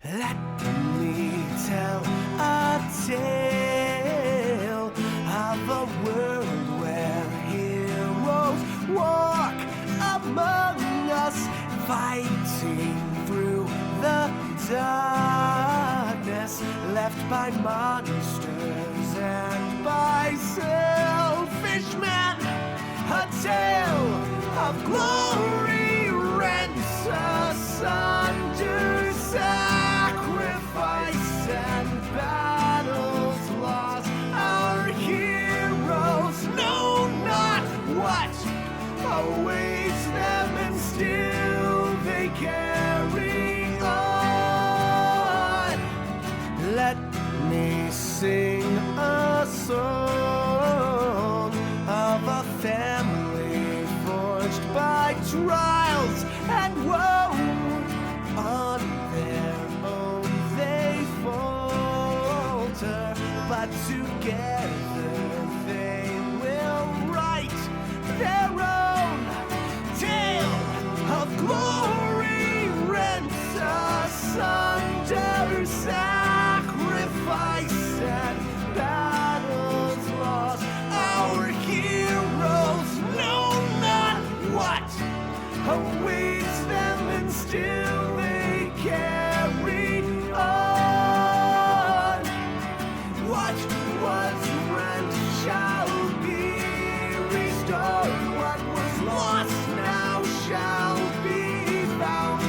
Let me tell a tale of a world where heroes walk among us, fighting through the darkness left by monsters and by selfish men. A tale of glory rents asunder, sacrifice and battles lost. Our heroes know not what awaits them, and still they carry on. Let me sing a song of a family forged by trials and woe. On their own they falter, but together they will write their own tale of glory rents asunder, sacrifice and battles lost. Our heroes know not what awaits them, and still they carry on. What was rent shall be restored. What was lost now shall be found.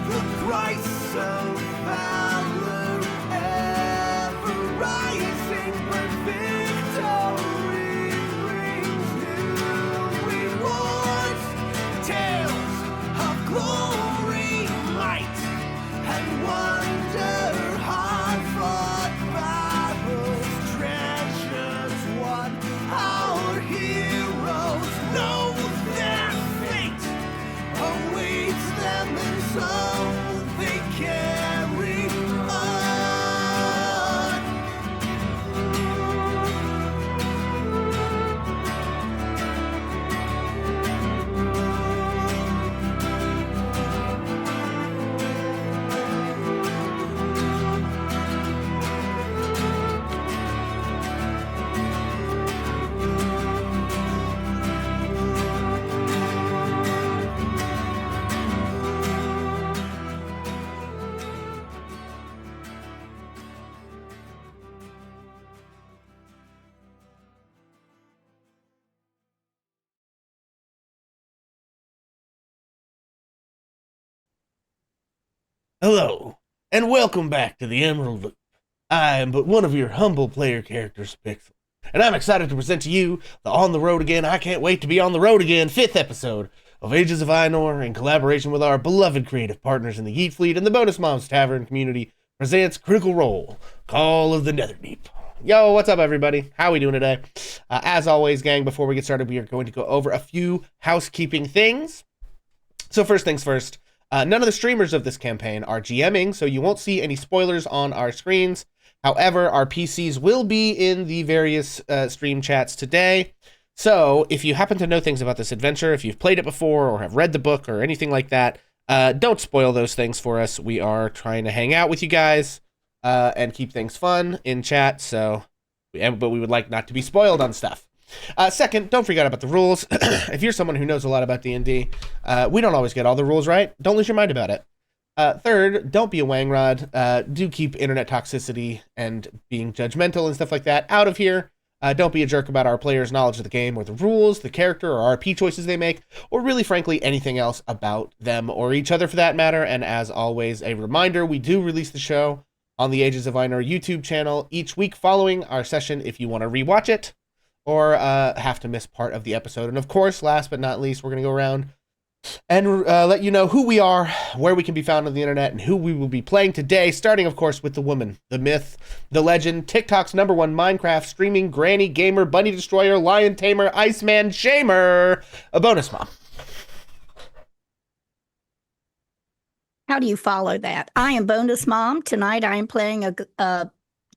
The price of valor ever rising, but victory brings new rewards. Tales of glory, might, and wonder, hard-fought battles, treasures won. Our heroes know their fate awaits them, and so they carry on. Hello, and welcome back to the Emerald Loop. I am but one of your humble player characters, Pixel, and I'm excited to present to you the On the Road Again, I Can't Wait to Be on the Road Again 5th episode of Ages of Ainur in collaboration with our beloved creative partners in the Yeet Fleet and the Bonus Moms Tavern community presents Critical Role, Call of the Netherdeep. Yo, what's up, everybody? How are we doing today? As always, gang, before we get started, we are going to go over a few housekeeping things. So first things first, none of the streamers of this campaign are GMing, so you won't see any spoilers on our screens. However, our PCs will be in the various stream chats today. So if you happen to know things about this adventure, if you've played it before or have read the book or anything like that, don't spoil those things for us. We are trying to hang out with you guys and keep things fun in chat. But we would like not to be spoiled on stuff. Second, don't forget about the rules. If you're someone who knows a lot about D&D, we don't always get all the rules right. Don't lose your mind about it. Third, don't be a wangrod. Do keep internet toxicity and being judgmental and stuff like that out of here. Don't be a jerk about our players' knowledge of the game or the rules, the character, or RP choices they make, or really, frankly, anything else about them or each other for that matter. And as always, a reminder, we do release the show on the Ages of Ainur YouTube channel each week following our session if you want to rewatch it or have to miss part of the episode. And of course, last but not least, we're going to go around and let you know who we are, where we can be found on the internet, and who we will be playing today, starting, of course, with the woman, the myth, the legend, TikTok's #1 Minecraft streaming granny gamer, bunny destroyer, lion tamer, Iceman shamer, a bonus mom. How do you follow that? I am Bonus Mom. Tonight I am playing a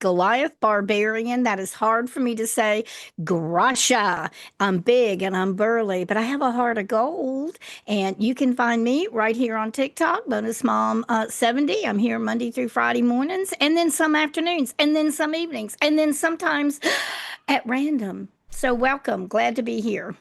Goliath Barbarian. That is hard for me to say. Grasha. I'm big and I'm burly, but I have a heart of gold. And you can find me right here on TikTok, Bonus Mom 70. I'm here Monday through Friday mornings, and then some afternoons, and then some evenings, and then sometimes at random. So welcome. Glad to be here.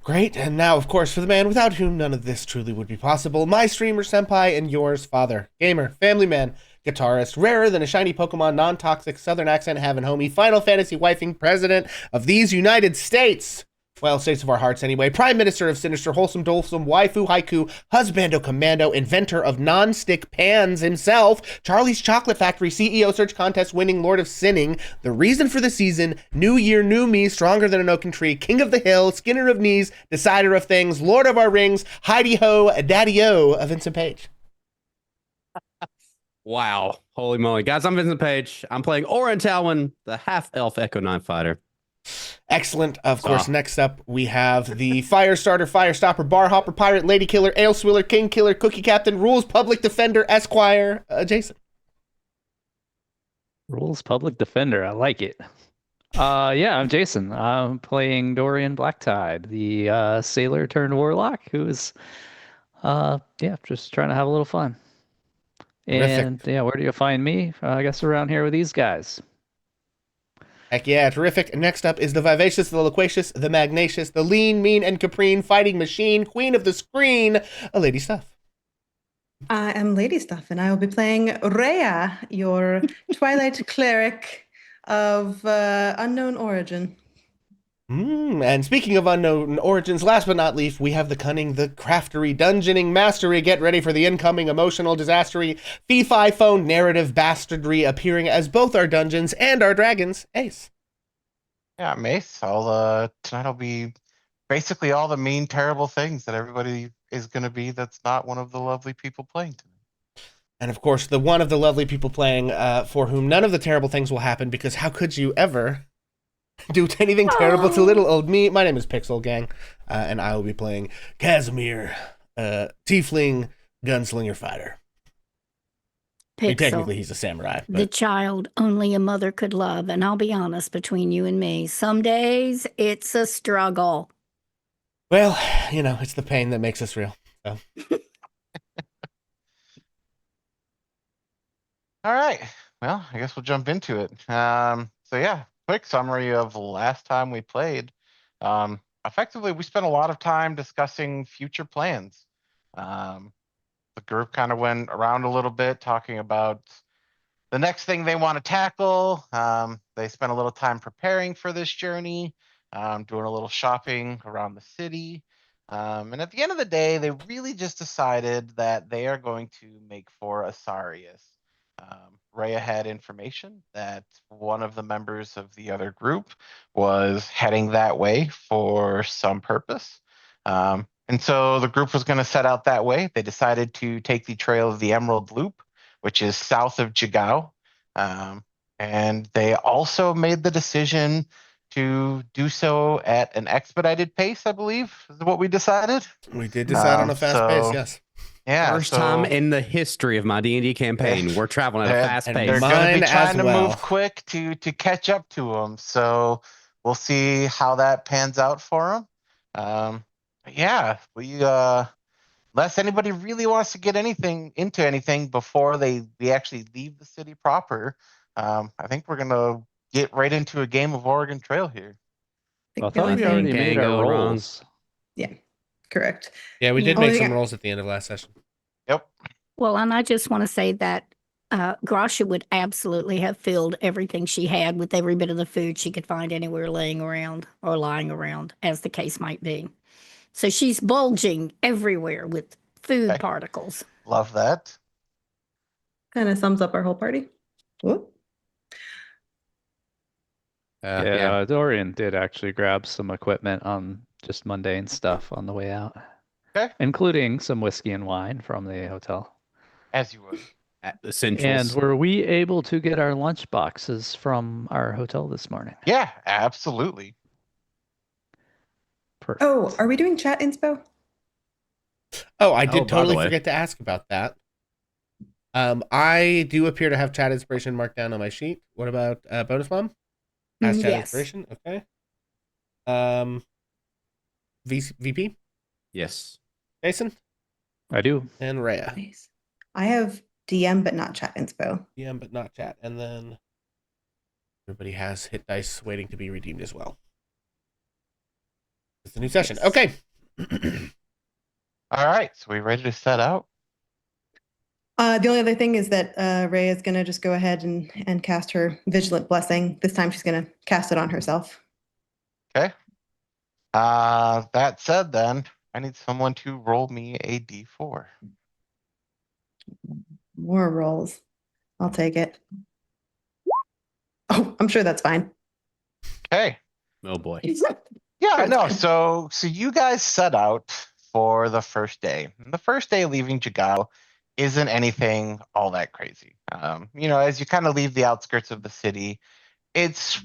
Great, and now, of course, for the man without whom none of this truly would be possible, my streamer senpai and yours, father, gamer, family man, guitarist, rarer than a shiny Pokemon, non-toxic, southern accent having homie, Final Fantasy wifing president of these United States. Well, states of our hearts anyway. Prime Minister of Sinister, Wholesome, Dolesome, Waifu, Haiku, Husbando Commando, inventor of non-stick pans himself, Charlie's Chocolate Factory, CEO Search Contest winning Lord of Sinning, the reason for the season, new year, new me, stronger than an oaken tree, king of the hill, skinner of knees, decider of things, lord of our rings, Heidi-ho, daddy-o of Vincent Page. Wow. Holy moly. Guys, I'm Vincent Page. I'm playing Orin Talwin, the half-elf Echo 9 fighter. Excellent. Of course, next up we have the Fire Starter, Fire Stopper, Bar Hopper, Pirate, Lady Killer, Ale Swiller, King Killer, Cookie Captain, Rules Public Defender, Esquire, Jason. Rules Public Defender. I like it. Yeah, I'm Jason. I'm playing Dorian Blacktide, the sailor turned warlock who's yeah, just trying to have a little fun. And Terrific. yeah, where do you find me? I guess around here with these guys. Heck yeah, terrific. Next up is the Vivacious, the Loquacious, the Magnacious, the Lean, Mean, and Caprine Fighting Machine, Queen of the Screen, a Lady Stuff. I am Lady Stuff, and I will be playing Rhea, your Twilight cleric of unknown origin. And speaking of unknown origins, last but not least, we have the cunning, the craftery, dungeoning mastery. Get ready for the incoming emotional disastery, fee-fi phone narrative bastardry appearing as both our dungeons and our dragons. Ace. Yeah, Mace. Tonight I'll be basically all the mean, terrible things that everybody is going to be that's not one of the lovely people playing tonight. And of course, the one of the lovely people playing for whom none of the terrible things will happen, because how could you ever do anything terrible to little old me? My name is Pixel Gang, and I will be playing Casimir, Tiefling Gunslinger Fighter. I mean, technically, he's a samurai. The child only a mother could love. And I'll be honest, between you and me, some days it's a struggle. Well, you know, it's the pain that makes us real. So. All right. Well, I guess we'll jump into it. So yeah, quick summary of last time we played. Effectively, we spent a lot of time discussing future plans. The group kind of went around a little bit talking about the next thing they want to tackle. They spent a little time preparing for this journey, doing a little shopping around the city. And at the end of the day, they really just decided that they are going to make for Asarius. Rhea had information that one of the members of the other group was heading that way for some purpose. And so the group was going to set out that way. They decided to take the trail of the Emerald Loop, which is south of Jigao. And they also made the decision to do so at an expedited pace, I believe, is what we decided. We did decide on a fast pace, yes. Yeah, First time in the history of my D&D campaign, we're traveling at a fast pace. They're going to be trying to well. move quick to catch up to them. So we'll see how that pans out for them. Yeah, unless anybody really wants to get into anything before we actually leave the city proper, I think we're gonna get right into a game of Oregon Trail here. I thought we already made our rolls. Yeah, correct. Yeah, we did make some rolls at the end of last session. Yep. Well, and I just want to say that Grasha would absolutely have filled everything she had with every bit of the food she could find anywhere laying around or lying around, as the case might be. So she's bulging everywhere with food particles. Love that. Kind of sums up our whole party. Whoop. Yeah, Dorian did actually grab some equipment on just mundane stuff on the way out. Okay. Including some whiskey and wine from the hotel. As you would. At the Centrals. And were we able to get our lunch boxes from our hotel this morning? Yeah, absolutely. Perfect. Oh, are we doing chat inspo? Oh, I did totally forget to ask about that. I do appear to have chat inspiration marked down on my sheet. What about bonus mom? Has chat Yes. inspiration? Okay. VP, Yes. Jason, I do. and Rhea. Nice. I have DM but not chat inspo. DM, but not chat. And then everybody has hit dice waiting to be redeemed as well. It's a new session. Yes. Okay. All right, so we ready to set out? The only other thing is that Ray is going to just go ahead and cast her Vigilant Blessing. This time she's going to cast it on herself. Okay. That said, then I need someone to roll me a d4. More rolls. I'll take it. Oh, I'm sure that's fine. Okay. Oh boy. Yeah, That's no. fine. So you guys set out for the first day. The first day leaving Jigao isn't anything all that crazy. As you kind of leave the outskirts of the city, it's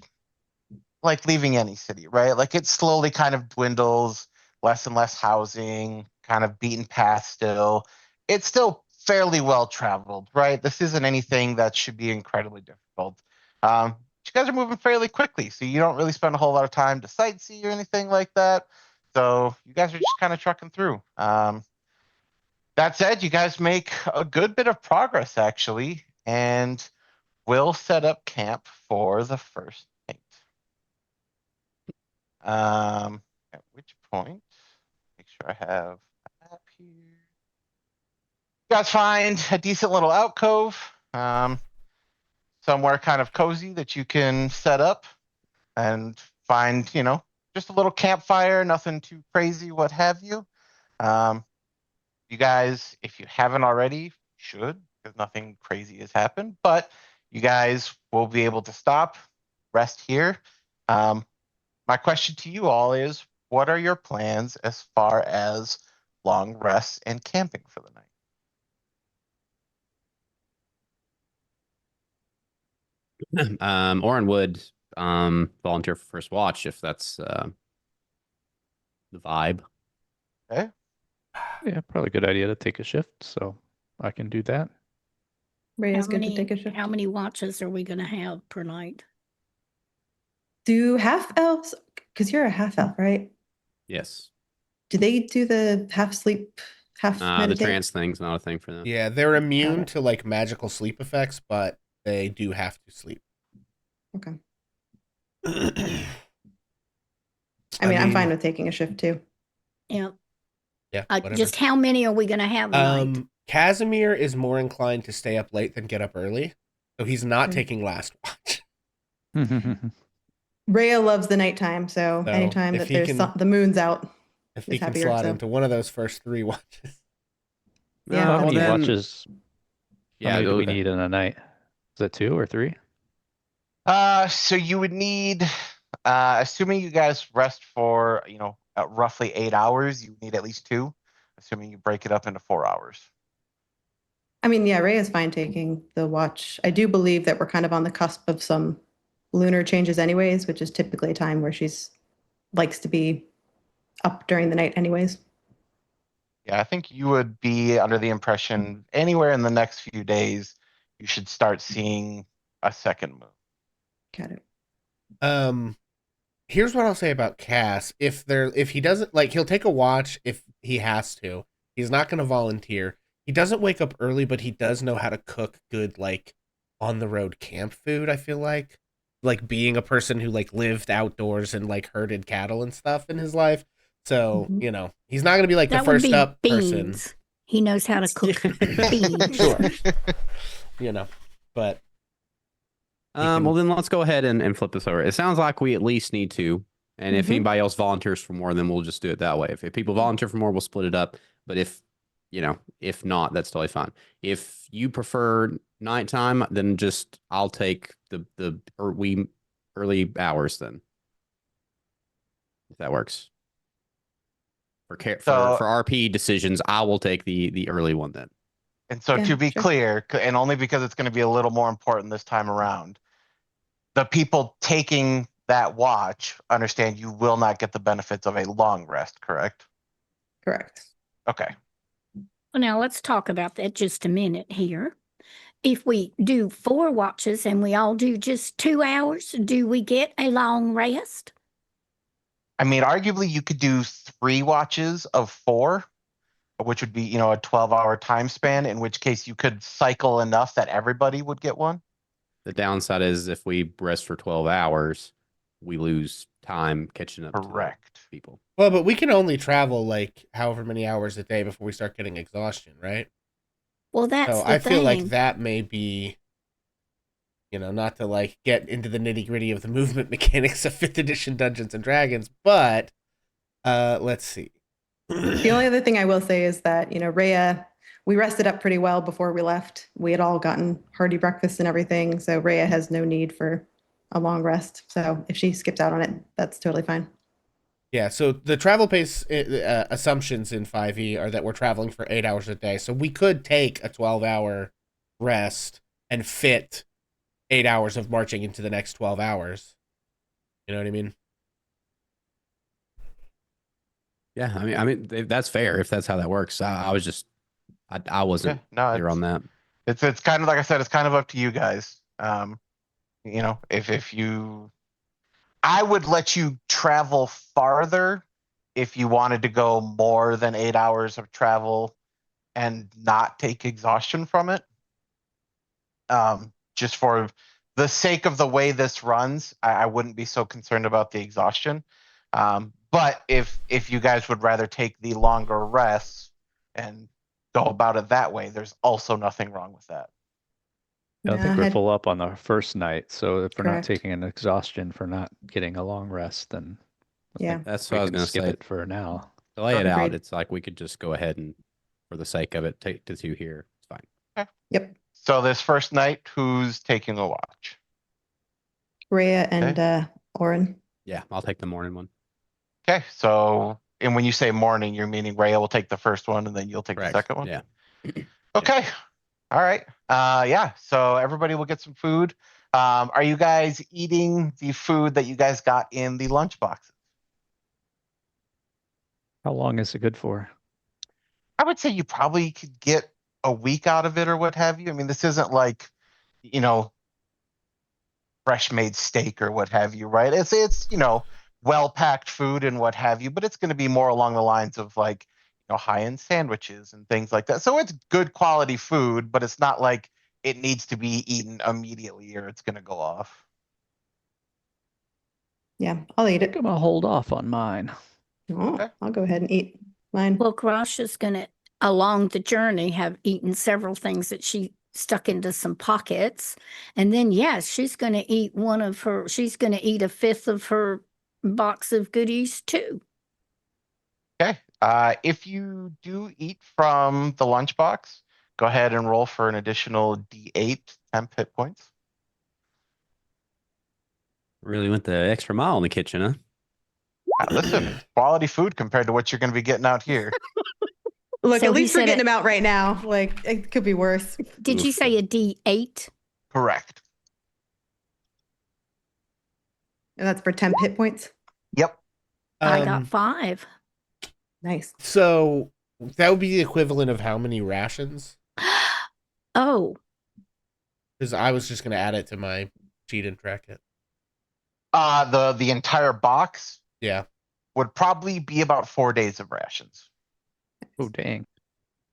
like leaving any city, right? Like it slowly kind of dwindles, less and less housing, kind of beaten path still. It's still fairly well traveled, right? This isn't anything that should be incredibly difficult. You guys are moving fairly quickly, so you don't really spend a whole lot of time to sightsee or anything like that. So you guys are just kind of trucking through. That said, you guys make a good bit of progress actually, and will set up camp for the first night. At which point, make sure I have a map here. You guys find a decent little alcove, somewhere kind of cozy that you can set up and find, just a little campfire, nothing too crazy, what have you. You guys, if you haven't already, should, because nothing crazy has happened, but you guys will be able to stop, rest here. My question to you all is, what are your plans as far as long rests and camping for the night? Oren would volunteer for first watch if that's the vibe. Okay. Yeah, probably a good idea to take a shift, so I can do that. Ray is good to take a shift. How many watches are we going to have per night? Do half elves, because you're a half elf, right? Yes. Do they do the half sleep, half The meditate? trance thing's not a thing for them. Yeah, they're immune it. to like magical sleep effects, but they do have to sleep. Okay. I I'm fine with taking a shift too. Yeah. Yeah, whatever. Just how many are we going to have a night? Casimir is more inclined to stay up late than get up early, so he's not Okay. taking last watch. Rhea loves the nighttime, so So, anytime if that he there's can- the moon's out. If Is he can happier, slot so. into one of those first 3 watches. Yeah, How that's many fine. watches? Yeah, How many do we okay. need in a night? Is it 2 or 3? So you would need, assuming you guys rest for, roughly 8 hours, you need at least 2, assuming you break it up into 4 hours. Yeah, Ray is fine taking the watch. I do believe that we're kind of on the cusp of some lunar changes anyways, which is typically a time where she's likes to be up during the night anyways. Yeah, I think you would be under the impression anywhere in the next few days, you should start seeing a second moon. Got it. Here's what I'll say about Cass. If he doesn't, like, he'll take a watch if he has to. He's not going to volunteer. He doesn't wake up early, but he does know how to cook good, like, on the road camp food. I feel like being a person who like lived outdoors and like herded cattle and stuff in his life. So he's not going to be like That the first would be up beans. person. He knows how to cook beans. Sure. But Well, then let's go ahead and flip this over. It sounds like we at least need 2. And if anybody else volunteers for more, then we'll just do it that way. If people volunteer for more, we'll split it up. But if not, that's totally fine. If you prefer nighttime, then I'll take the early hours then. If that works. For RP decisions, I will take the early one then. And so Yeah, to be sure. clear, and only because it's going to be a little more important this time around, the people taking that watch understand you will not get the benefits of a long rest, correct? Correct. Okay. Well, now let's talk about that just a minute here. if we do 4 watches and we all do just 2 hours, do we get a long rest? I mean, arguably you could do 3 watches of 4, which would be, a 12-hour time span, in which case you could cycle enough that everybody would get one. The downside is if we rest for 12 hours, we lose time catching up to Correct. the people. Well, but we can only travel like however many hours a day before we start getting exhaustion, right? Well, that's So the I thing. feel like that may be, not to like get into the nitty gritty of the movement mechanics of 5th edition Dungeons and Dragons, but let's see. The only other thing I will say is that, Rhea, we rested up pretty well before we left. We had all gotten hearty breakfast and everything. So Rhea has no need for a long rest. So if she skips out on it, that's totally fine. Yeah, so the travel pace assumptions in 5e are that we're traveling for 8 hours a day. So we could take a 12-hour rest and fit 8 hours of marching into the next 12 hours. You know what I mean? Yeah, I mean that's fair if that's how that works. I wasn't clear on that. It's kind of like I said, it's kind of up to you guys. If I would let you travel farther if you wanted to go more than 8 hours of travel and not take exhaustion from it. Just for the sake of the way this runs, I wouldn't be so concerned about the exhaustion. But if you guys would rather take the longer rests and go about it that way, there's also nothing wrong with that. I don't think we're full up on the first night, so if we're not Correct. taking an exhaustion for not getting a long rest, then Yeah. That's we what I was can going to skip say. it for now. To lay it out, Agreed. it's like we could just go ahead and, for the sake of it, take the 2 here. It's fine. Okay. Yep. So this first night, who's taking a watch? Rhea and Oren. Yeah, I'll take the morning one. Okay, so and when you say morning, you're meaning Rhea will take the first one and then you'll take Correct. the second one? Yeah. Okay. All right. Yeah, so everybody will get some food. Are you guys eating the food that you guys got in the lunch boxes? How long is it good for? I would say you probably could get a week out of it or what have you. I mean, this isn't like, fresh made steak or what have you, right? It's well packed food and what have you, but it's going to be more along the lines of like, high end sandwiches and things like that. So it's good quality food, but it's not like it needs to be eaten immediately or it's going to go off. Yeah, I'll eat I think it. I'm gonna hold off on mine. Oh, Okay. I'll go ahead and eat mine. Well, Grasha's going to, along the journey, have eaten several things that she stuck into some pockets. And then, yes, she's going to eat she's going to eat a fifth of her box of goodies too. Okay. If you do eat from the lunchbox, go ahead and roll for an additional D8 temp hit points. Really went the extra mile in the kitchen, huh? Listen, it's quality food compared to what you're going to be getting out here. Look, So at he least we're said getting it- them out right now. Like, it could be worse. Did you Oof. say a D8? Correct. And that's for temp hit points. Yep. I got 5. Nice. So that would be the equivalent of how many rations? Oh, Because I was just going to add it to my cheat and track it. The entire box Yeah. would probably be about 4 days of rations. Oh, dang.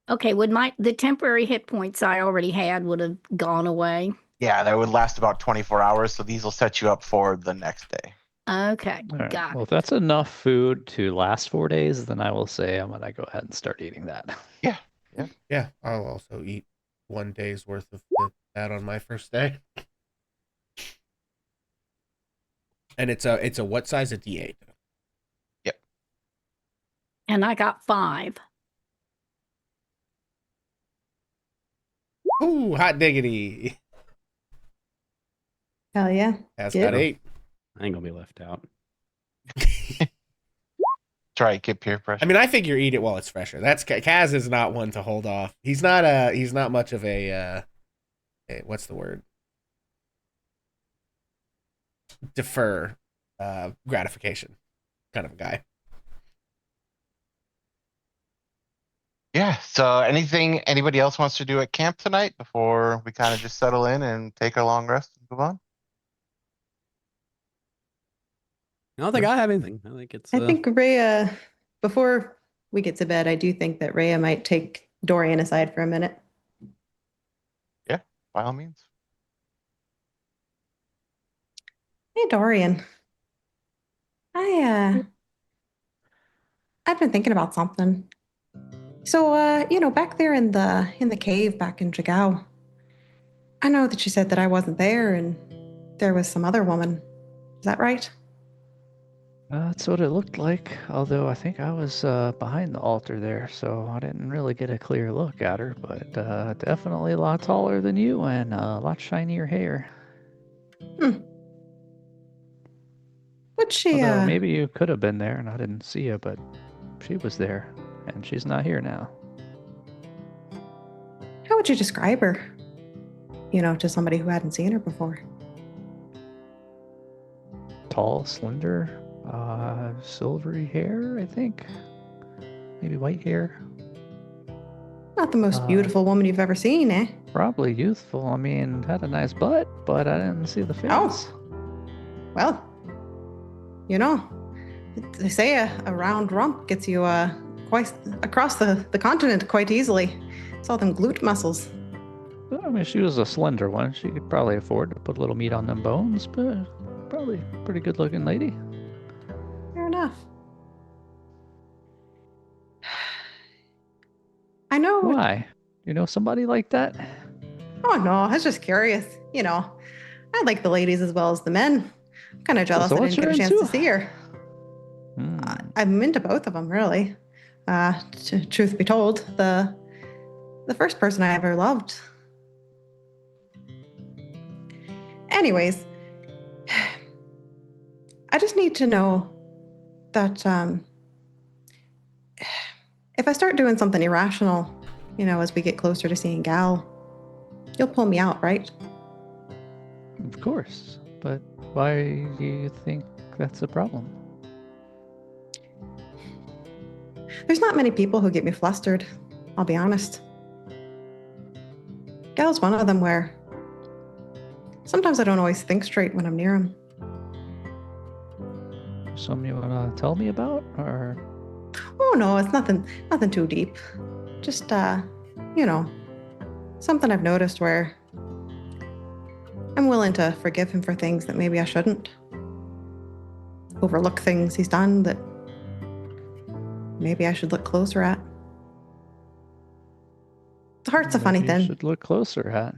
okay. The temporary hit points I already had would have gone away? Yeah, that would last about 24 hours, so these will set you up for the next day. Okay, All right. got Well, it. if that's enough food to last 4 days, then I will say I'm gonna go ahead and start eating that. Yeah. I'll also eat 1 day's worth of that on my first day. And it's a what size? A D8. And I got 5. Ooh, hot diggity. Hell yeah. Has Good. got 8. I ain't gonna be left out. Try keep peer pressure. I mean, I figure eat it while it's fresher. That's Kaz is not one to hold off. He's not much of a what's the word? Defer gratification kind of a guy. Yeah. So anybody else wants to do at camp tonight before we kind of just settle in and take a long rest and move on? I don't think I have anything. I think it's. I think Rhea, before we get to bed, I do think that Rhea might take Dorian aside for a minute. Yeah, by all means. Hey, Dorian. I've been thinking about something. So, back there in the cave back in Jagao, I know that you said that I wasn't there and there was some other woman. Is that right? That's what it looked like. Although I think I was behind the altar there, so I didn't really get a clear look at her. But definitely a lot taller than you and a lot shinier hair. Would she, Although maybe you could have been there and I didn't see you, but she was there, and she's not here now. how would you describe her? To somebody who hadn't seen her before. Tall, slender, silvery hair, I think. Maybe white hair. Not the most beautiful woman you've ever seen, eh? Probably youthful. I mean, had a nice butt, but I didn't see the face. Oh. Well, they say a round rump gets you quite across the continent quite easily. Saw them glute muscles. I mean, she was a slender one. She could probably afford to put a little meat on them bones, but probably a pretty good looking lady. Fair enough. I know. Why? You know somebody like that? Oh, no, I was just curious. I like the ladies as well as the men. I'm kind of jealous So I what didn't get a you're chance into? to see her. I'm into both of them, really. Truth be told, the first person I ever loved. Anyways, I just need to know that if I start doing something irrational, as we get closer to seeing Gal, you'll pull me out, right? Of course. But why do you think that's a problem? There's not many people who get me flustered, I'll be honest. Gal's one of them where sometimes I don't always think straight when I'm near him. Something you want to tell me about? Or Oh no, it's nothing too deep. Just something I've noticed where I'm willing to forgive him for things that maybe I shouldn't. Overlook things he's done that maybe I should look closer at. The heart's a funny maybe you thing. should look closer at.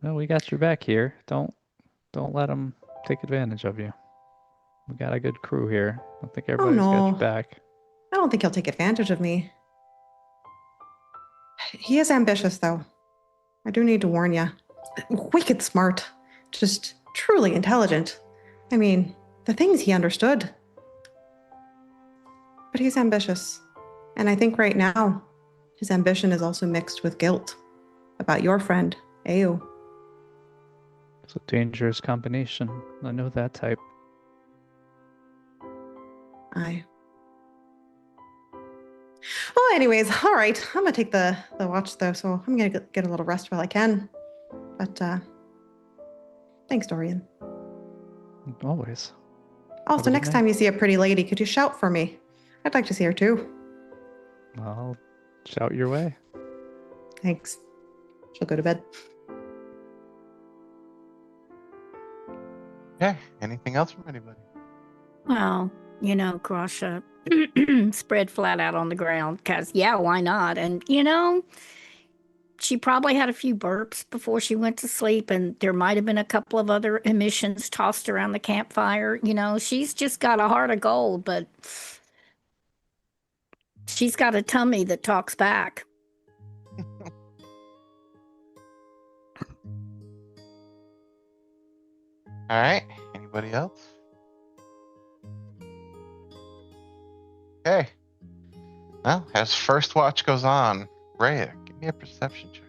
Well, we got your back here. Don't let them take advantage of you. We got a good crew here. I think everybody's got no. your back. I don't think he'll take advantage of me. He is ambitious, though. I do need to warn you. Wicked smart. Just truly intelligent. I mean, the things he understood. But he's ambitious. And I think right now, his ambition is also mixed with guilt about your friend, Ao. It's a dangerous combination. I know that type. Aye. Well, anyways, all right. I'm gonna take the watch though, so I'm gonna get a little rest while I can. But thanks, Dorian. Always. Also, next time you see a pretty lady, could you shout for me? I'd like to see her too. I'll shout your way. Thanks. She'll go to bed. Yeah. Anything else from anybody? Well, Grasha, spread flat out on the ground because, yeah, why not? And, she probably had a few burps before she went to sleep, and there might have been a couple of other emissions tossed around the campfire. She's just got a heart of gold, but she's got a tummy that talks back. All right. Anybody else? Okay. Well, as first watch goes on, Rhea, give me a perception check.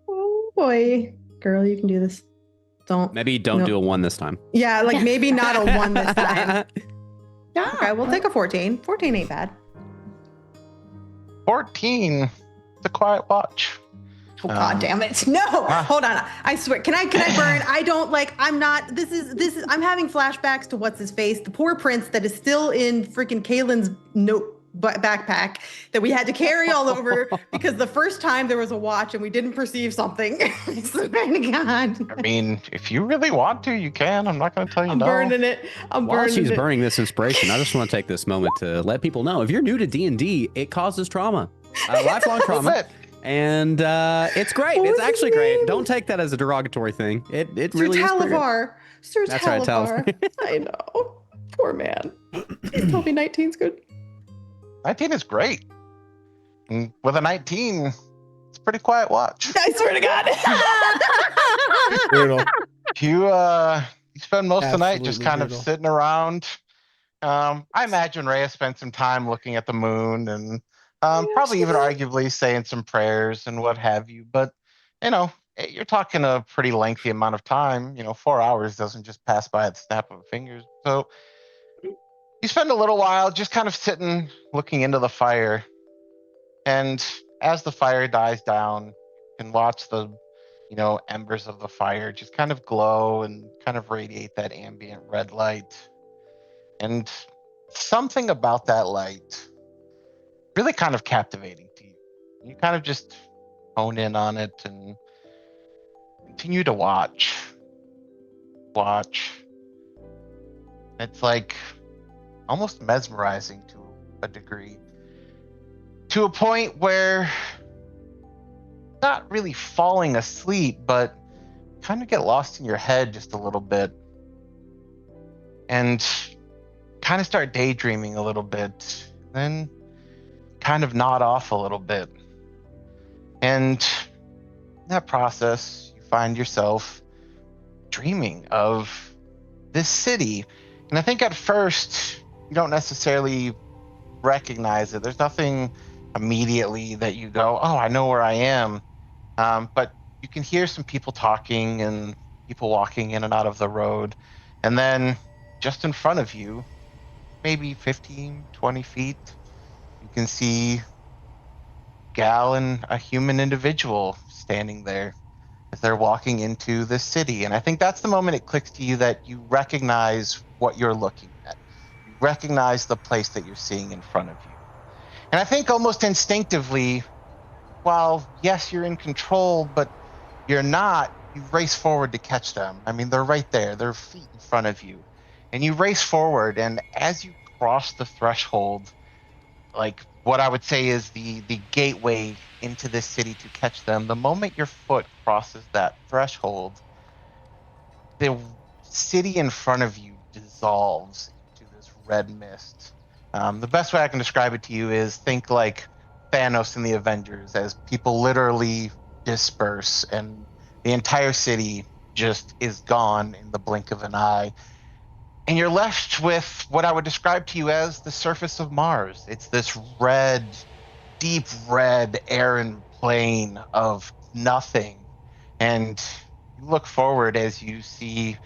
Oh boy, girl, you can do this. Maybe don't do a 1 this time. Yeah, like maybe not a 1 this time. Yeah. Okay, we'll take a 14. 14 ain't bad. 14. It's a quiet watch. Oh God damn it. No, hold on. I swear. Can I burn? I don't like, I'm having flashbacks to what's his face, the poor prince that is still in freaking Kaylin's backpack that we had to carry all over because the first time there was a watch and we didn't perceive something. I swear to God. I mean, if you really want to, you can. I'm not going to tell you I'm no. burning it. While she's burning this inspiration, I just want to take this moment to let people know, if you're new to D&D, it causes trauma, lifelong trauma. And it's great. It's actually great. Don't take that as a derogatory thing. It really is pretty good. Sir That's right, Talavar. I know. Poor man. Please tell me 19's good. 19 is great. And with a 19, it's a pretty quiet watch. I swear to God. Brutal. You spend most of the night just Absolutely kind brutal. of sitting around. I imagine Rhea spent some time looking at the moon and probably even arguably saying some prayers and what have you. But, you're talking a pretty lengthy amount of time. 4 hours doesn't just pass by at the snap of fingers. So you spend a little while just kind of sitting, looking into the fire. And as the fire dies down, you can watch the, embers of the fire just kind of glow and kind of radiate that ambient red light. And something about that light really kind of captivating to you. You kind of just hone in on it and continue to watch. It's like almost mesmerizing to a degree. To a point where not really falling asleep, but kind of get lost in your head just a little bit. And kind of start daydreaming a little bit. Then kind of nod off a little bit. And in that process, you find yourself dreaming of this city. And I think at first, you don't necessarily recognize it. There's nothing immediately that you go, oh, I know where I am. But you can hear some people talking and people walking in and out of the road. And then just in front of you, maybe 15, 20 feet, you can see Gal and a human individual standing there as they're walking into the city. And I think that's the moment it clicks to you that you recognize what you're looking at. You recognize the place that you're seeing in front of you. And I think almost instinctively, while yes, you're in control, but you're not, you race forward to catch them. I mean, they're right there. They're feet in front of you. And you race forward, and as you cross the threshold, like what I would say is the gateway into this city to catch them, the moment your foot crosses that threshold, the city in front of you dissolves into this red mist. The best way I can describe it to you is think like Thanos in the Avengers, as people literally disperse and the entire city just is gone in the blink of an eye. And you're left with what I would describe to you as the surface of Mars. It's this red, deep red arid plain of nothing. And you look forward as you see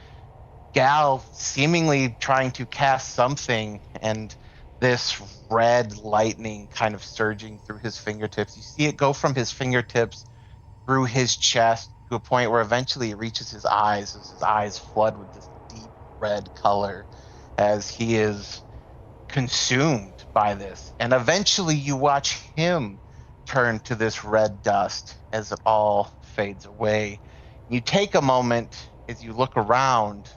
Gal seemingly trying to cast something, and this red lightning kind of surging through his fingertips. You see it go from his fingertips through his chest to a point where eventually it reaches his eyes, as his eyes flood with this deep red color as he is consumed by this. And eventually you watch him turn to this red dust as it all fades away. You take a moment as you look around,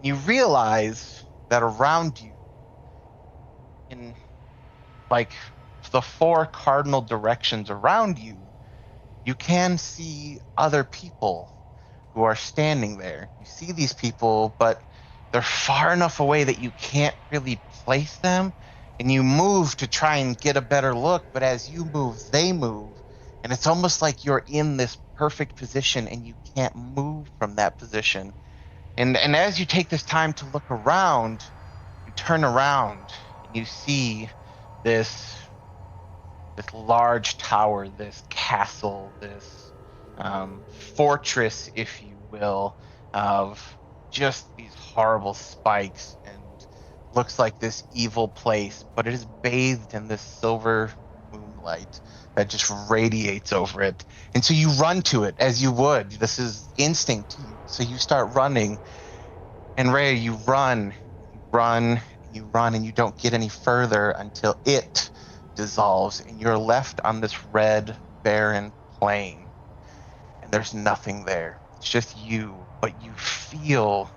you realize that around you, in like the 4 cardinal directions around you, you can see other people who are standing there. You see these people, but they're far enough away that you can't really place them. And you move to try and get a better look, but as you move, they move. And it's almost like you're in this perfect position and you can't move from that position. And as you take this time to look around, you turn around and you see this large tower, this castle, this fortress, if you will, of just these horrible spikes and looks like this evil place, but it is bathed in this silver moonlight that just radiates over it. And so you run to it as you would. This is instinct. So you start running, and Ray, you run, you run, and you run, and you don't get any further until it dissolves, and you're left on this red, barren plain. And there's nothing there. It's just you, but you feel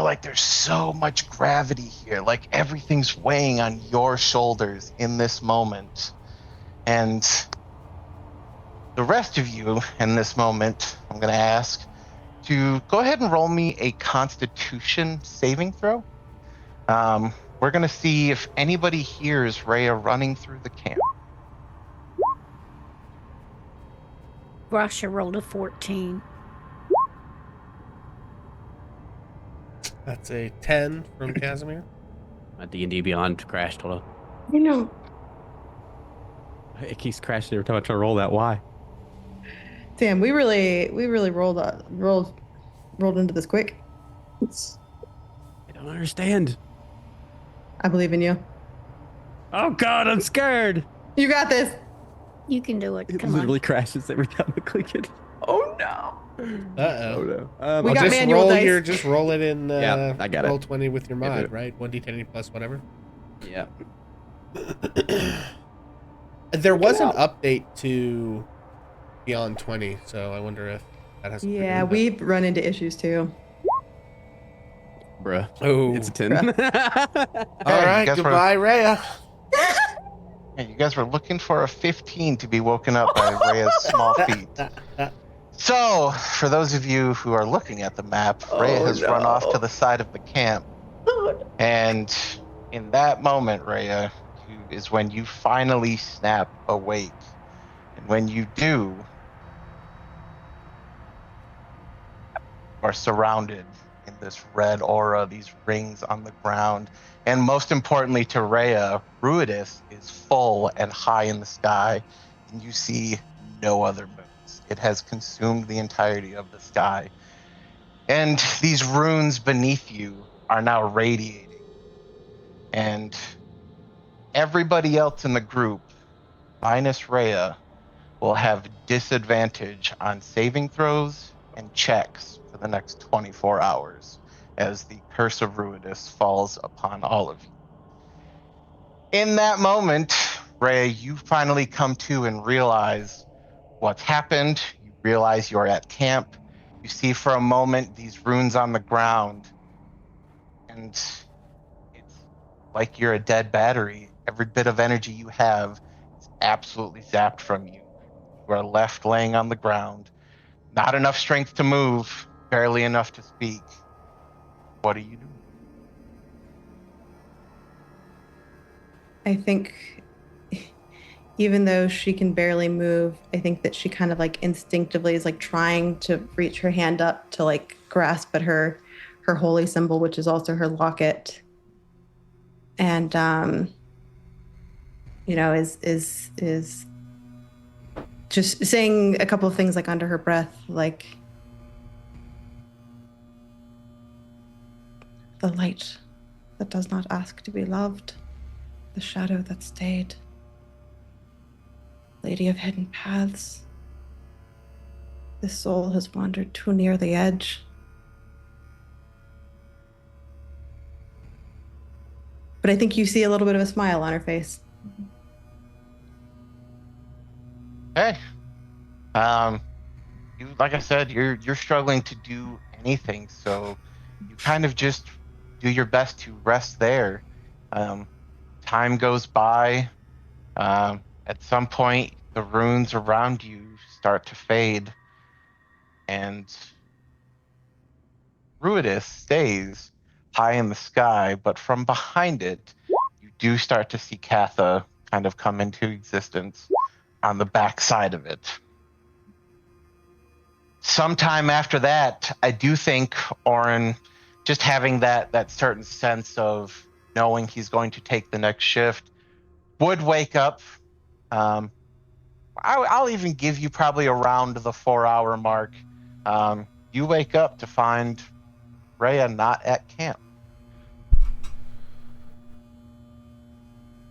like there's so much gravity here, like everything's weighing on your shoulders in this moment. And the rest of you in this moment, I'm going to ask to go ahead and roll me a Constitution saving throw. We're going to see if anybody hears Rhea running through the camp. Russia rolled a 14. That's a 10 from Casimir. My D&D Beyond crashed. Hold I know. on. It keeps crashing every time I try to roll that. Why? Damn, we really rolled into this quick. I don't understand. I believe in you. Oh God, I'm scared. You got this. You can do it. It Come literally on. crashes every time I click it. Oh no. Uh-oh. no. We got just manual roll dice. just roll it in Yeah, I got it. roll 20 with your Yeah, mod, but- right? 1d10 plus whatever. Yeah. There was an update to Beyond 20, so I wonder if that has Yeah, we've run into issues too. Bruh. Oh. It's a 10. All you right, guys were- goodbye, Rhea. Hey, you guys were looking for a 15 to be woken up by Rhea's small feet. So, for those of you who are looking at the map, Rhea has run off to the side of the camp. And in that moment, Rhea, is when you finally snap awake. And when you do, you are surrounded in this red aura, these rings on the ground. And most importantly to Rhea, Ruidus is full and high in the sky, and you see no other moons. It has consumed the entirety of the sky. And these runes beneath you are now radiating. And everybody else in the group, minus Rhea, will have disadvantage on saving throws and checks for the next 24 hours as the curse of Ruidus falls upon all of you. In that moment, Rhea, you finally come to and realize what's happened. You realize you're at camp. You see for a moment these runes on the ground, and it's like you're a dead battery. Every bit of energy you have is absolutely zapped from you. You are left laying on the ground. Not enough strength to move, barely enough to speak. What are you doing? I think even though she can barely move, I think that she kind of like instinctively is like trying to reach her hand up to like grasp at her holy symbol, which is also her locket. And is just saying a couple of things like under her breath, like the light that does not ask to be loved, the shadow that stayed, Lady of Hidden Paths. This soul has wandered too near the edge. But I think you see a little bit of a smile on her face. Hey, you like I said, you're struggling to do anything, so you kind of just do your best to rest there. Time goes by. At some point, the runes around you start to fade, and Ruidus stays high in the sky, but from behind it, you do start to see Katha kind of come into existence on the back side of it. Sometime after that, I do think Oren, just having that certain sense of knowing he's going to take the next shift, would wake up. I'll even give you probably around the 4-hour mark. You wake up to find Rhea not at camp.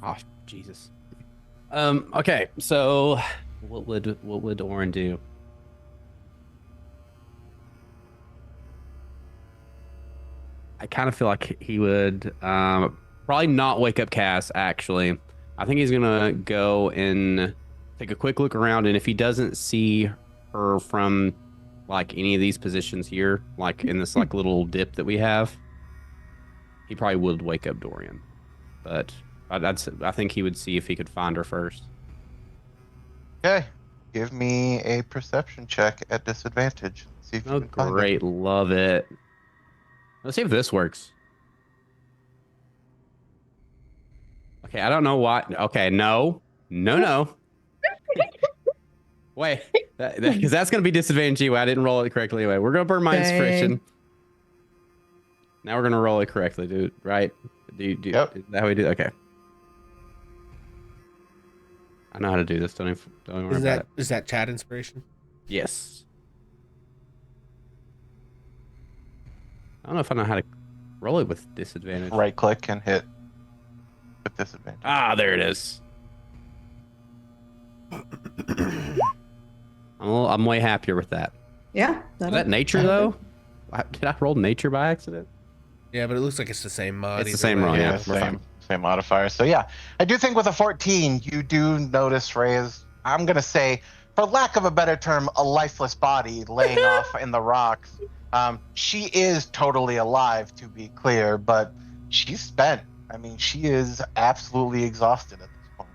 Oh, Jesus. Okay, so what would Orin do? I kind of feel like he would probably not wake up Cass, actually. I think he's gonna go and take a quick look around, and if he doesn't see her from like any of these positions here, like in this like little dip that we have, he probably would wake up Dorian. But I think he would see if he could find her first. Okay. Give me a perception check at disadvantage. See if you Oh, can find her. great. Love it. Let's see if this works. Okay, I don't know why. Okay, no. Wait, because that's going to be disadvantage anyway. I didn't roll it correctly anyway. We're going to burn my inspiration. Now we're going to roll it correctly, dude. Right? Yep. Is that how we do it? Okay. I know how to do this. Don't worry about it. Is that chat inspiration? Yes. I don't know if I know how to roll it with disadvantage. Right click and hit with disadvantage. Ah, there it is. I'm way happier with that. Yeah. Is that nature though? Did I roll nature by accident? Yeah, but it looks like it's the same mod. It's the same roll, yeah. We're fine. Same modifier. So yeah, I do think with a 14, you do notice Ray is, I'm gonna say, for lack of a better term, a lifeless body laying off in the rocks. She is totally alive, to be clear, but she's spent. I mean, she is absolutely exhausted at this point.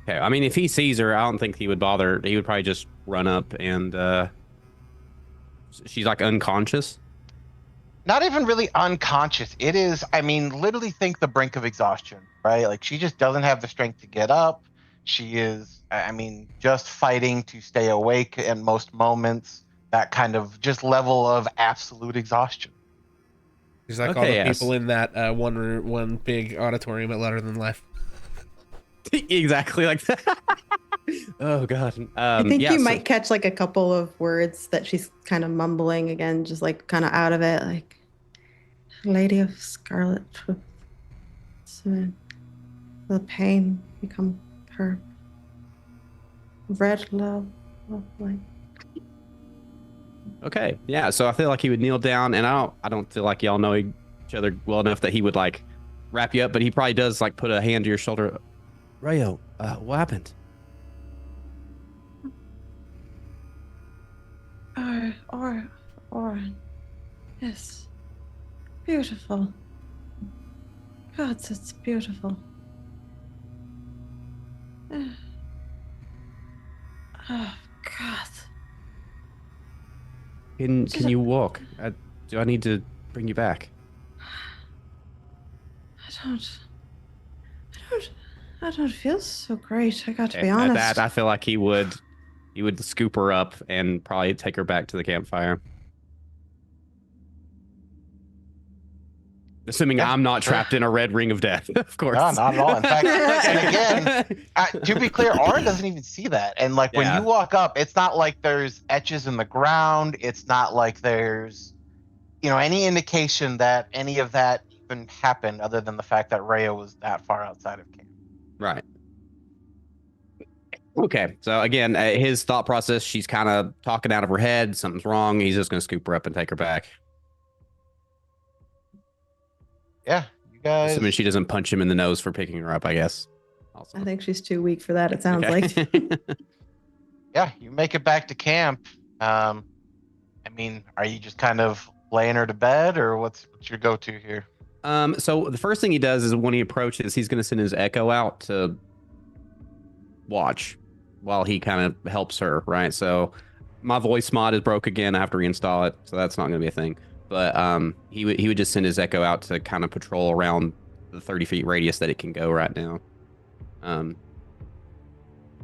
Okay, I mean, if he sees her, I don't think he would bother. He would probably just run up and she's like unconscious. Not even really unconscious. It is, I mean, literally think the brink of exhaustion, right? Like she just doesn't have the strength to get up. She is, I mean, just fighting to stay awake in most moments. That kind of just level of absolute exhaustion. She's like all the people in that one big auditorium at Louder Than Life. Exactly like that. Oh god. I think you might catch like a couple of words that she's kind of mumbling again, just like kind of out of it, like Lady of Scarlet. The pain become her red love like. Okay, yeah. So I feel like he would kneel down, and I don't feel like y'all know each other well enough that he would like wrap you up, but he probably does like put a hand to your shoulder. Rayo, what happened? Orin. Yes. Beautiful. God, it's beautiful. Oh, God. Can you walk? Do I need to bring you back? I don't feel so great. I got to be honest. At that, I feel like he would scoop her up and probably take her back to the campfire. Assuming I'm not trapped in a red ring of death, of course. No, not at all. In fact, and again, to be clear, Orin doesn't even see that. And like when you walk up, it's not like there's etches in the ground. It's not like there's, any indication that any of that even happened other than the fact that Rhea was that far outside of camp. Right. Okay. So again, his thought process, she's kind of talking out of her head. Something's wrong. He's just going to scoop her up and take her back. Yeah, you guys. Assuming she doesn't punch him in the nose for picking her up, I guess. Also. I think she's too weak for that, it sounds like. Yeah, you make it back to camp. I mean, are you just kind of laying her to bed, or what's your go-to here? So the first thing he does is when he approaches, he's going to send his echo out to watch while he kind of helps her, right? So my voice mod is broke again. I have to reinstall it, so that's not going to be a thing. But he would just send his echo out to kind of patrol around the 30 feet radius that it can go right now. And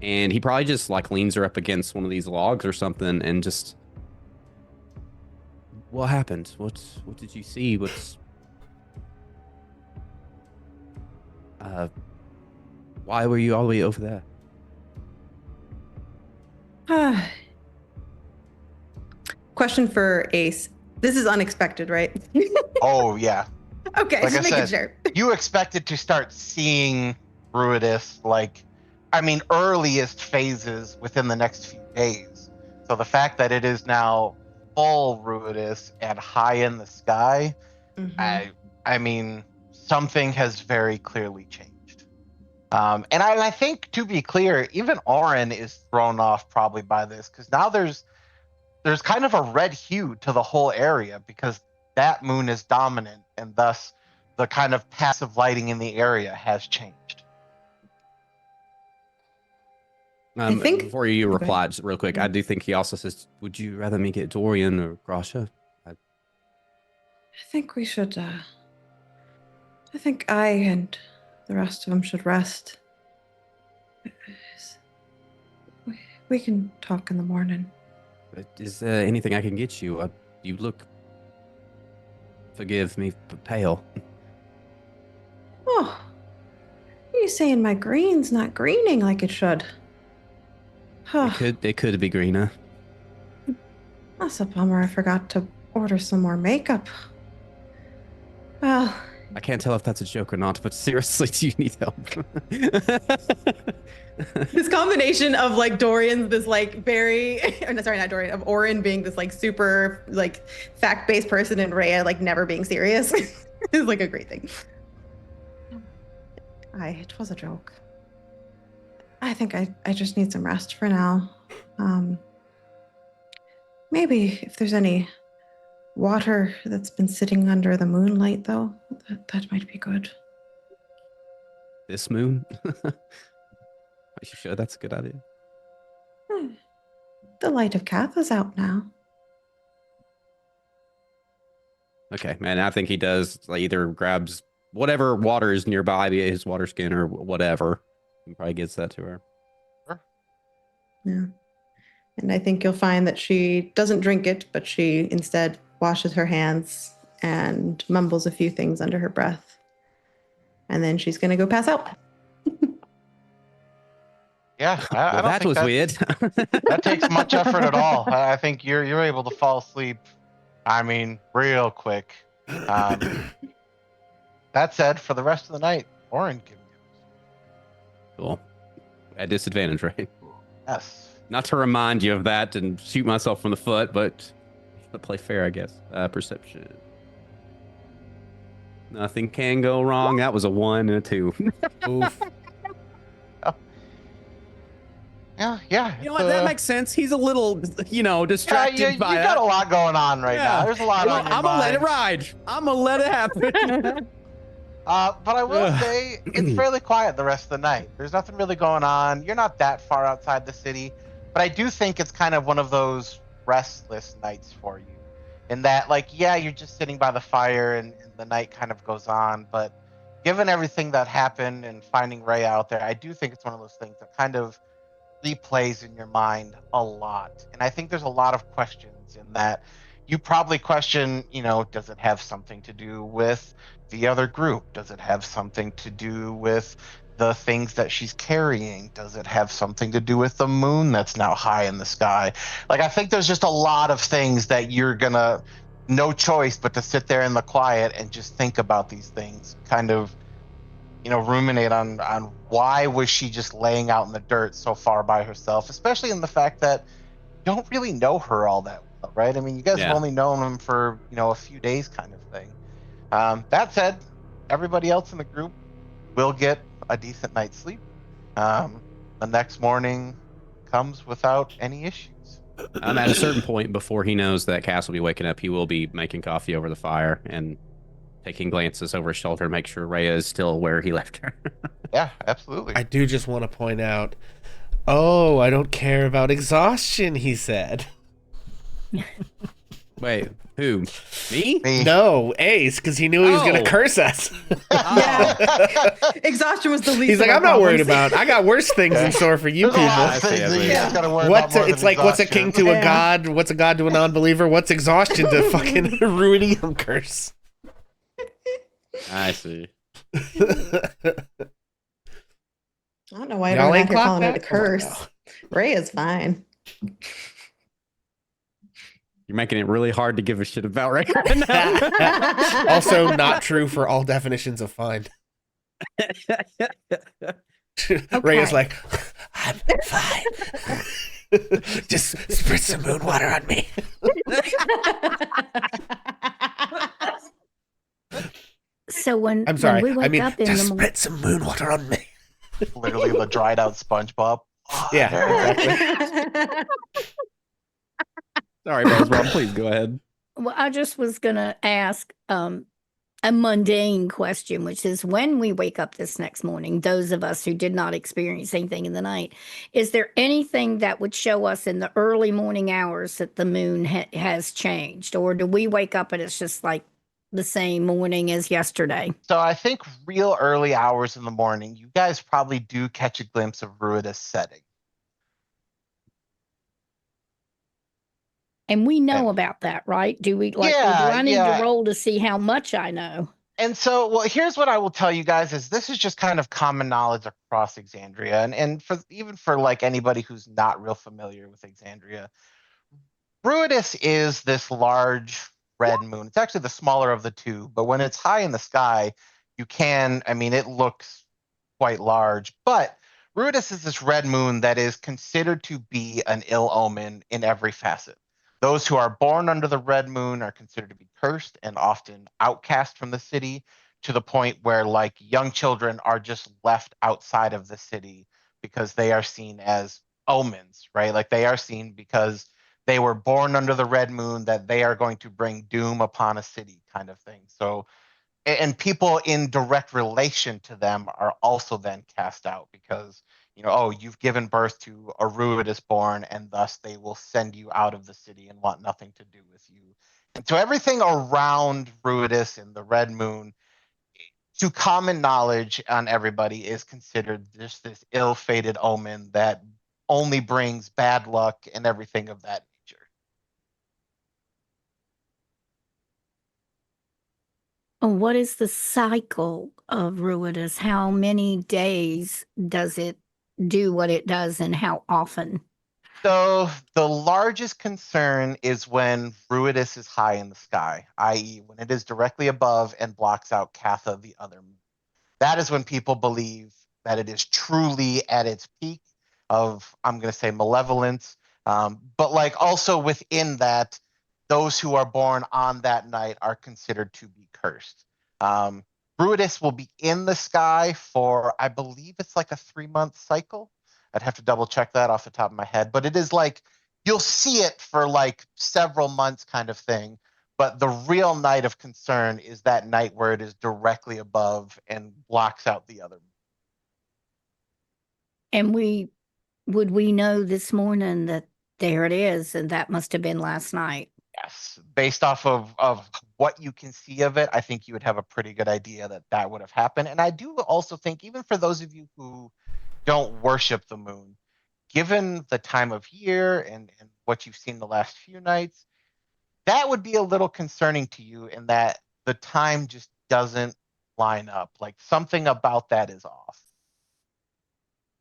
he probably just like leans her up against one of these logs or something and just, what happened? What did you see? Why were you all the way over there? Question for Ace. This is unexpected, right? Oh, yeah. Okay, Like just I making said, sure. you expected to start seeing Ruidus, earliest phases within the next few days. So the fact that it is now full Ruidus and high in the sky, Mhm. I mean, something has very clearly changed. And I think, to be clear, even Orin is thrown off probably by this, because now there's kind of a red hue to the whole area because that moon is dominant, and thus the kind of passive lighting in the area has changed. I think- Before you Okay. reply, just real quick, I do think he also says, "Would you rather me get Dorian or Grasha?" I think we should. I think I and the rest of them should rest. We can talk in the morning. Is there anything I can get you? You look, forgive me, pale. Oh, are you saying my green's not greening like it should? It could be greener. That's a bummer. I forgot to order some more makeup. Well, I can't tell if that's a joke or not, but seriously, do you need help? this combination of like Dorian's this like very, or no, sorry, not Dorian, of Orin being this like super like fact-based person and Rhea like never being serious is like a great thing. It was a joke. I think I just need some rest for now. Maybe if there's any water that's been sitting under the moonlight, though, that might be good. This moon? Are you sure that's a good idea? The light of Kath is out now. Okay, man. I think he does. Like, either grabs whatever water is nearby, be it his water skin or whatever. He probably gets that to her. Sure. Yeah. And I think you'll find that she doesn't drink it, but she instead washes her hands and mumbles a few things under her breath. And then she's going to go pass out. Yeah, I don't that think was weird. that takes much effort at all. I think you're able to fall asleep. I mean, real quick. That said, for the rest of the night, Orin can Cool. At disadvantage, right? yes. Not to remind you of that and shoot myself from the foot, but to play fair, I guess. Perception. Nothing can go wrong. That was a 1 and a 2. Oof. Yeah. You know what? That makes sense. He's a little, distracted you by got that. a lot going on right now. There's a lot on your I'm gonna let it mind. ride. I'm gonna let it happen. But I will say it's fairly quiet the rest of the night. There's nothing really going on. You're not that far outside the city, but I do think it's kind of one of those restless nights for you. In that, you're just sitting by the fire and the night kind of goes on. But given everything that happened and finding Ray out there, I do think it's one of those things that kind of replays in your mind a lot. And I think there's a lot of questions in that. You probably question, does it have something to do with the other group? Does it have something to do with the things that she's carrying? Does it have something to do with the moon that's now high in the sky? I think there's just a lot of things that you're gonna, no choice but to sit there in the quiet and just think about these things, kind of ruminate on why was she just laying out in the dirt so far by herself, especially in the fact that you don't really know her all that well, right? I mean, you guys have only known them for a few days, kind of thing. That said, everybody else in the group will get a decent night's sleep. The next morning comes without any issues. At a certain point, before he knows that Cass will be waking up, he will be making coffee over the fire and taking glances over his shoulder to make sure Rhea is still where he left her. Yeah, absolutely. I do just want to point out, I don't care about exhaustion, he said. Wait, who? Me? No, Ace, because he knew he was going to curse us. Yeah. Exhaustion was the least. He's like, I'm not worried about. I got worse things in store for you There's a lot of people. things that you guys gotta worry about more It's than like, what's a king exhaustion. to a god? What's a god to a non-believer? What's exhaustion to fucking ruidium curse? I see. I don't know why Y'all everyone ain't out here calling her clocked the that? Come on curse. now. Ray is fine. You're making it really hard to give a shit about right now. Also, not true for all definitions of fine. Rhea's like, I'm fine. Just spritz some moon water on me. So when I'm sorry. we wake up in just the morning, spritz some moon water on me. Literally the dried out SpongeBob. Yeah, exactly. Sorry, Boswell, please go ahead. well, I just was gonna ask a mundane question, which is when we wake up this next morning, those of us who did not experience anything in the night, is there anything that would show us in the early morning hours that the moon has changed? Or do we wake up and it's just like the same morning as yesterday? So I think real early hours in the morning, you guys probably do catch a glimpse of Ruidus setting. And we know And about that, right? Do we like, or yeah, do I need to yeah. roll to see how much I know? And so, well, here's what I will tell you guys is this is just kind of common knowledge across Exandria. And for even for like anybody who's not real familiar with Exandria, Bruidus is this large red moon. It's actually the smaller of the two, but when it's high in the sky, I mean, it looks quite large. But Bruidus is this red moon that is considered to be an ill omen in every facet. Those who are born under the red moon are considered to be cursed and often outcast from the city to the point where, like, young children are just left outside of the city because they are seen as omens, right? Like, they are seen because they were born under the red moon that they are going to bring doom upon a city, kind of thing. So, and people in direct relation to them are also then cast out because, oh, you've given birth to a Ruidus born, and thus they will send you out of the city and want nothing to do with you. And so everything around Ruidus and the red moon, to common knowledge on everybody, is considered just this ill-fated omen that only brings bad luck and everything of that nature. What is the cycle of Ruidus? How many days does it do what it does and how often? So the largest concern is when Ruidus is high in the sky, i.e., when it is directly above and blocks out Catha, the other moon. That is when people believe that it is truly at its peak of, I'm going to say, malevolence. But like also within that, those who are born on that night are considered to be cursed. Brutus will be in the sky for, I believe it's like a 3-month cycle. I'd have to double check that off the top of my head, but it is like you'll see it for like several months kind of thing. But the real night of concern is that night where it is directly above and blocks out the other. And would we know this morning that there it is, and that must have been last night? Yes, based off of what you can see of it, I think you would have a pretty good idea that that would have happened. And I do also think, even for those of you who don't worship the moon, given the time of year and what you've seen the last few nights, that would be a little concerning to you in that the time just doesn't line up. Like something about that is off.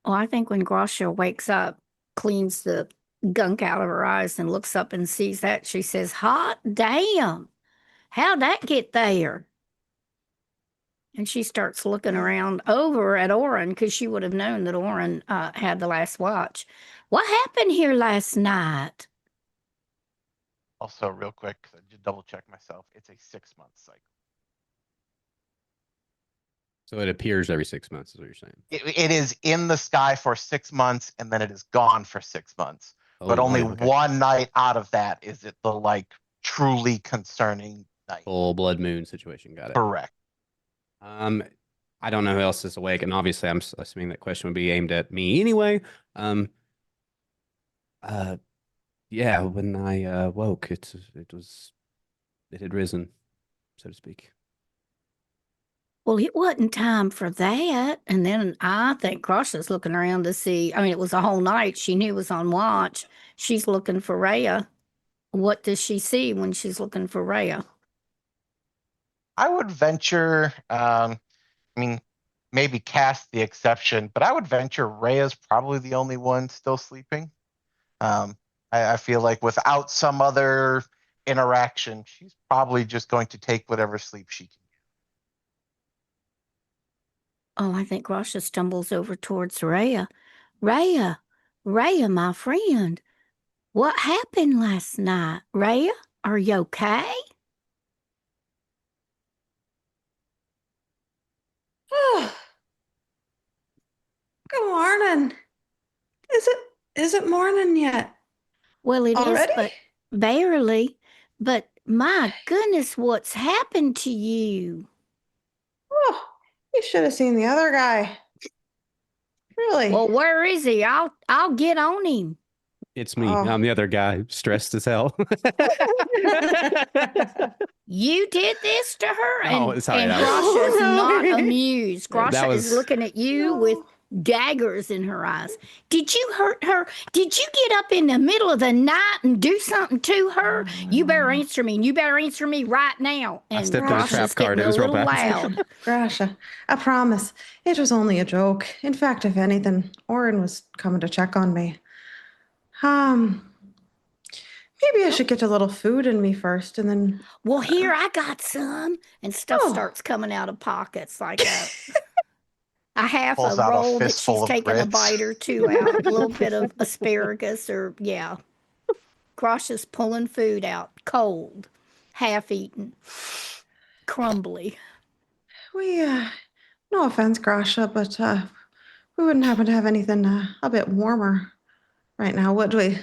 Well, I think when Gracia wakes up, cleans the gunk out of her eyes and looks up and sees that, she says, "Hot damn, how'd that get there?" And she starts looking around over at Oren because she would have known that Oren had the last watch. What happened here last night? Also, real quick, 'cause I just double check myself, it's a 6-month cycle. So it appears every 6 months, is what you're saying. It is in the sky for 6 months and then it is gone for 6 months. But Oh, only okay. one night out of that is it the like truly concerning night. Full blood moon situation. Got it. Correct. I don't know who else is awake, and obviously I'm assuming that question would be aimed at me anyway. Yeah, when I woke, it had risen, so to speak. Well, it wasn't time for that. And then I think Gracia's looking around to see. I mean, it was a whole night. She knew it was on watch. She's looking for Rhea. What does she see when she's looking for Rhea? I would venture, I mean, maybe cast the exception, but I would venture Rhea's probably the only one still sleeping. I feel like without some other interaction, she's probably just going to take whatever sleep she can. Oh, I think Rasha stumbles over towards Rhea. Rhea, Rhea, my friend, what happened last night? Rhea, are you okay? Oh, good morning. Is it morning yet? Well, it is, Already? but barely. But my goodness, what's happened to you? Oh, you should have seen the other guy. Really? Well, where is he? I'll get on him. It's me. Oh. I'm the other guy, stressed as hell. You did this to her, Oh, sorry, and that was- Grasha is Oh, no. not amused. That Grasha was- is looking at you with daggers in her eyes. Did you hurt her? Did you get up in the middle of the night and do something to her? You better answer me, and you better answer me right now. I And stepped on a Grasha's trap card. getting It was a real little bad. loud. Grasha, I promise. It was only a joke. In fact, if anything, Oren was coming to check on me. Maybe I should get a little food in me first and then. Well, here I got some, and stuff Oh. starts coming out of pockets like a half Pulls a out a roll that fistful she's of taken a grits. bite or two out, a little bit of asparagus, or yeah. Grasha's pulling food out, cold, half eaten, crumbly. We, no offense, Grasha, but we wouldn't happen to have anything a bit warmer right now, would we?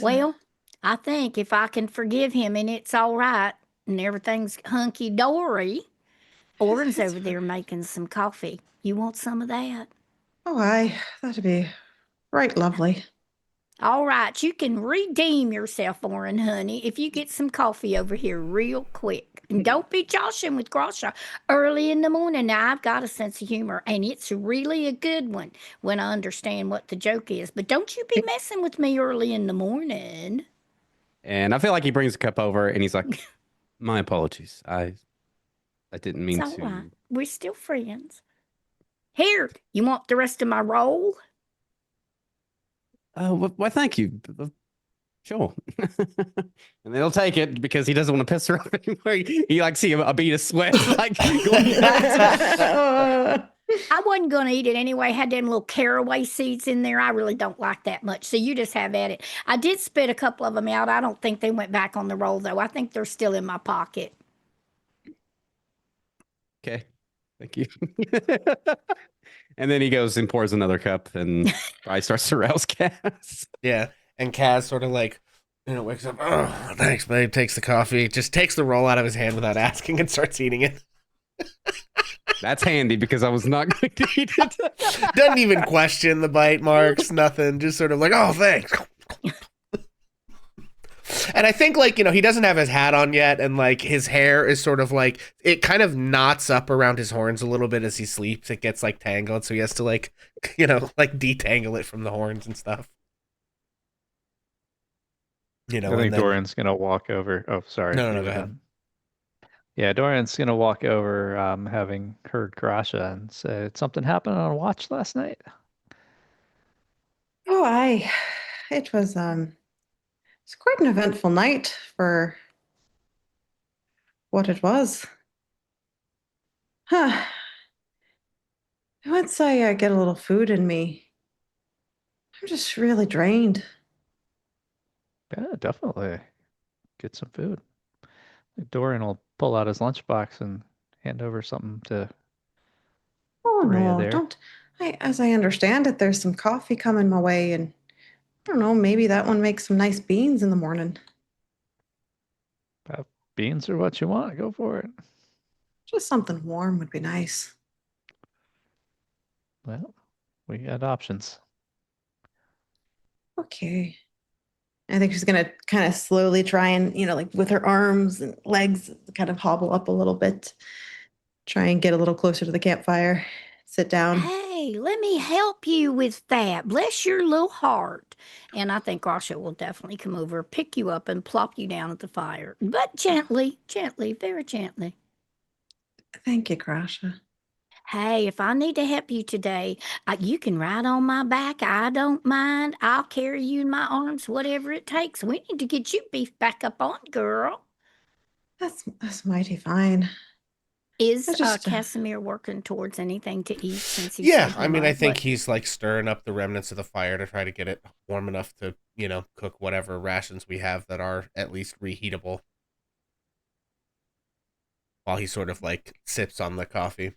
Well, I think if I can forgive him and it's all right and everything's hunky dory, Oren's over there making some coffee. You want some of that? Oh, aye, that'd be right lovely. All right, you can redeem yourself, Oren, honey, if you get some coffee over here real quick. And don't be joshing with Grasha early in the morning. Now, I've got a sense of humor, and it's really a good one when I understand what the joke is. But don't you be messing with me early in the morning. And I feel like he brings a cup over and he's like, my apologies. I didn't mean It's all to. right. We're still friends. Here, you want the rest of my roll? Why, thank you. Sure. And they'll take it because he doesn't want to piss her off anymore. He like see a bead of sweat like going down. I wasn't going to eat it anyway. Had them little caraway seeds in there. I really don't like that much. So you just have at it. I did spit a couple of them out. I don't think they went back on the roll, though. I think they're still in my pocket. Okay. Thank you. And then he goes and pours another cup and probably starts to rouse Cass. Yeah. And Kaz sort of like, wakes up. Oh, thanks, babe. Takes the coffee, just takes the roll out of his hand without asking and starts eating it. That's handy because I was not going to eat it. Doesn't even question the bite marks, nothing. Just sort of like, oh, thanks. And I think, like, he doesn't have his hat on yet, and, like, his hair is sort of, like, it kind of knots up around his horns a little bit as he sleeps. It gets, like, tangled, so he has to, like, like, detangle it from the horns and stuff. I think Dorian's going to walk over. Oh, sorry. No, go ahead. Yeah, Dorian's going to walk over, having heard Grasha, and say, did something happen on a watch last night? Oh, aye. It was it's quite an eventful night for what it was. Huh. Once I get a little food in me, I'm just really drained. Yeah, definitely. Get some food. Dorian will pull out his lunchbox and hand over something to Oh Rhea no, there. don't. As I understand it, there's some coffee coming my way, and I don't know, maybe that one makes some nice beans in the morning. Beans are what you want. Go for it. Just something warm would be nice. Well, we got options. Okay. I think she's gonna kind of slowly try and, like with her arms and legs, kind of hobble up a little bit, try and get a little closer to the campfire, sit down. Hey, let me help you with that. Bless your little heart. And I think Grasha will definitely come over, pick you up, and plop you down at the fire. But gently, very gently. Thank you, Grasha. Hey, if I need to help you today, you can ride on my back. I don't mind. I'll carry you in my arms, whatever it takes. We need to get you beefed back up on, girl. That's mighty fine. I Is just Casimir working towards anything to eat since he Yeah, said he I mean, I might? think he's like stirring up the remnants of the fire to try to get it warm enough to, cook whatever rations we have that are at least reheatable while he sort of like sips on the coffee.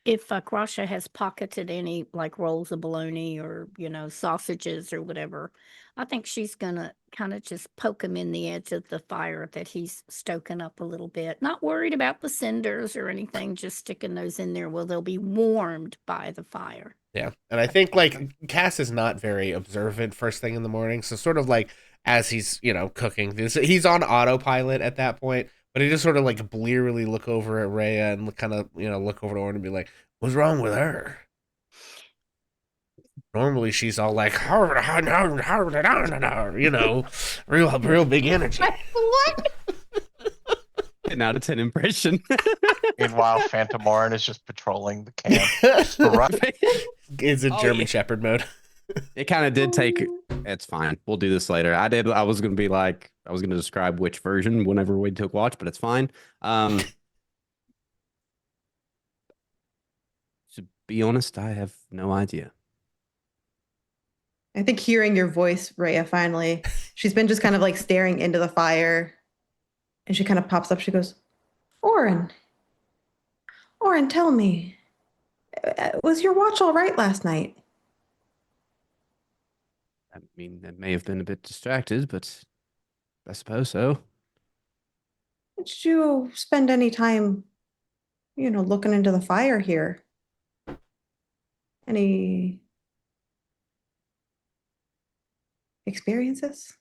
If Krasha has pocketed any like rolls of bologna or, sausages or whatever, I think she's gonna kind of just poke him in the edge of the fire that he's stoking up a little bit. Not worried about the cinders or anything, just sticking those in there where they'll be warmed by the fire. Yeah. And I think like Cass is not very observant first thing in the morning. So sort of like as he's, cooking this, he's on autopilot at that point, but he just sort of like blearily look over at Rhea and kind of, look over to Orin and be like, what's wrong with her? Normally she's all like, real big energy. what? 10 out of 10 impression. Meanwhile, Phantom Orin is just patrolling the camp. It's in Oh, German yeah. Shepherd mode. It kind of did take. It's fine. We'll do this later. I was gonna be like. I was gonna describe which version whenever we took watch, but it's fine. To be honest, I have no idea. I think hearing your voice, Rhea, finally, she's been just kind of like staring into the fire, and she kind of pops up. She goes, Orin, tell me, was your watch all right last night? I mean, it may have been a bit distracted, but I suppose so. Did you spend any time, looking into the fire here? Any experiences?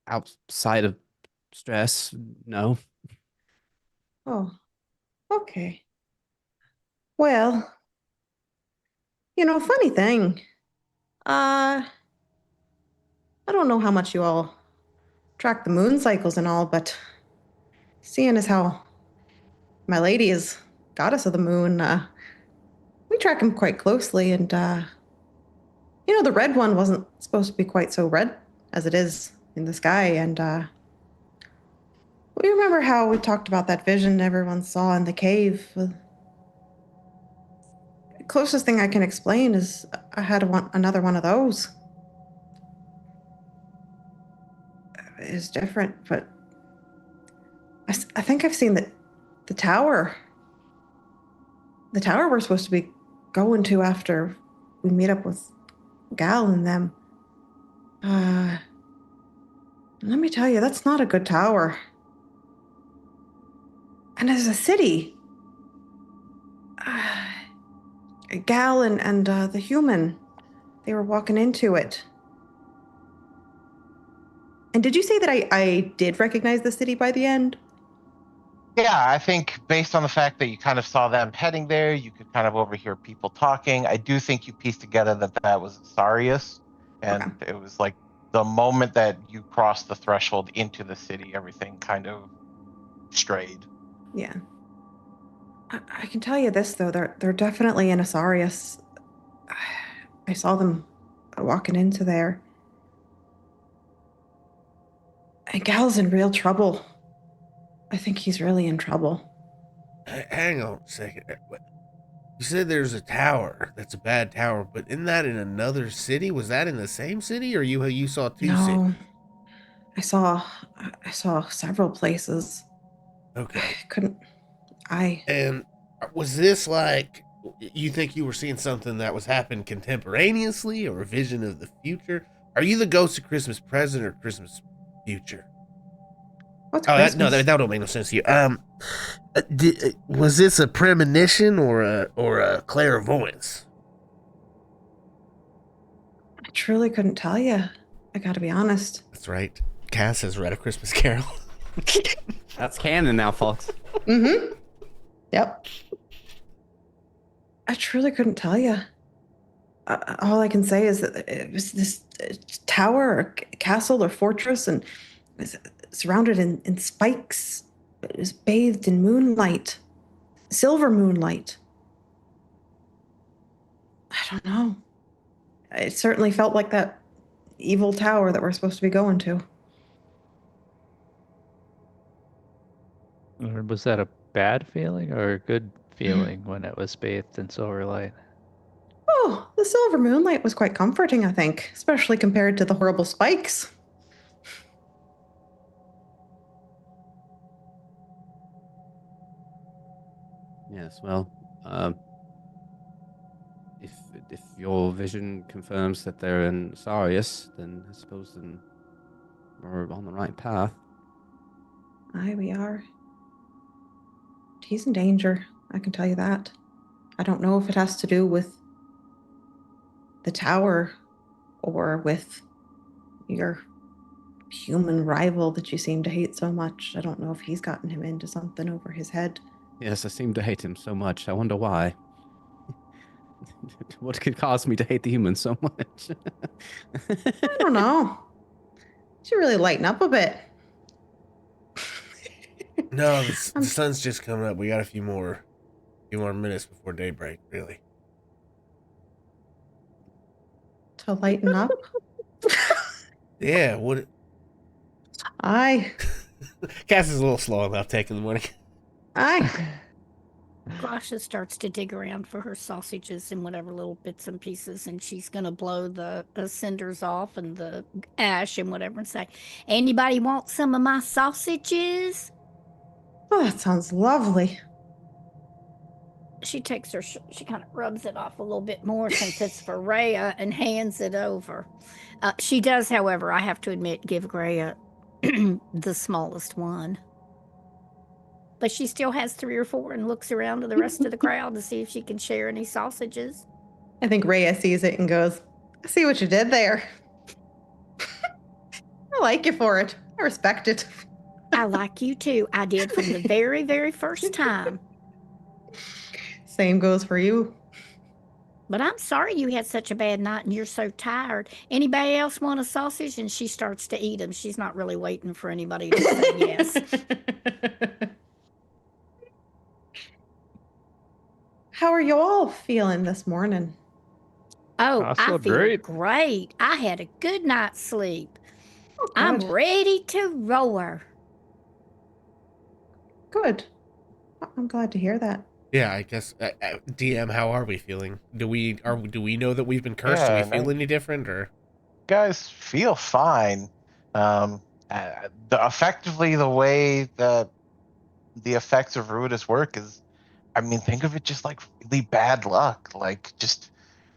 Outside of stress, no. Oh, okay. Well, funny thing. I don't know how much you all track the moon cycles and all, but seeing as how my lady is goddess of the moon, we track them quite closely, and the red one wasn't supposed to be quite so red as it is in the sky, and we remember how we talked about that vision everyone saw in the cave. The closest thing I can explain is I had another one of those. It's different, but I think I've seen the tower. The tower we're supposed to be going to after we meet up with Gal and them. Let me tell you, that's not a good tower. And as a city, Gal and the human, they were walking into it. And did you say that I did recognize the city by the end? Yeah, I think based on the fact that you kind of saw them heading there, you could kind of overhear people talking. I do think you pieced together that that was Sarius, and it was like the moment that you crossed the threshold into the city, everything kind of strayed. Yeah. I can tell you this though, they're definitely in Asarius. I saw them walking into there. And Gal's in real trouble. I think he's really in trouble. Hang on a second. You said there's a tower that's a bad tower, but isn't that in another city? Was that in the same city, or you saw two cities? No, I saw several places. Okay. And was this like, you think you were seeing something that was happening contemporaneously, or a vision of the future? Are you the ghost of Christmas present or Christmas future? What's Oh, Christmas? that don't make no sense to you. Was this a premonition or a clairvoyance? I truly couldn't tell you. I gotta be honest. That's right. Cass has read A Christmas Carol. That's canon now, folks. Mm-hmm. Yep. I truly couldn't tell you. All I can say is that it was this tower or castle or fortress, and it was surrounded in spikes. It was bathed in moonlight. silver moonlight. I don't know. It certainly felt like that evil tower that we're supposed to be going to. Or was that a bad feeling or a good feeling when it was bathed in silver light? Oh, the silver moonlight was quite comforting, I think, especially compared to the horrible spikes. Yes, well, if your vision confirms that they're in Sarius, then I suppose then we're on the right path. Aye, we are. He's in danger, I can tell you that. I don't know if it has to do with the tower or with your human rival that you seem to hate so much. I don't know if he's gotten him into something over his head. Yes, I seem to hate him so much. I wonder why. What could cause me to hate the humans so much? I don't know. Should really lighten up a bit. No, the sun's just coming up. We got a few more minutes before daybreak, really. To lighten up? Yeah, what? Aye. Cass is a little slow about taking the morning. Aye. Grasha starts to dig around for her sausages and whatever little bits and pieces, and she's gonna blow the cinders off and the ash and whatever, and say, "Anybody want some of my sausages?" Oh, that sounds lovely. She takes her, she kind of rubs it off a little bit more since it's for Rhea and hands it over. She does, however, I have to admit, give Rhea the smallest one. But she still has 3 or 4 and looks around to the rest of the crowd to see if she can share any sausages. I think Rhea sees it and goes, I see what you did there. I like you for it. I respect it. I like you too. I did from the very, very first time. Same goes for you. But I'm sorry you had such a bad night and you're so tired. Anybody else want a sausage? And she starts to eat them. She's not really waiting for anybody to say yes. How are you all feeling this morning? Oh, I I feel feel great. great. I had a good night's sleep. Oh, I'm good. ready to roar. Good. I'm glad to hear that. Yeah, I guess DM, how are we feeling? Do we know that we've been cursed? Do we Yeah, feel any different, or guys feel fine. Effectively, the way that the effects of Ruidus work is, I mean, think of it just like really bad luck. Like just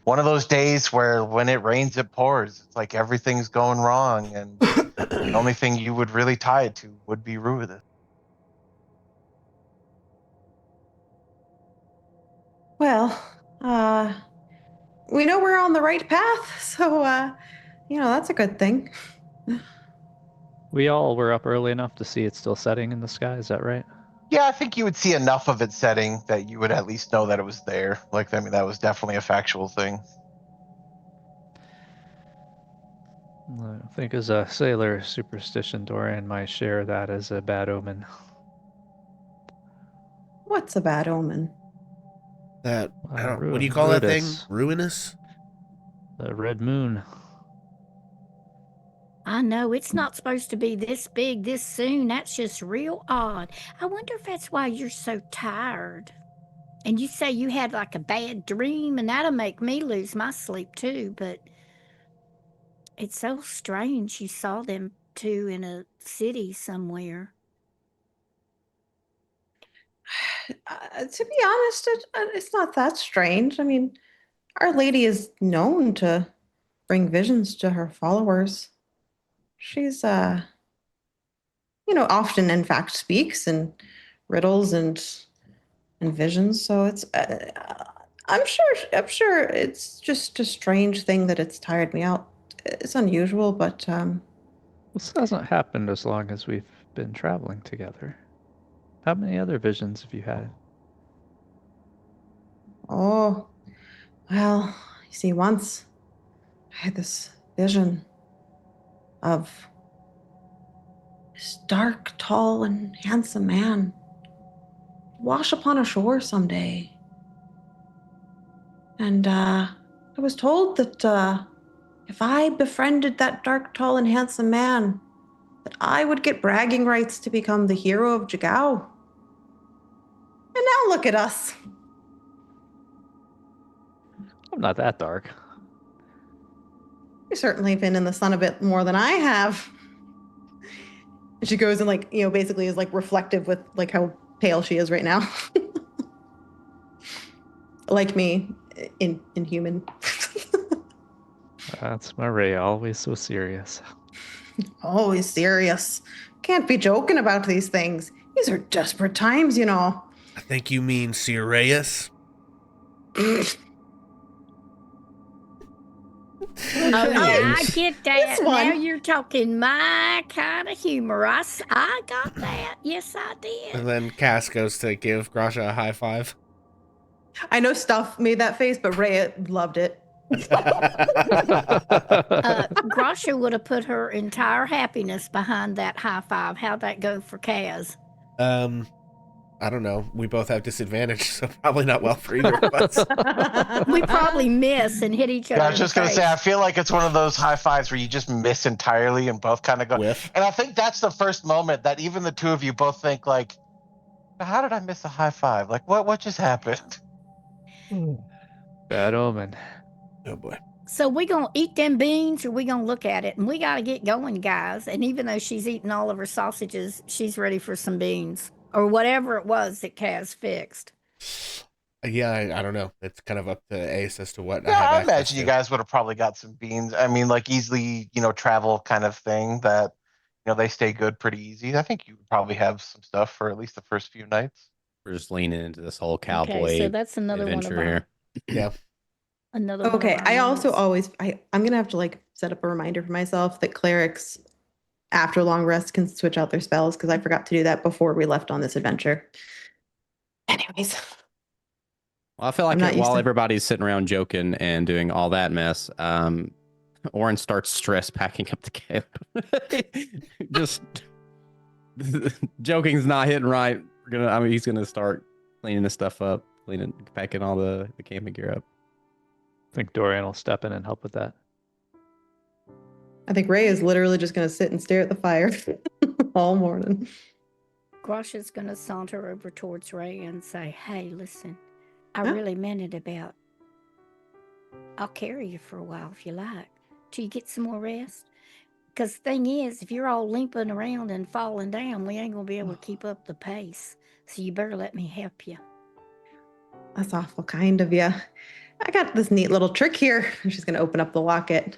one of those days where when it rains, it pours. It's like everything's going wrong, and the only thing you would really tie it to would be Ruidus. Well, we know we're on the right path, so that's a good thing. We all were up early enough to see it still setting in the sky. Is that right? Yeah, I think you would see enough of it setting that you would at least know that it was there. Like, I mean, that was definitely a factual thing. I think as a sailor superstition, Dorian might share that as a bad omen. What's a bad omen? that I don't? What do you call that thing? Ruidus, Ruinous? the red moon. I know it's not supposed to be this big this soon. That's just real odd. I wonder if that's why you're so tired. And you say you had like a bad dream, and that'll make me lose my sleep too. But it's so strange you saw them two in a city somewhere. To be honest, it's not that strange. I mean, Our Lady is known to bring visions to her followers. She's, often in fact speaks in riddles and visions. So it's, I'm sure it's just a strange thing that it's tired me out. It's unusual, but This hasn't happened as long as we've been traveling together. How many other visions have you had? oh, well, you see, once I had this vision of this dark, tall, and handsome man. wash upon a shore someday. And I was told that if I befriended that dark, tall, and handsome man, that I would get bragging rights to become the hero of Jagao. And now look at us. I'm not that dark. You've certainly been in the sun a bit more than I have. And she goes and basically is reflective with how pale she is right now. Like me in human. That's Maria, always so serious. Always serious. Can't be joking about these things. These are desperate times, you know. I think you mean Sirius. Oh, yeah, I get that. This one. Now you're talking my kind of humor. I got that. Yes, I did. And then Cass goes to give Grasha a high five. I know Stuff made that face, but Rhea loved it. Grasha would have put her entire happiness behind that high five. How'd that go for Kaz? I don't know. We both have disadvantage, so probably not well for either of us. We probably miss and hit each other. Yeah, I was just gonna say, I feel like it's one of those high fives where you just miss entirely and both kind of go. Whiff. And I think that's the first moment that even the two of you both think like, how did I miss a high five? Like what just happened? Bad omen. Oh boy. So we gonna eat them beans, or we gonna look at it? And we gotta get going, guys. And even though she's eating all of her sausages, she's ready for some beans or whatever it was that Kaz fixed. Yeah, I don't know. It's kind of up to Ace as to what I Yeah, have I access imagine to. you guys would have probably got some beans. I mean, like easily, travel kind of thing that, they stay good pretty easy. I think you would probably have some stuff for at least the first few nights. We're just leaning into this whole cowboy Okay, so that's another one of adventure our, here. Yeah. another one. Okay, of our I also moments. I'm gonna have to set up a reminder for myself that clerics after long rest can switch out their spells, because I forgot to do that before we left on this adventure. Anyways. Well, I feel like while everybody's sitting around joking and doing all that mess, Oren starts stress packing up the camp. Just joking's not hitting right. He's gonna start cleaning this stuff up, packing all the camping gear up. I think Dorian will step in and help with that. I think Ray is literally just going to sit and stare at the fire all morning. Grasha's gonna saunter over towards Ray and say, "Hey, listen, I Huh? really meant it about. I'll carry you for a while if you like, till you get some more rest. Because the thing is, if you're all limping around and falling down, we ain't gonna be able to keep up the pace. So you better let me help you." That's awful kind of you. I got this neat little trick here. She's going to open up the locket,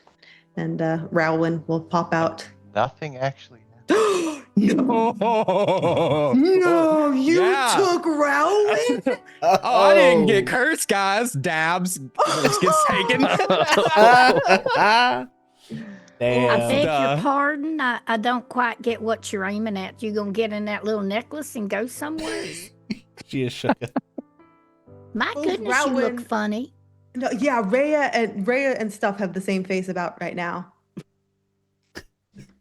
and Rowlin will pop out. Nothing actually. No, you Yeah. took Rowlin? I didn't get cursed, guys. Dabs just gets taken. I Damn. beg your pardon. I don't quite get what you're aiming at. You gonna get in that little necklace and go somewhere? She is shook. My Oh, goodness, you look Rowan. funny. No, yeah, Rhea and Stuff have the same face about right now.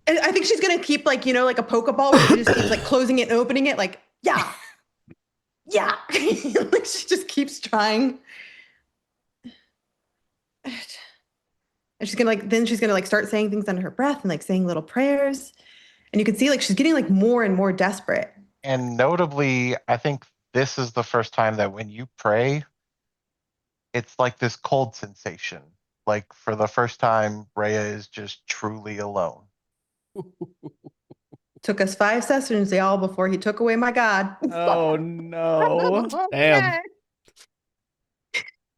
And I think she's gonna keep like a Pokeball where she just keeps closing it and opening it, yeah. She just keeps trying. And she's gonna start saying things under her breath and saying little prayers. And you can see she's getting more and more desperate. And notably, I think this is the first time that when you pray, it's like this cold sensation. Like for the first time, Rhea is just truly alone. Took us 5 sessions, y'all, before he took away my god. Oh no. Damn.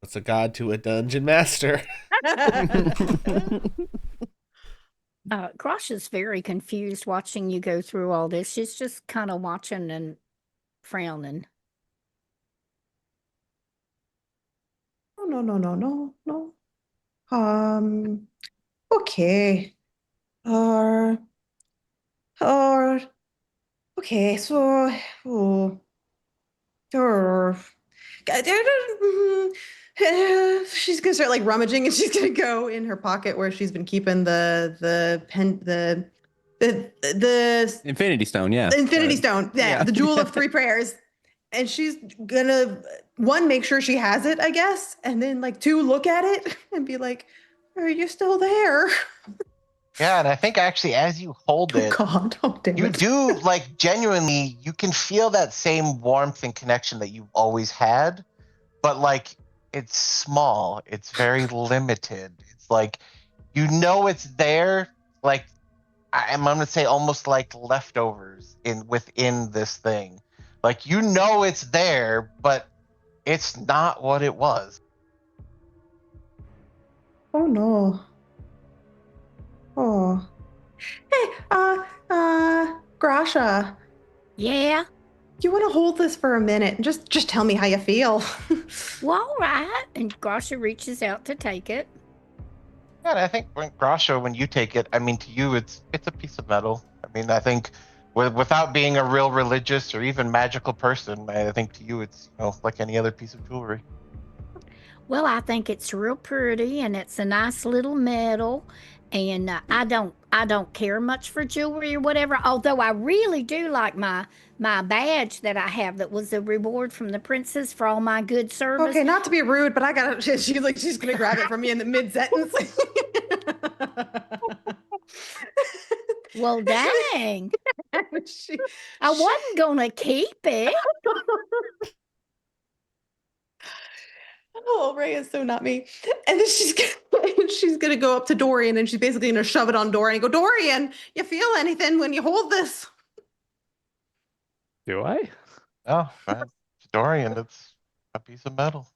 What's a god to a dungeon master? Grasha's very confused watching you go through all this. She's just kind of watching and frowning. No. Okay. Okay, so, she's gonna start rummaging, and she's gonna go in her pocket where she's been keeping the Infinity Stone, yeah. the Infinity Stone, the jewel of 3 prayers, And she's gonna, one, make sure she has it, I guess, and then like two, look at it and be like, "Are you still there?" Yeah, and I think actually as you hold Oh it, God! Oh damn you it! do like genuinely, you can feel that same warmth and connection that you've always had, but like it's small, it's very limited. It's like you know it's there, like I'm gonna say almost like leftovers in within this thing. Like you know it's there, but it's not what it was. Oh no! Oh, hey, Grasha, Yeah. you want to hold this for a minute and just tell me how you feel? Well, all right. And Grasha reaches out to take it. Yeah, and I think when Grasha, when you take it, I mean to you it's a piece of metal. I mean, I think without being a real religious or even magical person, I think to you it's like any other piece of jewelry. Well, I think it's real pretty and it's a nice little medal. And I don't care much for jewelry or whatever. Although I really do like my badge that I have that was a reward from the princess for all my good service. Okay, not to be rude, but I got to. She's gonna grab it from me in the mid sentence. Well, dang. she, I wasn't gonna keep it. oh, Ray is so not me. And then she's gonna go up to Dorian and she's basically gonna shove it on Dorian and go, Dorian, you feel anything when you hold this? Do I? Oh, right. Dorian, it's a piece of metal.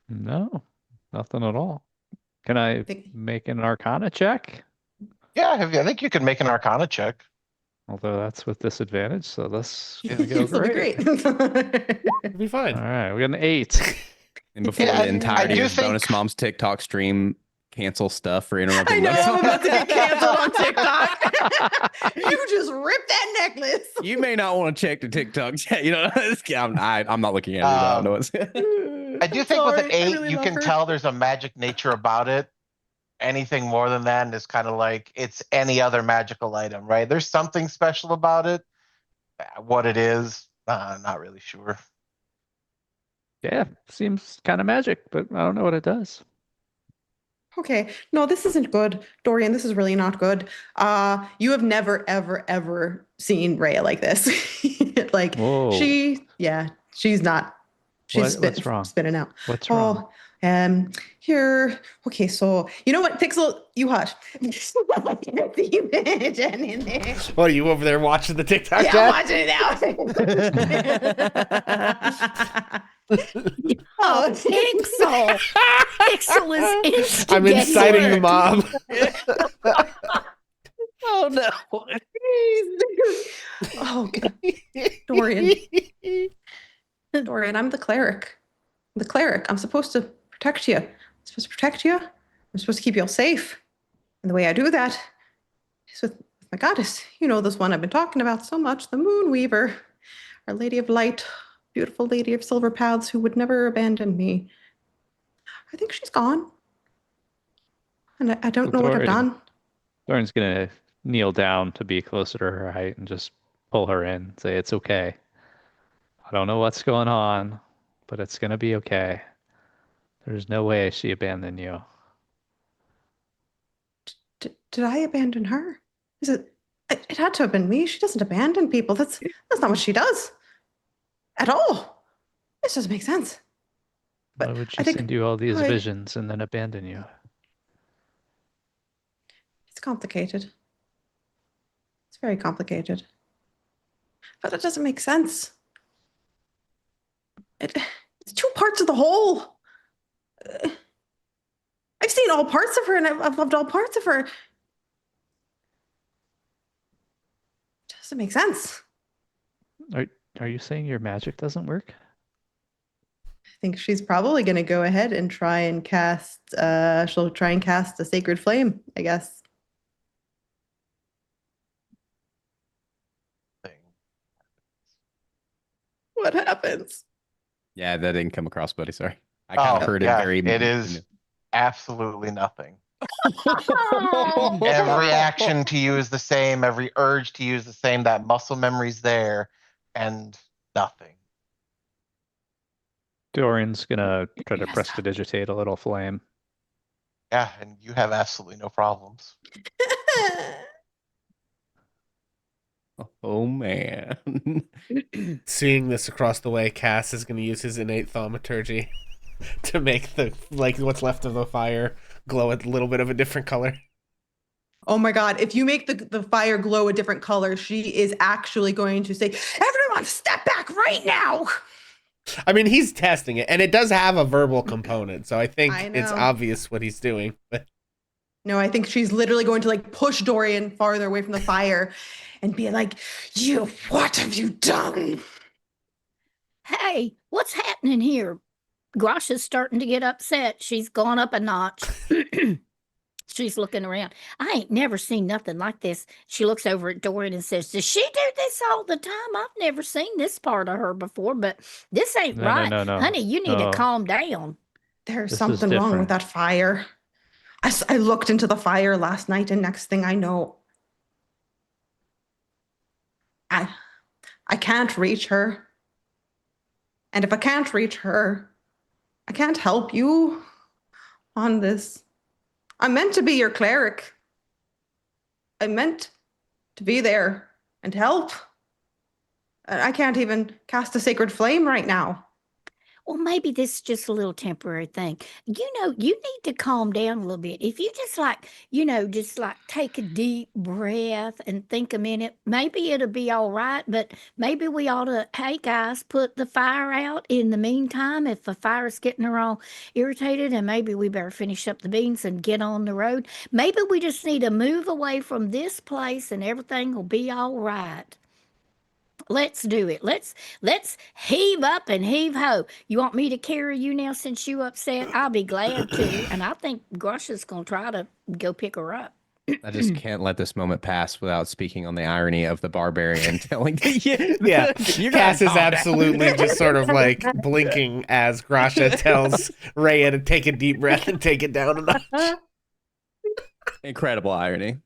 No, nothing at all. Can I Think- make an Arcana check? Yeah, I think you can make an Arcana check. Although that's with disadvantage, so this is Yeah. gonna go This'll be great. It'll be All fine. right, we got an 8. And before Yeah, the entirety I do of think- Bonus Mom's TikTok stream cancel stuff for I interrupting know Bonus I'm Mom. about to get canceled on TikTok. You just ripped that necklace. You may not want to check the TikTok chat. I'm not looking at it. I don't know what's. I do think with an Sorry, I 8, really you love can her. tell there's a magic nature about it. Anything more than that is kind of like it's any other magical item, right? There's something special about it. What it is, not really sure. Yeah, seems kind of magic, but I don't know what it does. Okay, no, this isn't good, Dorian. This is really not good. You have never, ever, ever seen Rhea like this. Like Whoa. she's not. She's What's wrong? spinning out. What's wrong? Here. Okay, so you know what, Pixel, you hush. The image in there. What are you over there watching the TikTok Yeah, chat? I'm watching it now. Oh, Pixel. Pixel is instigating. I'm inciting the mob. Oh no! Oh God. Dorian. Dorian, I'm the cleric. I'm the cleric. I'm supposed to protect you. I'm supposed to protect you. I'm supposed to keep you all safe. And the way I do that is with my goddess. You know, this one I've been talking about so much, the Moon Weaver, Our Lady of Light, beautiful lady of silver paths who would never abandon me. I think she's gone. And I don't know what I've Dorian. done. Lauren's gonna kneel down to be closer to her height and just pull her in. Say it's okay. I don't know what's going on, but it's gonna be okay. There's no way she abandoned you. Did I abandon her? Is it? It had to have been me. She doesn't abandon people. That's not what she does. At all. This doesn't make sense. Why But would I she think send you all these I- visions and then abandon you? It's complicated. It's very complicated. But it doesn't make sense. It's two parts of the whole. I've seen all parts of her and I've loved all parts of her. It doesn't make sense. Are you saying your magic doesn't work? I think she's probably going to go ahead and try and cast, she'll try and cast a Sacred Flame, I guess. What happens? Yeah, that didn't come across, buddy. Sorry, I kind of heard it yeah, very. it is absolutely nothing. Every action to you is the same. Every urge to you is the same. That muscle memory's there, and nothing. Dorian's gonna try to Yes. prestidigitate a little flame. Yeah, and you have absolutely no problems. Oh man. Seeing this across the way, Cass is going to use his innate thaumaturgy to make the what's left of the fire glow a little bit of a different color. Oh my God. If you make the fire glow a different color, she is actually going to say, everyone step back right now. I mean, he's testing it, and it does have a verbal component, so I think I it's know. obvious what he's doing. But No, I think she's literally going to like push Dorian farther away from the fire and be like, you, what have you done? Hey, what's happening here? Grasha's starting to get upset. She's gone up a notch. She's looking around. I ain't never seen nothing like this. She looks over at Dorian and says, does she do this all the time? I've never seen this part of her before, but this ain't No, right. no. Honey, you need to No. calm down. There's This is something wrong with different. that fire. I looked into the fire last night, and next thing I know, I can't reach her. And if I can't reach her, I can't help you on this. I'm meant to be your cleric. I'm meant to be there and help. I can't even cast a sacred flame right now. Well, maybe this is just a little temporary thing. You need to calm down a little bit. If you just just like take a deep breath and think a minute, maybe it'll be all right. But maybe we ought to, hey guys, put the fire out in the meantime. If the fire's getting her all irritated, and maybe we better finish up the beans and get on the road. Maybe we just need to move away from this place and everything will be all right. Let's do it. Let's heave up and heave ho. You want me to carry you now since you upset? I'll be glad to. And I think Grusha's gonna try to go pick her up. I just can't let this moment pass without speaking on the irony of the barbarian telling yeah, you Cass is calm down. absolutely just sort of like blinking as Grasha tells Rhea to take a deep breath and take it down a notch. Incredible irony.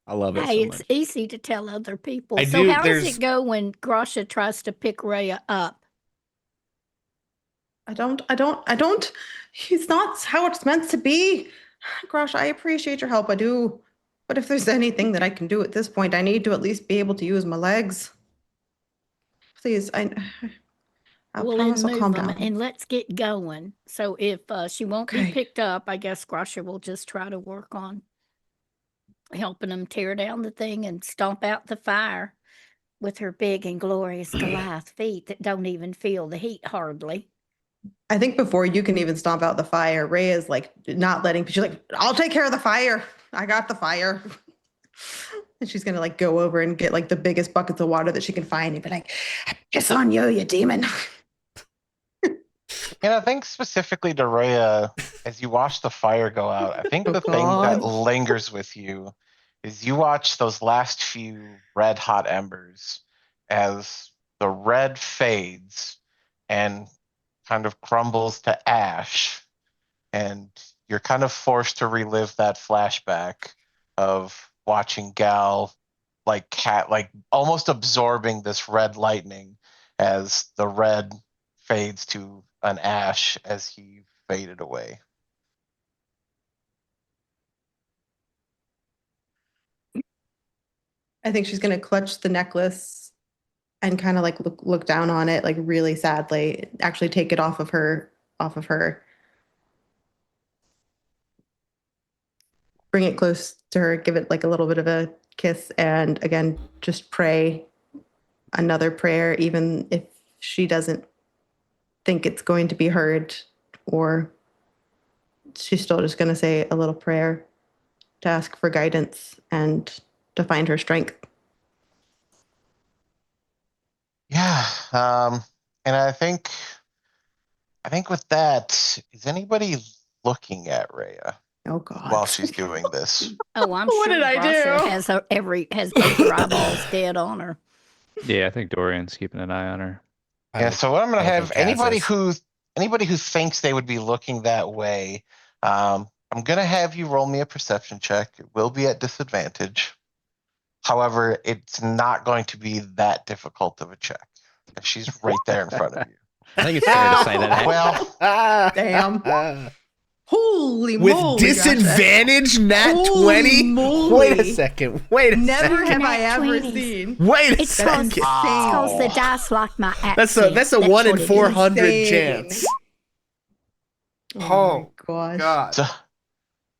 I love it Hey, so it's much. easy to tell other people. I So do- how does there's- it go when Grusha tries to pick Rhea up? I don't, he's not how it's meant to be. Gosh, I appreciate your help. I do. But if there's anything that I can do at this point, I need to at least be able to use my legs. Please, I Well, promise then I'll calm move 'em down. and let's get going. So if she won't be Okay. picked up, I guess Grusha will just try to work on helping them tear down the thing and stomp out the fire with her big and glorious Goliath feet that don't even feel the heat hardly. I think before you can even stomp out the fire, Ray is like not letting, she's like, I'll take care of the fire. I got the fire. And she's gonna like go over and get like the biggest buckets of water that she can find and be like, piss on you, you demon. And I think specifically to Rhea, as you watch the fire go out, I think Oh, the thing that God. lingers with you is you watch those last few red hot embers as the red fades and kind of crumbles to ash. And you're kind of forced to relive that flashback of watching Gal like almost absorbing this red lightning as the red fades to an ash as he faded away. I think she's gonna clutch the necklace and kind of like look down on it like really sadly, actually take it off of her, bring it close to her, give it like a little bit of a kiss, and again just pray another prayer, even if she doesn't think it's going to be heard, or she's still just going to say a little prayer to ask for guidance and to find her strength. Yeah. And I think with that, is anybody looking at Rhea Oh God. while she's doing this? Oh, I'm What sure did I Grusha do? has both her eyeballs dead on her. Yeah, I think Dorian's keeping an eye on her. Yeah, so what I'm gonna I don't have think Cass anybody who thinks they would be looking that way, I'm gonna have you roll me a perception check. It will be at disadvantage. However, it's not going to be that difficult of a check. She's right there in front of you. I think it's fair to say that. Well, Damn. Holy With moly. disadvantage, nat Holy 20? moly. Wait a second. Wait a Never second. have I Nat ever 20s. seen. Wait a It's second. cause the Wow. dice like my That's accent. a 1 in what it is. 400 Insane. chance. Oh my Oh, gosh. God. So,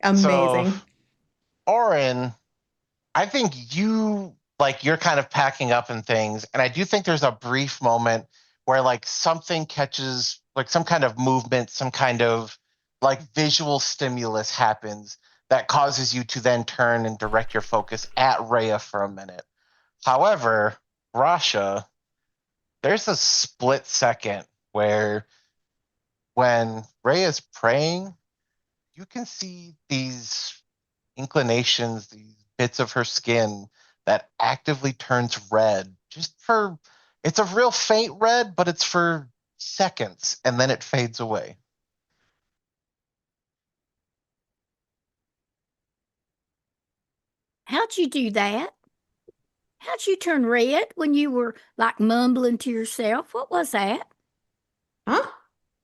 Amazing. so Oren, I think you're kind of packing up and things, and I do think there's a brief moment where like something catches, like some kind of movement, some kind of like visual stimulus happens that causes you to then turn and direct your focus at Rhea for a minute. However, Rasha, there's a split second where when Rhea is praying, you can see these inclinations, these bits of her skin that actively turns red. It's a real faint red, but it's for seconds and then it fades away. How'd you do that? How'd you turn red when you were like mumbling to yourself? What was that? Huh?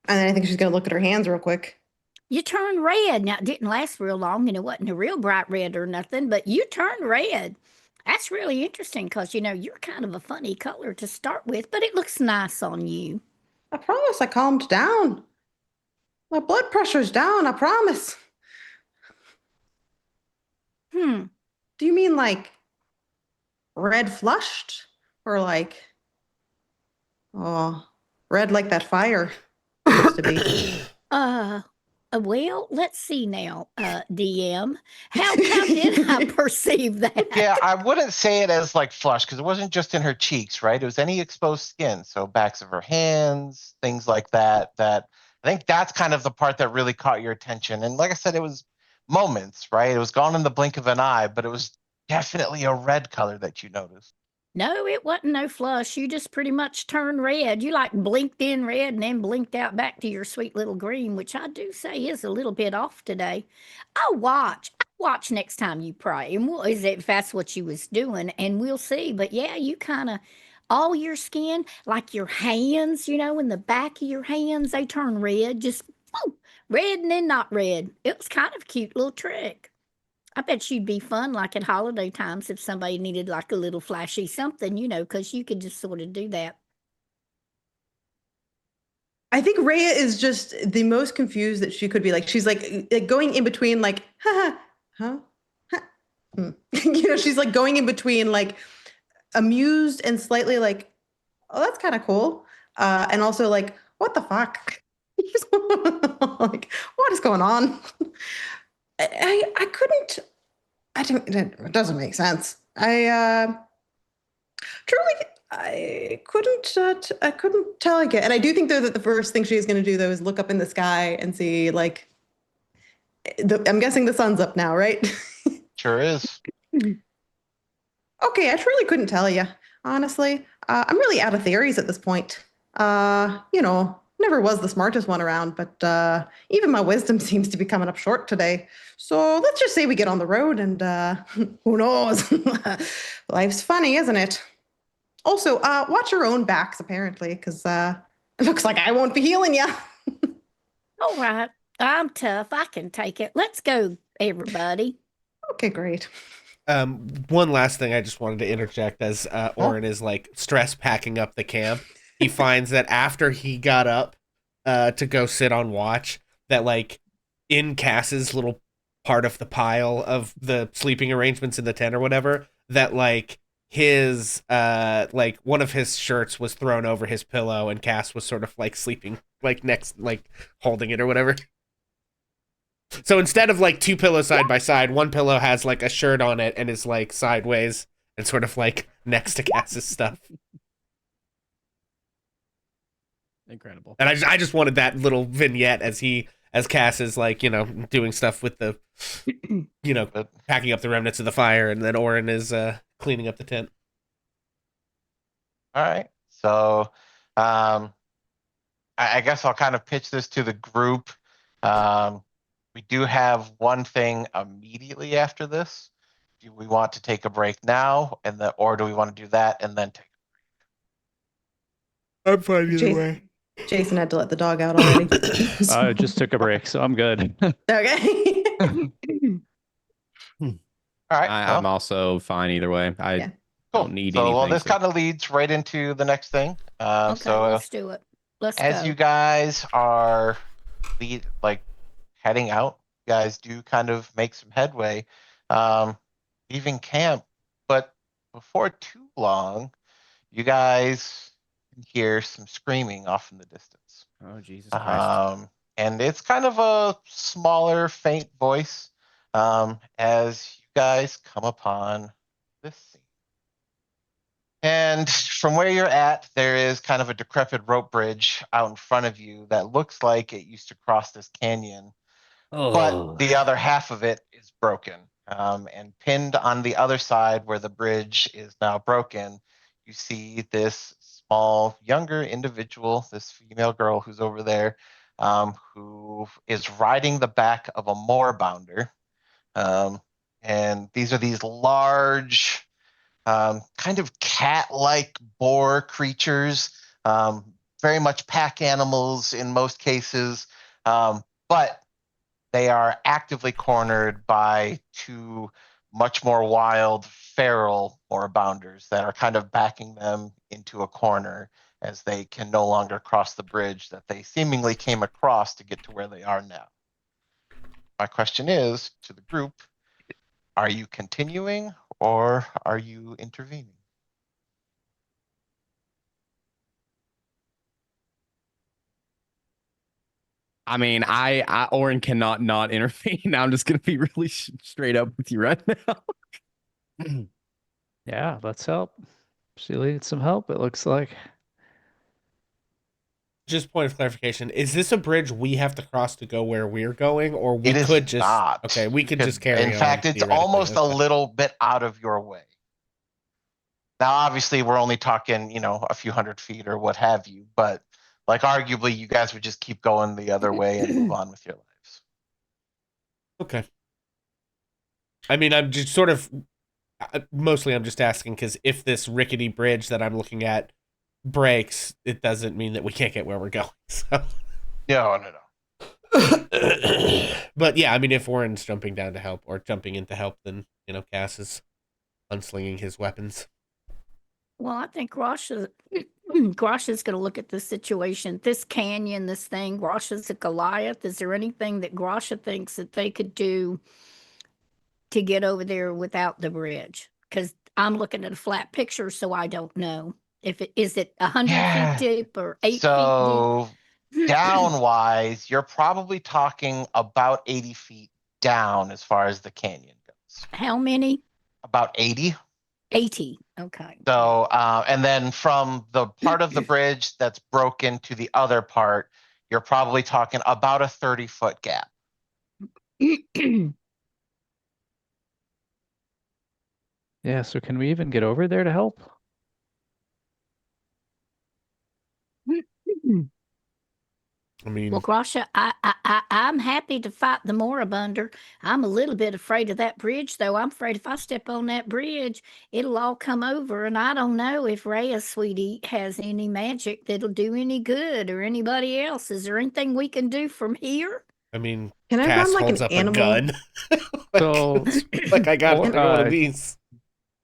And then I think she's going to look at her hands real quick. You turned red. Now, it didn't last real long and it wasn't a real bright red or nothing, but you turned red. That's really interesting because, you're kind of a funny color to start with, but it looks nice on you. I promise I calmed down. My blood pressure's down, I promise. Do you mean like red flushed? Or like, red like that fire used to be? Well, let's see now, DM. How did I perceive that? Yeah, I wouldn't say it as like flush because it wasn't just in her cheeks, right? It was any exposed skin. So backs of her hands, things like that. That I think that's kind of the part that really caught your attention. And like I said, it was moments, right? It was gone in the blink of an eye, but it was definitely a red color that you noticed. No, it wasn't no flush. You just pretty much turned red. You like blinked in red and then blinked out back to your sweet little green, which I do say is a little bit off today. I'll watch. I'll watch next time you pray. And if that's what you was doing, and we'll see. But yeah, you kind of all your skin, like your hands, in the back of your hands, they turn red, just red and then not red. It was kind of a cute little trick. I bet she'd be fun like at holiday times if somebody needed like a little flashy something, because you could just sort of do that. I think Rhea is just the most confused that she could be. Like she's like going in between like, huh, huh. She's like going in between like amused and slightly like, oh, that's kind of cool. And also like, what the fuck? Like, what is going on? I couldn't. I don't. It doesn't make sense. Truly, I couldn't. I couldn't tell again. And I do think though that the first thing she is going to do though is look up in the sky and see like. I'm guessing the sun's up now, right? Sure is. Okay, I truly couldn't tell you, honestly. I'm really out of theories at this point. Never was the smartest one around, but even my wisdom seems to be coming up short today. So let's just say we get on the road and who knows? Life's funny, isn't it? Also, watch your own backs, apparently, because it looks like I won't be healing you. All right. I'm tough. I can take it. Let's go, everybody. Okay, great. One last thing I just wanted to interject as Oren is like stress packing up the camp. He finds that after he got up to go sit on watch, that like in Cass's little part of the pile of the sleeping arrangements in the tent or whatever, that like his like one of his shirts was thrown over his pillow and Cass was sort of like sleeping like next, like holding it or whatever. So instead of like two pillows side by side, one pillow has like a shirt on it and is like sideways and sort of like next to Cass's stuff. Incredible. And I just wanted that little vignette as Cass is like, doing stuff with the, packing up the remnants of the fire, and then Oren is cleaning up the tent. All right. So I guess I'll kind of pitch this to the group. We do have one thing immediately after this. Do we want to take a break now, or do we want to do that and then take? I'm fine either Jason- way. Jason had to let the dog out already. I just took a break, so I'm good. Okay. All right. I'm Well, also fine either way. I Yeah. cool. don't need So, well, anything. this kind of leads right into the next thing. Okay, let's do it. Let's as go. you guys are heading out, you guys do kind of make some headway, leaving camp. But before too long, you guys can hear some screaming off in the distance. Oh, Jesus Christ. And it's kind of a smaller, faint voice as you guys come upon this scene. And from where you're at, there is kind of a decrepit rope bridge out in front of you that looks like it used to cross this canyon, but the other half of it is broken. And pinned on the other side where the bridge is now broken, you see this small, younger individual, this female girl who's over there, who is riding the back of a moorbounder. And these are these large, kind of cat-like boar creatures, very much pack animals in most cases, but they are actively cornered by two much more wild, feral moorbounders that are kind of backing them into a corner as they can no longer cross the bridge that they seemingly came across to get to where they are now. My question is to the group, are you continuing or are you intervening? I mean, Orin cannot not intervene. I'm just gonna be really straight up with you right now. Yeah, let's help. She needs some help, it looks like. Just point of clarification: is this a bridge we have to cross to go where we're going, or we It is could just not. okay? We You could just carry in on. fact, it's theoretically. almost a Okay. little bit out of your way. Now, obviously, we're only talking, a few hundred feet or what have you, but like arguably, you guys would just keep going the other way and move on with your lives. Okay. I mean, I'm just sort of mostly I'm just asking because if this rickety bridge that I'm looking at breaks, it doesn't mean that we can't get where we're going. So. No. But yeah, I mean, if Warren's jumping down to help or jumping in to help, then Cass is unslinging his weapons. Well, I think Grasha's going to look at this situation, this canyon, this thing. Grasha's a Goliath. Is there anything that Grasha thinks that they could do to get over there without the bridge? Because I'm looking at a flat picture, so I don't know if it is it 100 feet deep or 8 feet So deep. down-wise, you're probably talking about 80 feet down as far as the canyon goes. How many? About 80. 80. Okay. So, and then from the part of the bridge that's broken to the other part, you're probably talking about a 30-foot gap. Yeah, so can we even get over there to help? I mean, Well, Grasha, I'm happy to fight the Moribunder. I'm a little bit afraid of that bridge, though. I'm afraid if I step on that bridge, it'll all come over, and I don't know if Rhea, sweetie, has any magic that'll do any good or anybody else. Is there anything we can do from here? I mean, Can I Cass run like holds an up animal? a gun. So, like I got or, one of these.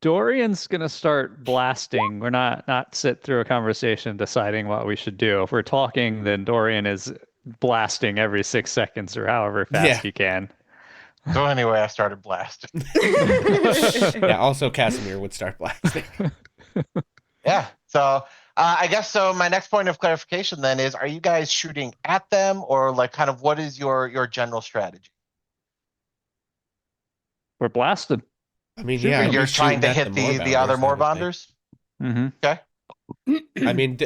Dorian's gonna start blasting. We're not sit through a conversation deciding what we should do. If we're talking, then Dorian is blasting every 6 seconds or however fast he can. So anyway, I started blasting. Yeah, also Casimir would start blasting. Yeah. So I guess so. My next point of clarification then is: are you guys shooting at them, or like kind of what is your general strategy? We're blasted. I mean, Shoot yeah, me. I'd You're be trying to shooting at hit the other moorbonders. Mm-hmm. Okay. I mean,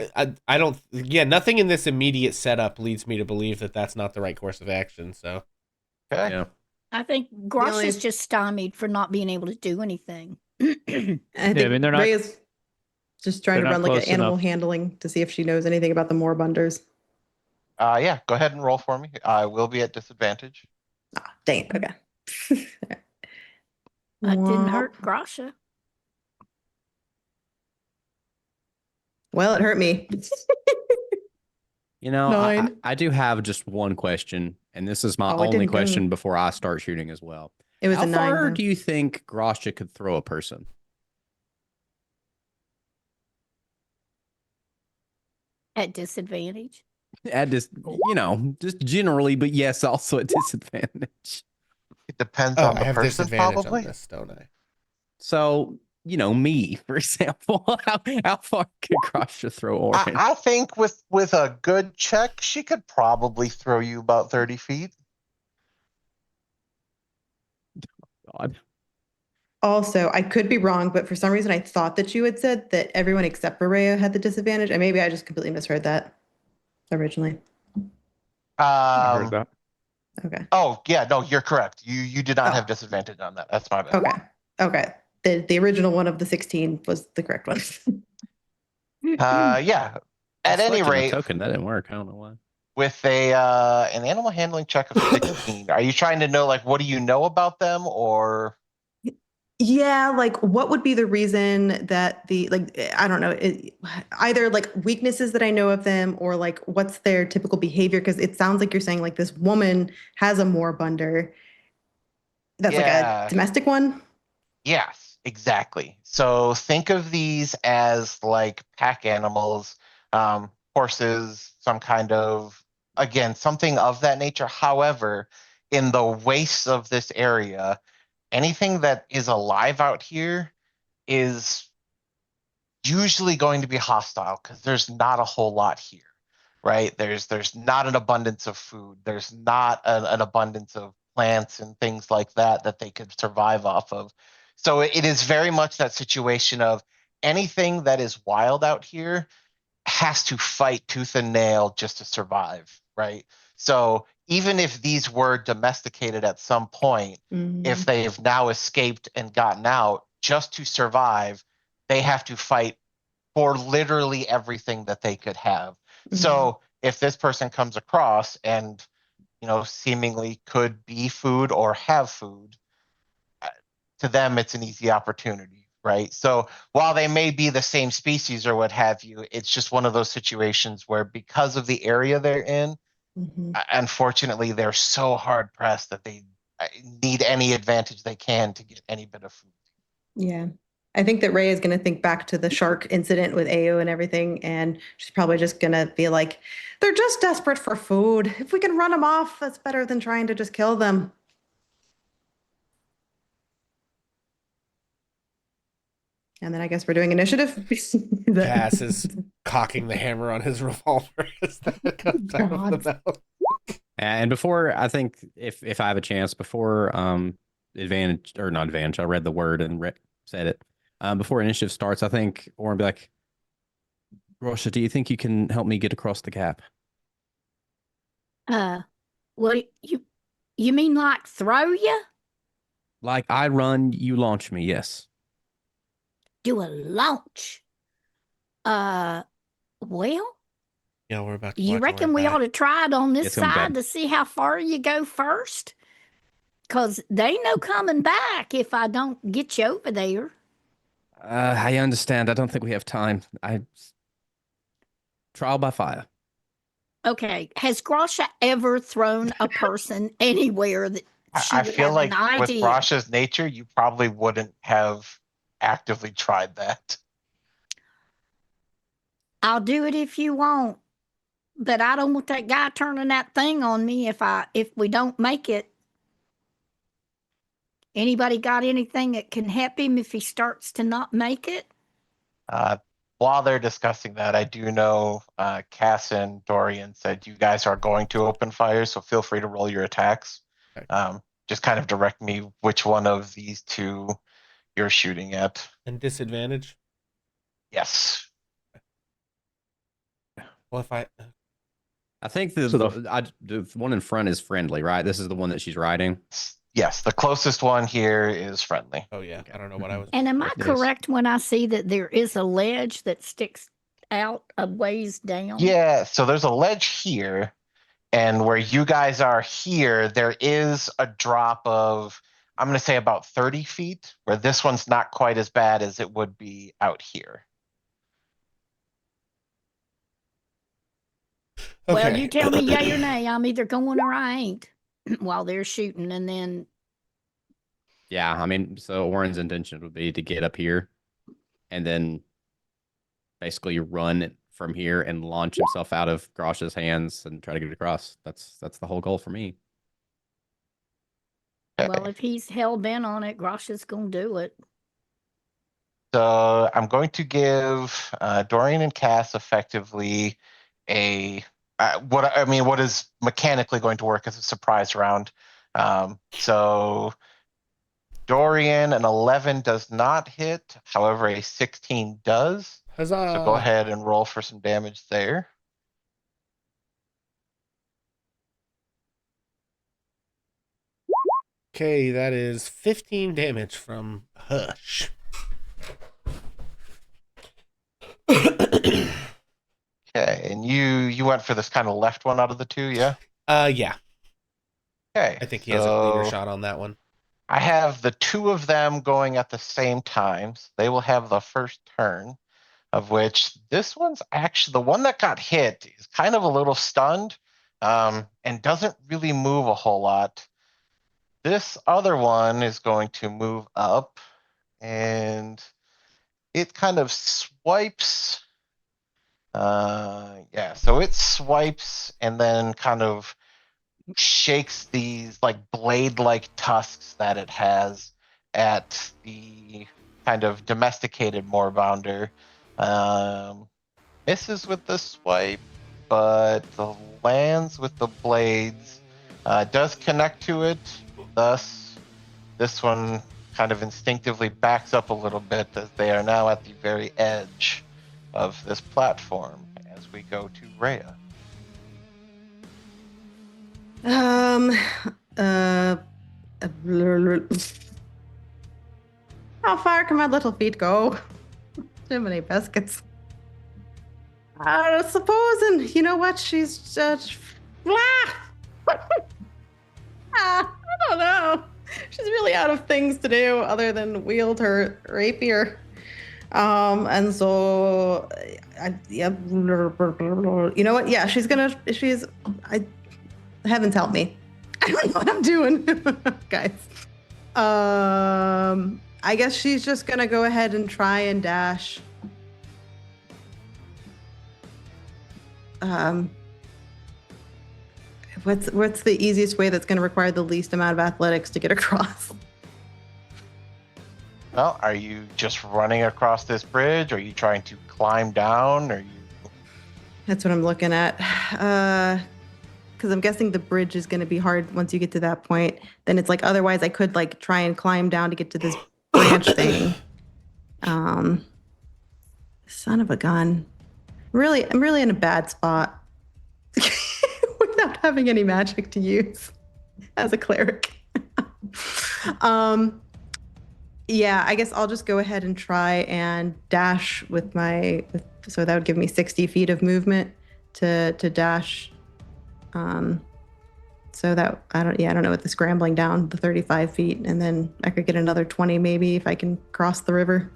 I don't. Yeah, nothing in this immediate setup leads me to believe that that's not the right course of action. So, Okay. Yeah. I think Grasha's just stymied for not being able to do anything. I think mean, they're not- Ray is just trying to they're run not like an close animal enough. handling to see if she knows anything about the Moorbunders. Yeah. Go ahead and roll for me. I will be at disadvantage. Ah, dang it. Okay. It didn't hurt Grasha. Well, it hurt me. You know, Nine. I do have just one question, and this is my Oh, it only didn't go. question before I start shooting as well. It was How a 9 far though. do you think Grosha could throw a person? At disadvantage. At this, just generally, but yes, also at disadvantage. It depends Oh, on I the have person, disadvantage on probably. this, don't I? So, me, for example, how far could Grosha throw Orin? I think with a good check, she could probably throw you about 30 feet. God. Also, I could be wrong, but for some reason I thought that you had said that everyone except for Rhea had the disadvantage, and maybe I just completely misheard that originally. I heard Um, that. Okay. oh yeah, no, you're correct. You did not have Oh, disadvantage on that. That's my bad. okay. Okay. The original one of the 16 was the correct one. Yeah. I At any selected my rate, token. That didn't work. I don't know why. with an animal handling check of 16, are you trying to know like what do you know about them, or Yeah, like what would be the reason that I don't know, either like weaknesses that I know of them or like what's their typical behavior? Because it sounds like you're saying like this woman has a moorbunder that's like a yeah. domestic one. Yes, exactly. So think of these as like pack animals, horses, some kind of, again, something of that nature. However, in the wastes of this area, anything that is alive out here is usually going to be hostile because there's not a whole lot here, right? There's not an abundance of food. There's not an abundance of plants and things like that that they could survive off of. So it is very much that situation of anything that is wild out here has to fight tooth and nail just to survive, right? So even if these were domesticated at some point, if Mhm. they've now escaped and gotten out just to survive, they have to fight for literally everything that they could have. So if this person comes across and seemingly could be food or have food, to them it's an easy opportunity, right? So while they may be the same species or what have you, it's just one of those situations where because of the area they're in, Mhm. unfortunately they're so hard pressed that they need any advantage they can to get any bit of food. Yeah. I think that Ray is going to think back to the shark incident with Ao and everything, and she's probably just going to be like, they're just desperate for food. If we can run them off, that's better than trying to just kill them. And then I guess we're doing initiative. Cass is cocking the hammer on his revolver as that comes out of the mouth. And before, I think if I have a chance, before advantage or not advantage, I read the word and said it. Before initiative starts, I think Orin be like, Rosha, do you think you can help me get across the gap? Well, you mean like throw you? Like I run, you launch me. Yes. Do a launch? Uh, well, Yeah, we're about to you watch reckon Orin we die. ought to try it on this It's gonna be side bad. to see how far you go first? Cause they ain't no coming back if I don't get you over there. I understand. I don't think we have time. I trial by fire. Okay, has Grasha ever thrown a person anywhere that she I would feel have an like with idea? Brasha's nature, you probably wouldn't have actively tried that. I'll do it if you want, but I don't want that guy turning that thing on me if we don't make it. Anybody got anything that can help him if he starts to not make it? Uh, while they're discussing that, I do know Cass and Dorian said you guys are going to open fire, so feel free to roll your attacks. Okay. Just kind of direct me which one of these two you're shooting at. And disadvantage? Yes. Well, if I think So the one in front is friendly, right? This is the one that she's riding. Yes, the closest one here is friendly. oh yeah, I don't know what I was. And am I It is. correct when I see that there is a ledge that sticks out a ways down? Yeah, so there's a ledge here, and where you guys are here, there is a drop of, I'm going to say about 30 feet, where this one's not quite as bad as it would be out here. Well, you tell me yay or nay. I'm either going or I ain't while they're shooting. And then, Yeah, I mean, so Warren's intention would be to get up here and then basically run from here and launch himself out of Grash's hands and try to get across. That's the whole goal for me. well, if he's hell bent on it, Grosh is going to do it. So I'm going to give Dorian and Cass effectively what is mechanically going to work as a surprise round. So Dorian, an 11 does not hit. However, a 16 does. Huzzah. So go ahead and roll for some damage there. Okay, that is 15 damage from Hush. Okay, and you went for this kind of left one out of the two, yeah? Yeah. Okay. I think he has a cleaner shot on that one. I have the two of them going at the same time. So they will have the first turn, of which this one's actually the one that got hit is kind of a little stunned, and doesn't really move a whole lot. This other one is going to move up, and it kind of swipes. Yeah, so it swipes and then kind of shakes these like blade-like tusks that it has at the kind of domesticated Moorbounder. Misses with the swipe, but the lands with the blades. Does connect to it, thus this one kind of instinctively backs up a little bit as they are now at the very edge of this platform as we go to Rhea. How far can my little feet go? Too many biscuits. Supposing, you know what, she's just... I don't know. She's really out of things to do other than wield her rapier. And so, you know what? Yeah, heavens help me. I don't know what I'm doing, guys. I guess she's just gonna go ahead and try and dash. What's the easiest way that's gonna require the least amount of athletics to get across? Well, are you just running across this bridge? Are you trying to climb down? Are you? That's what I'm looking at. Because I'm guessing the bridge is going to be hard once you get to that point. Then it's like, otherwise I could like try and climb down to get to this branch thing. Son of a gun. I'm really in a bad spot without having any magic to use as a cleric. Yeah, I guess I'll just go ahead and try and dash with so that would give me 60 feet of movement to dash. So that I don't know what the scrambling down the 35 feet, and then I could get another 20 maybe if I can cross the river.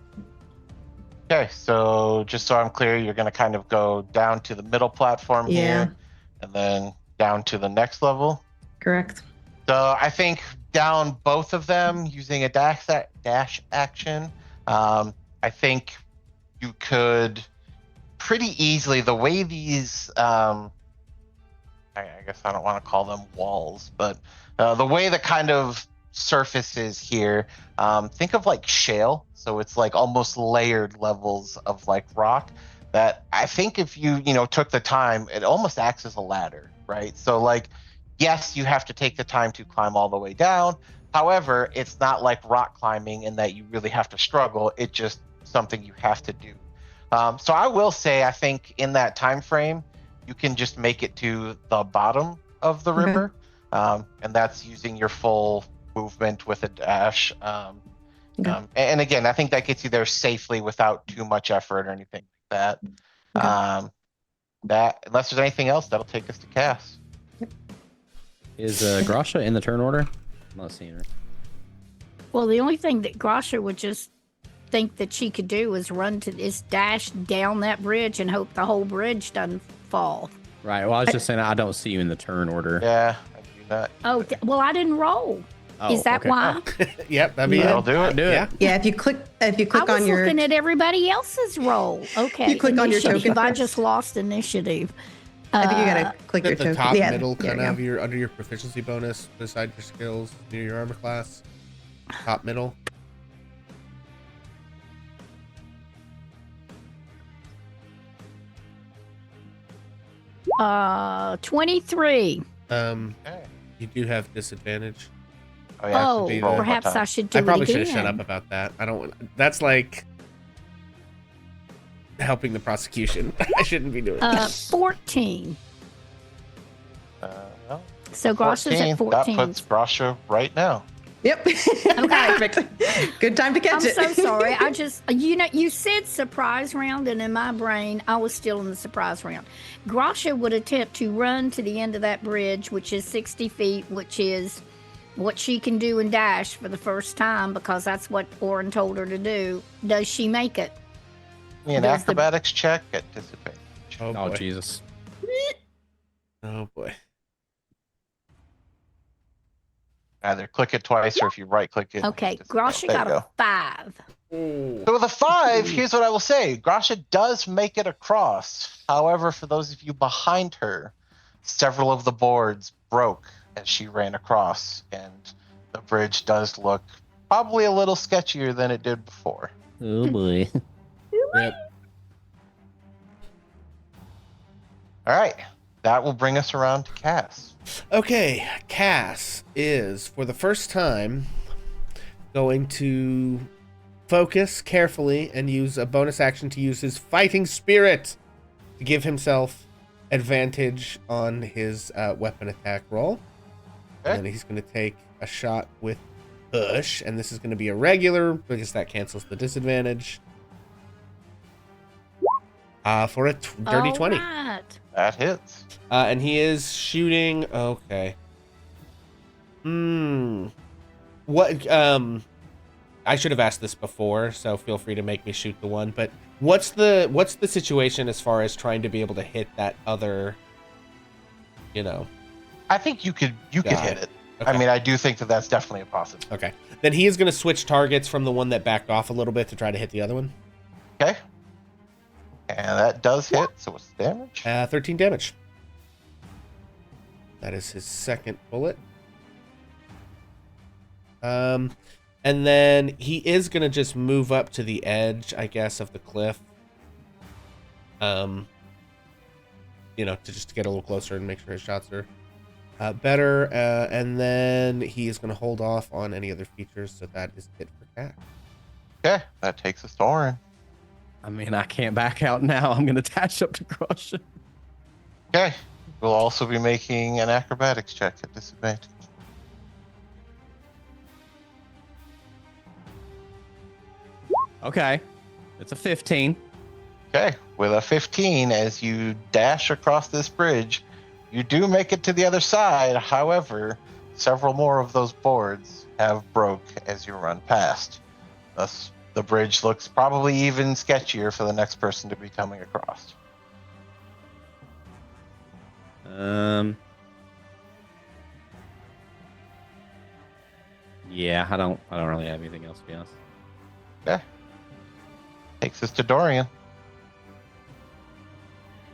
Okay, so just so I'm clear, you're going to kind of go down to the middle platform here, and then down to the next level. Correct. So I think down both of them using a dash action, I think you could pretty easily, the way these, I guess I don't want to call them walls, but the way the kind of surface is here, think of like shale. So it's like almost layered levels of like rock that I think if you took the time, it almost acts as a ladder, right? So like, yes, you have to take the time to climb all the way down. However, it's not like rock climbing in that you really have to struggle. It's just something you have to do. So I will say, I think in that time frame, you can just make it to the bottom of the river, and that's using your full movement with a dash. And again, I think that gets you there safely without too much effort or anything like that. That unless there's anything else, that'll take us to Cass. Is Grasha in the turn order? I'm not seeing her. Well, the only thing that Grasha would just think that she could do is dash down that bridge and hope the whole bridge doesn't fall. Right. Well, I was just saying I don't see you in the turn order. Yeah, I do not. Oh, well, I didn't roll. Oh, Is that okay. why? Yep, that'd be That'll it. do it. Do it. Yeah. Yeah, if you click I was on your looking at everybody else's roll. Okay. You click on your initiative. token I first. just lost initiative. I think you gotta click your At the token. top Yeah, middle, there kind you of go. your under your proficiency bonus, beside your skills, near your armor class. Top middle. 23. Um, Okay. you do have disadvantage. Oh, yeah. Oh, be roll the- one perhaps time. I should do I probably it should again. have shut up about that. I don't. That's like helping the prosecution. I shouldn't be doing that. 14. Well, So Grosh is at 14. That puts Grasha right now. Yep. Perfect. Good time to catch I'm it. so sorry. I just, you said surprise round, and in my brain, I was still in the surprise round. Grasha would attempt to run to the end of that bridge, which is 60 feet, which is what she can do and dash for the first time because that's what Oren told her to do. Does she make it? An Does the- acrobatics check at disadvantage. Oh Oh, boy. Jesus. Oh boy. Either click it twice or if you right click it. Okay, just- Grasha there you got go. a 5. So with a 5, here's what I will say. Grasha does make it across. However, for those of you behind her, several of the boards broke as she ran across, and the bridge does look probably a little sketchier than it did before. Oh, boy. Rip. All right, that will bring us around to Cass. Okay, Cass is for the first time going to focus carefully and use a bonus action to use his fighting spirit to give himself advantage on his weapon attack roll. Okay. And then he's going to take a shot with push, and this is going to be a regular because that cancels the disadvantage. For a dirty 20. Right. That hits. And he is shooting. Okay. What? I should have asked this before, so feel free to make me shoot the one. But what's the situation as far as trying to be able to hit that other? You know. I think you could Got hit it. it. Okay. I mean, I do think that that's definitely a possibility. Okay. Then he is going to switch targets from the one that backed off a little bit to try to hit the other one. Okay. And that does hit. So what's the damage? 13 damage. That is his second bullet. And then he is gonna just move up to the edge, I guess, of the cliff. You know, to just get a little closer and make sure his shots are better. And then he is gonna hold off on any other features, so that is it for Cat. Okay, that takes us to Orin. I mean, I can't back out now. I'm going to dash up to Crush. Okay, we'll also be making an acrobatics check at disadvantage. Okay. It's a 15. Okay, with a 15, as you dash across this bridge, you do make it to the other side. However, several more of those boards have broke as you run past. Thus, the bridge looks probably even sketchier for the next person to be coming across. Yeah, I don't really have anything else to be honest. Okay. Takes us to Dorian.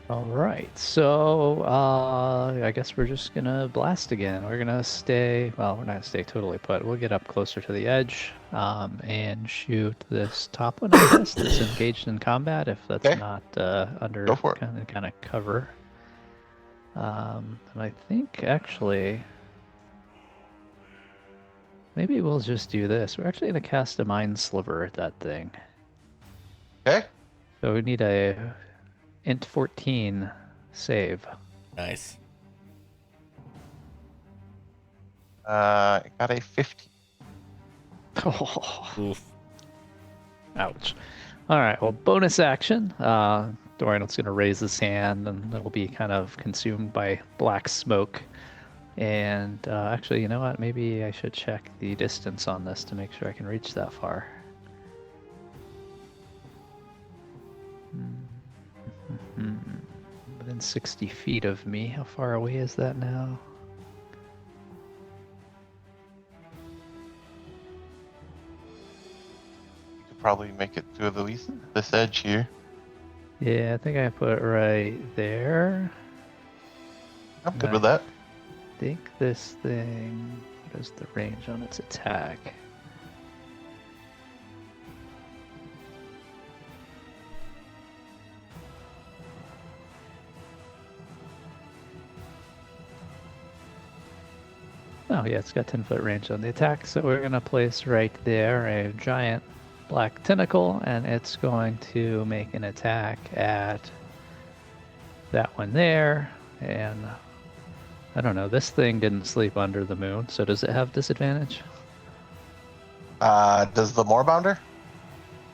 All right, so I guess we're just gonna blast again. We're gonna stay. Well, we're not gonna stay totally put. We'll get up closer to the edge and shoot this top one. I guess that's engaged in combat. If that's Okay. not under Go for it. kind of cover. And I think actually, maybe we'll just do this. We're actually gonna cast a Mind Sliver at that thing. Okay. So we need a int 14 save. Nice. Got a 15. Oh, Oof. ouch. All right, well, bonus action. Dorian's going to raise his hand, and it'll be kind of consumed by black smoke. And actually, you know what? Maybe I should check the distance on this to make sure I can reach that far. Within within 60 feet of me. How far away is that now? You could probably make it to this edge here. Yeah, I think I put it right there. I'm good with that. I think this thing, what is the range on its attack? Oh yeah, it's got 10-foot range on the attack, so we're gonna place right there a giant black tentacle, and it's going to make an attack at that one there, and I don't know, this thing didn't sleep under the moon, so does it have disadvantage? Does the Moorbounder?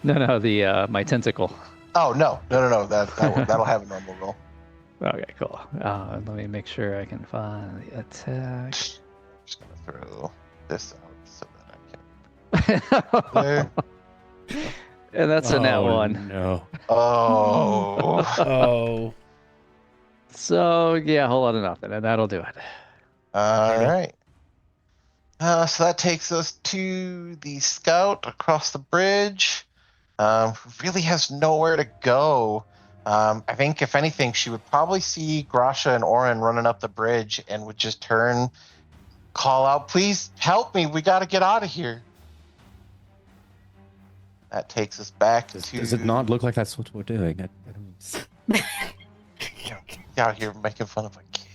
No, the my tentacle. Oh, no. That'll have a normal roll. Okay, cool. Let me make sure I can find the attack. Just gonna throw this out so that I can. There. And that's a nat one. No. Oh. Oh, So yeah, a whole lot of nothing, and that'll do it. All right. So that takes us to the scout across the bridge. Who really has nowhere to go. I think if anything, she would probably see Grasha and Orin running up the bridge and would just turn, call out, "Please help me! We got to get out of here." That takes us back to. Does it not look like that's what we're doing? I don't... Out here making fun of a kid.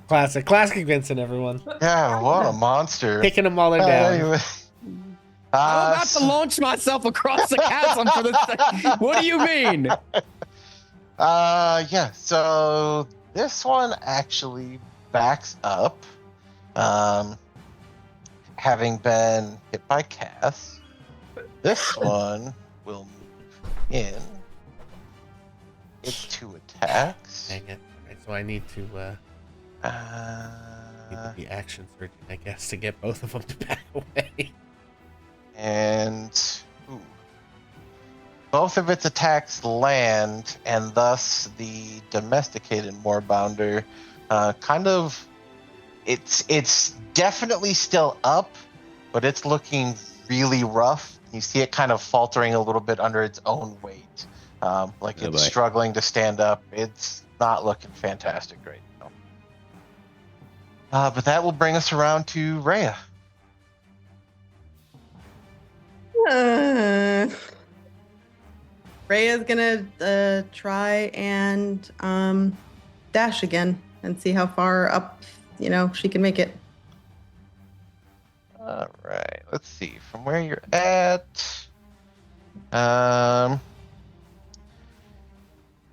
classic Vincent, everyone. Yeah, what a monster. Picking them while they're down. Anyway. I'm about to launch myself across the chasm for this thing. What do you mean? Yeah, so this one actually backs up, having been hit by Cass. This one will move in. It's 2 attacks. Dang it. Right, so I need to be action surging, I guess, to get both of them to back away. And both of its attacks land, and thus the domesticated Moorbounder it's definitely still up, but it's looking really rough. You see it kind of faltering a little bit under its own weight. Like it's struggling to stand up. It's not looking fantastic right now. But that will bring us around to Rhea. Rhea's gonna try and dash again and see how far up, she can make it. All right, let's see from where you're at.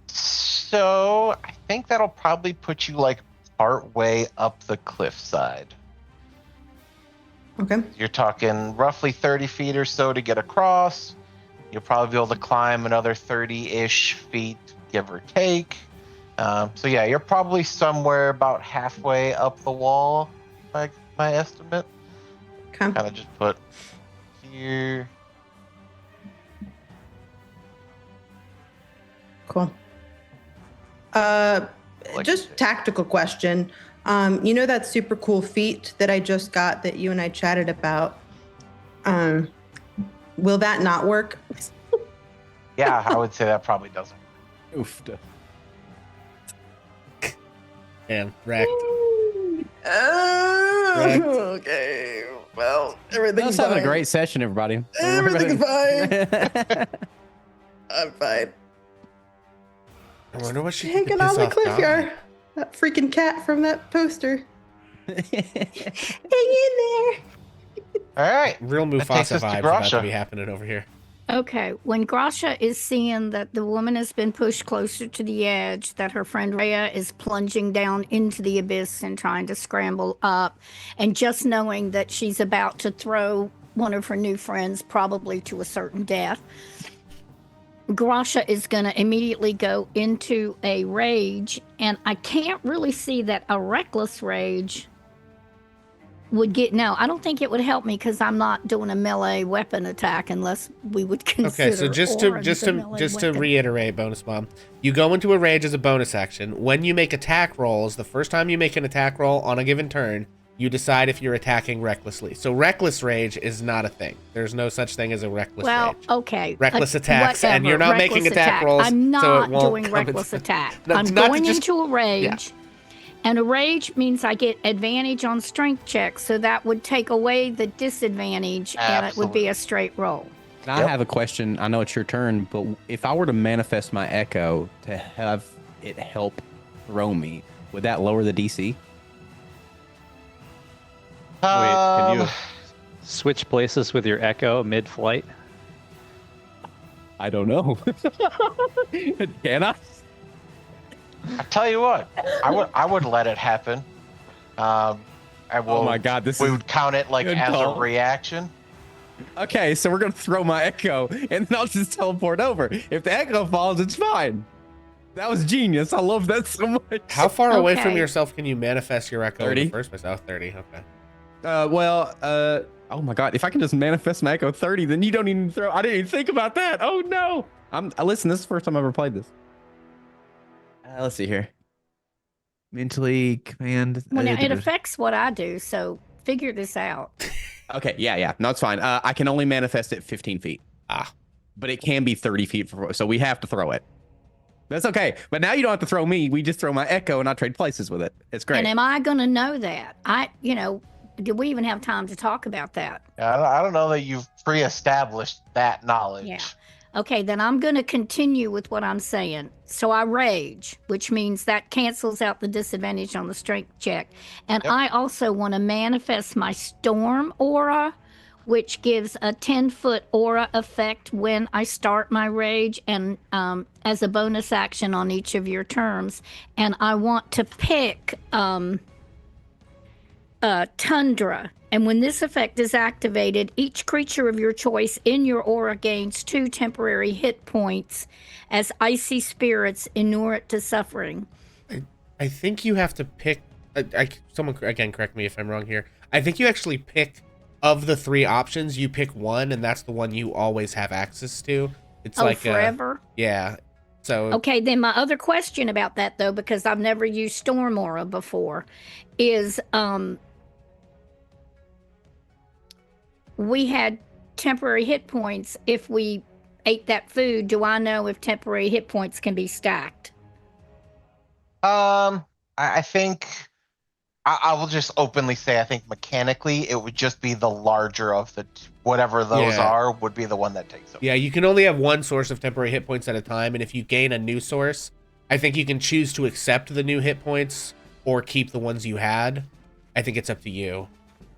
So I think that'll probably put you like part way up the cliffside. Okay. You're talking roughly 30 feet or so to get across. You'll probably be able to climb another 30-ish feet, give or take. So yeah, you're probably somewhere about halfway up the wall, by my estimate. Okay. Kind of just put here. Cool. Just tactical question. That super cool feat that I just got that you and I chatted about? Will that not work? Yeah, I would say that probably doesn't. Oof. And wrecked. Okay. Well, everything's Let's fine. have a great session, everybody. Everything's fine. I'm fine. I wonder what she Hanging on the cliff here. That freaking cat from that poster. Hang in there. All right. Real takes Mufasa us to vibes about to Grasha. be happening over here. Okay, when Grasha is seeing that the woman has been pushed closer to the edge, that her friend Rhea is plunging down into the abyss and trying to scramble up, and just knowing that she's about to throw one of her new friends probably to a certain death, Grasha is going to immediately go into a rage, and I can't really see that a reckless rage would get no. I don't think it would help me because I'm not doing a melee weapon attack unless we would consider. Okay, so just to reiterate, bonus bomb, you go into a rage as a bonus action. When you make attack rolls, the first time you make an attack roll on a given turn, you decide if you're attacking recklessly. So reckless rage is not a thing. There's no such thing as a reckless rage. Okay. Reckless attacks, whatever, and you're not making attack rolls. I'm not so it won't doing reckless attack. No, I'm going into a rage. And a rage means I get advantage on strength checks, so that would take away the disadvantage, and it would be a straight roll. Now I have a question. I know it's your turn, but if I were to manifest my echo to have it help throw me, would that lower the DC? Wait, can you switch places with your echo mid-flight? I don't know. Can I? I tell you what, I would let it happen. I will, oh my God, we would count it like as a reaction. Okay, so we're gonna throw my echo, and then I'll just teleport over. If the echo falls, it's fine. That was genius. I love that so much. How far away from yourself can you manifest your echo 30? in the first place? Oh, 30. Okay. Oh my God, if I can just manifest my echo 30, then you don't even throw. I didn't even think about that. Oh no. Listen, this is the first time I've ever played this. Let's see here. Mentally command. Well, now it affects what I do, so figure this out. Okay, yeah. No, it's fine. I can only manifest it 15 feet. But it can be 30 feet, so we have to throw it. That's okay. But now you don't have to throw me. We just throw my echo and I trade places with it. It's great. And am I going to know that? Did we even have time to talk about that? I don't know that you've pre-established that knowledge. Yeah. Okay, then I'm going to continue with what I'm saying. So I rage, which means that cancels out the disadvantage on the strength check. And I also want to manifest my storm aura, which gives a 10-foot aura effect when I start my rage and as a bonus action on each of your terms. And I want to pick Tundra. And when this effect is activated, each creature of your choice in your aura gains 2 temporary hit points as icy spirits inure it to suffering. I think you have to pick. Someone again, correct me if I'm wrong here. I think you actually pick of the 3 options. You pick one, and that's the one you always have access to. It's like forever. Yeah. So okay, then my other question about that though, because I've never used storm aura before, is we had temporary hit points if we ate that food. Do I know if temporary hit points can be stacked? I think I will just openly say I think mechanically it would just be the larger of the whatever those are would be the one that takes them. Yeah, you can only have one source of temporary hit points at a time, and if you gain a new source, I think you can choose to accept the new hit points or keep the ones you had. I think it's up to you.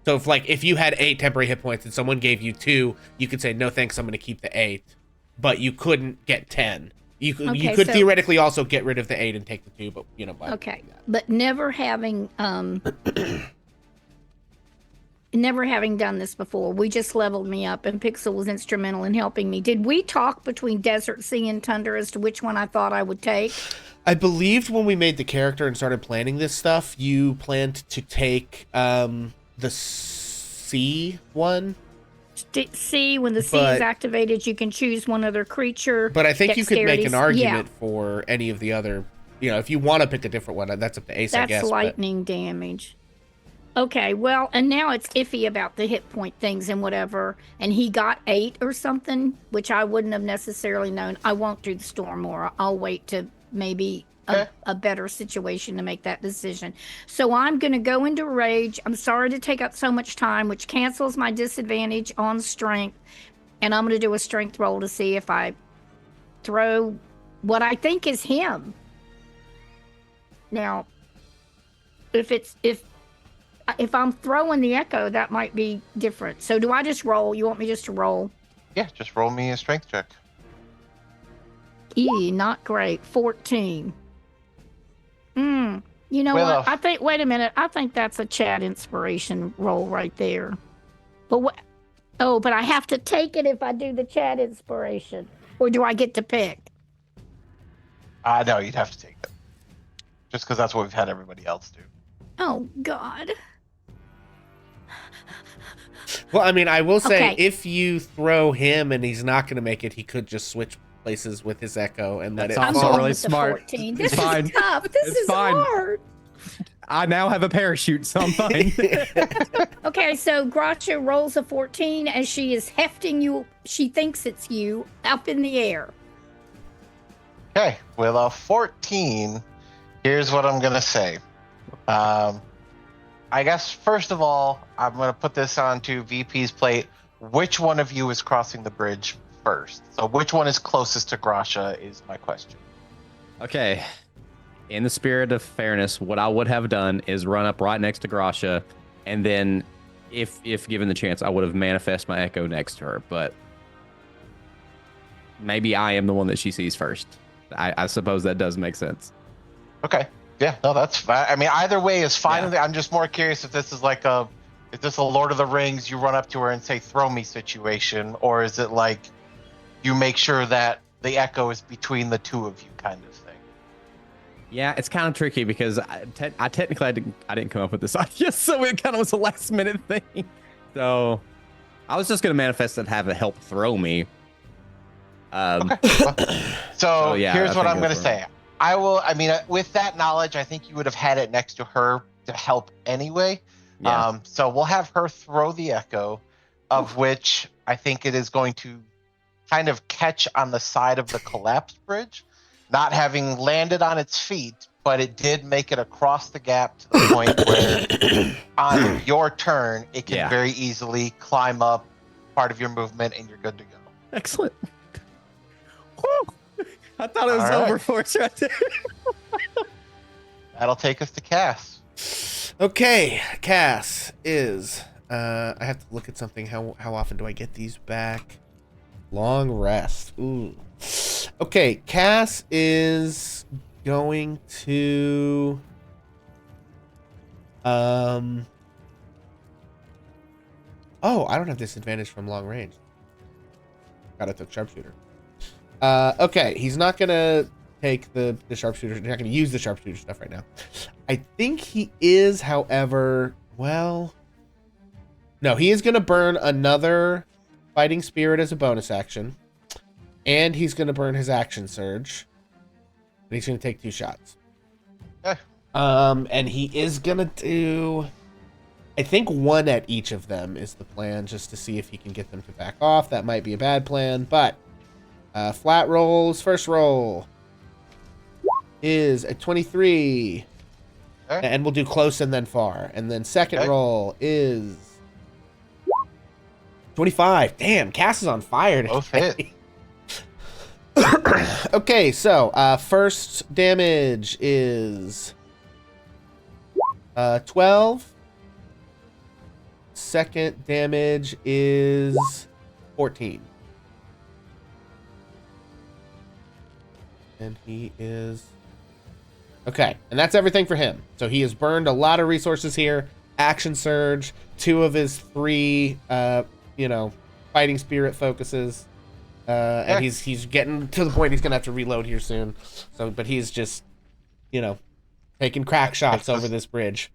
So if you had 8 temporary hit points and someone gave you 2, you could say, no thanks, I'm going to keep the 8. But you couldn't get 10. You could theoretically also get rid of the 8 and take the 2, but okay. But never having done this before, we just leveled me up and Pixel was instrumental in helping me. Did we talk between Desert Sea and Tundra as to which one I thought I would take? I believed when we made the character and started planning this stuff, you planned to take the sea one. See, when the sea is activated, you can choose one other creature. But I think you could make an argument for any of the other, if you want to pick a different one, that's up to Ace, I guess. That's lightning damage. Okay, well, and now it's iffy about the hit point things and whatever, and he got 8 or something, which I wouldn't have necessarily known. I won't do the storm aura. I'll wait to maybe a better situation to make that decision. So I'm going to go into rage. I'm sorry to take up so much time, which cancels my disadvantage on strength. And I'm going to do a strength roll to see if I throw what I think is him. Now, if I'm throwing the echo, that might be different. So do I just roll? You want me just to roll? Yeah, just roll me a strength check. Not great. 14. You know what? I think, wait a minute. I think that's a chat inspiration roll right there. But what? Oh, but I have to take it if I do the chat inspiration. Or do I get to pick? No, you'd have to take it. Just because that's what we've had everybody else do. Oh, God. Well, I mean, I will say, Okay. if you throw him and he's not going to make it, he could just switch places with his echo and let That's it I'm also fall. going really with the smart. 14. It's This fine. is tough. This It's is fine. hard. I now have a parachute, so I'm fine. Okay, so Gracia rolls a 14 as she is hefting you. She thinks it's you up in the air. Okay, with a 14, here's what I'm gonna say. I guess first of all, I'm gonna put this onto VP's plate. Which one of you is crossing the bridge first? So which one is closest to Gracia is my question. Okay. In the spirit of fairness, what I would have done is run up right next to Gracia, and then, if given the chance, I would have manifest my echo next to her. But maybe I am the one that she sees first. I suppose that does make sense. Okay. Yeah, no, that's fine. I mean, either way is fine. Yeah. I'm just more curious if this is like is this a Lord of the Rings, you run up to her and say, throw me situation, or is it like you make sure that the echo is between the two of you kind of thing? Yeah, it's kind of tricky because I technically I didn't come up with this idea, so it kind of was a last minute thing. So I was just gonna manifest and have it help throw me. Okay. So yeah, here's I what think I'm going to that's say. I mean, with that knowledge, I think you would have had it next to her to help anyway. Yeah. So we'll have her throw the echo, of which I think it is going to kind of catch on the side of the collapsed bridge, not having landed on its feet, but it did make it across the gap to the point where on your turn, it can Yeah. very easily climb up part of your movement and you're good to go. Excellent. Whew. I thought it was All right. over for us right there. That'll take us to Cass. Okay, Cass is. I have to look at something. How often do I get these back? Long rest. Ooh. Okay, Cass is going to. Oh, I don't have disadvantage from long range. Got it, took sharpshooter. Okay, he's not gonna take the sharpshooter. He's not gonna use the sharpshooter stuff right now. I think he is, however, well, no, he is gonna burn another fighting spirit as a bonus action, and he's gonna burn his action surge, and he's gonna take 2 shots. Okay. And he is gonna do, I think, 1 at each of them is the plan, just to see if he can get them to back off. That might be a bad plan, but flat rolls. First roll is a 23. Okay. And we'll do close and then far. And then second Okay. roll is 25. Damn, Cass is on fire Both today. Okay, so first damage is 12. Second damage is 14. And he is... Okay, and that's everything for him. So he has burned a lot of resources here. Action surge, 2 of his 3, fighting spirit focuses. And he's getting to the point he's gonna have to reload here soon. So, but he's just, taking crack shots over this bridge.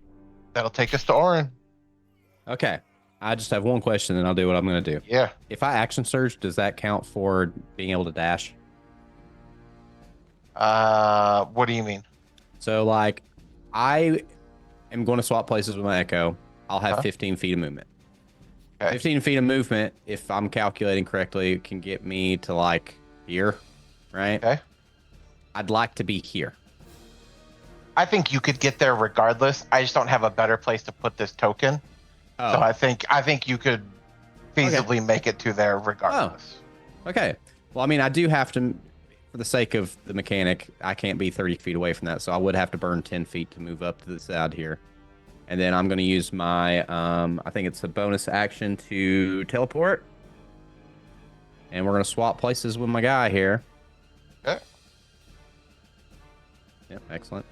That'll take us to Orin. Okay. I just have one question, and I'll do what I'm going to do. Yeah. If I action surge, does that count for being able to dash? What do you mean? So, like, I am going to swap places with my Echo. I'll have 15 feet of movement. Okay. 15 feet of movement, if I'm calculating correctly, can get me to, like, here, right? Okay. I'd like to be here. I think you could get there regardless. I just don't have a better place to put this token. Oh, So I think you could feasibly make it to there regardless. okay. Well, I mean, I do have to, for the sake of the mechanic, I can't be 30 feet away from that, so I would have to burn 10 feet to move up to the side here. And then I'm going to use my, I think it's a bonus action to teleport. And we're going to swap places with my guy here. Okay. Yep, excellent.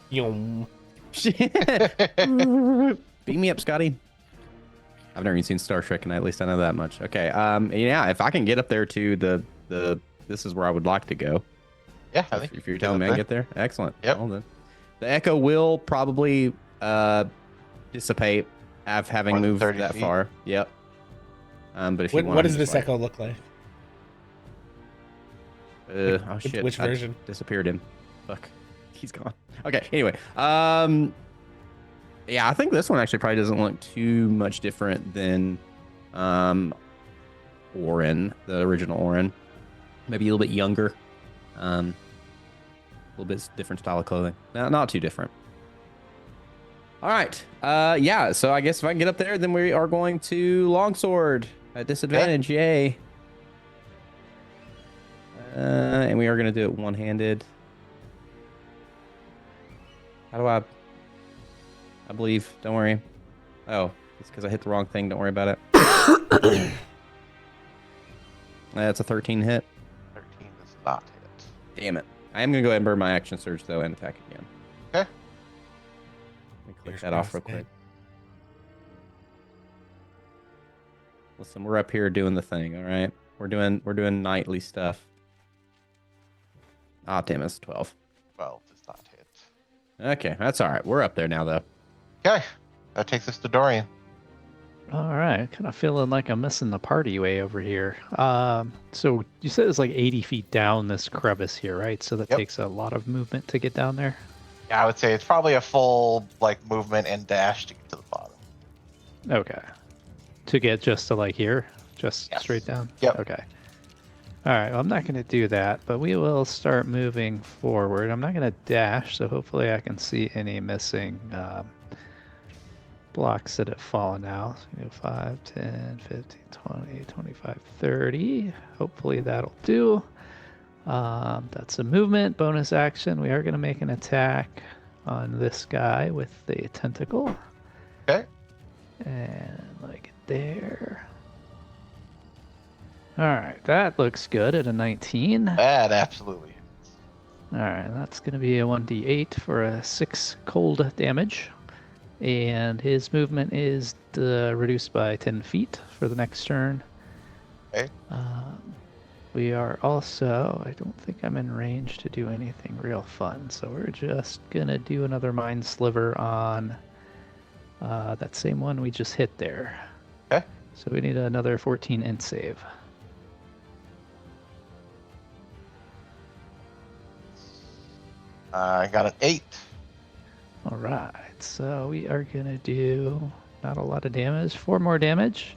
Yum. Beat me up, Scotty. I've never even seen Star Trek, and at least I know that much. Okay, yeah, if I can get up there to the this is where I would like to go. Yeah, I think If you're telling me I can get there, excellent. Yep. Well, then. The echo will probably dissipate having More than moved 30 that feet? far. Yep. But if you want, What does this echo look like? oh shit! Which I version? disappeared him. Fuck, he's gone. Okay. Anyway, yeah, I think this one actually probably doesn't look too much different than, Orin, the original Orin. Maybe a little bit younger. A little bit different style of clothing. No, not too different. All right. Yeah. So I guess if I can get up there, then we are going to longsword at disadvantage. Yay. And we are going to do it one-handed. How do I believe. Don't worry. Oh, it's because I hit the wrong thing. Don't worry about it. That's a 13 hit. 13 does not hit. Damn it. I am going to go ahead and burn my action surge, though, and attack again. Okay. Let me click that off real quick. Listen, we're up here doing the thing, all right? We're doing knightly stuff. Ah, damn, it's 12. 12 does not hit. Okay, that's all right. We're up there now, though. Okay. That takes us to Dorian. All right, kind of feeling like I'm missing the party way over here. So you said it's like 80 feet down this crevice here, right? So that takes a lot of movement to get down there. Yeah, I would say it's probably a full like movement and dash to get to the bottom. Okay. To get just to like here, just straight down. Yep. Okay. All right. Well, I'm not going to do that, but we will start moving forward. I'm not going to dash, so hopefully I can see any missing blocks that have fallen out. So 5, 10, 15, 20, 25, 30. Hopefully that'll do. That's a movement bonus action. We are going to make an attack on this guy with the tentacle. Okay. And like there. All right, that looks good at a 19. That absolutely hits. All right, that's going to be a 1d8 for a 6 cold damage. And his movement is reduced by 10 feet for the next turn. Okay. We are also, I don't think I'm in range to do anything real fun, so we're just going to do another Mind Sliver on that same one we just hit there. Okay. So we need another 14 int save. I got an 8. All right, so we are going to do not a lot of damage, 4 more damage.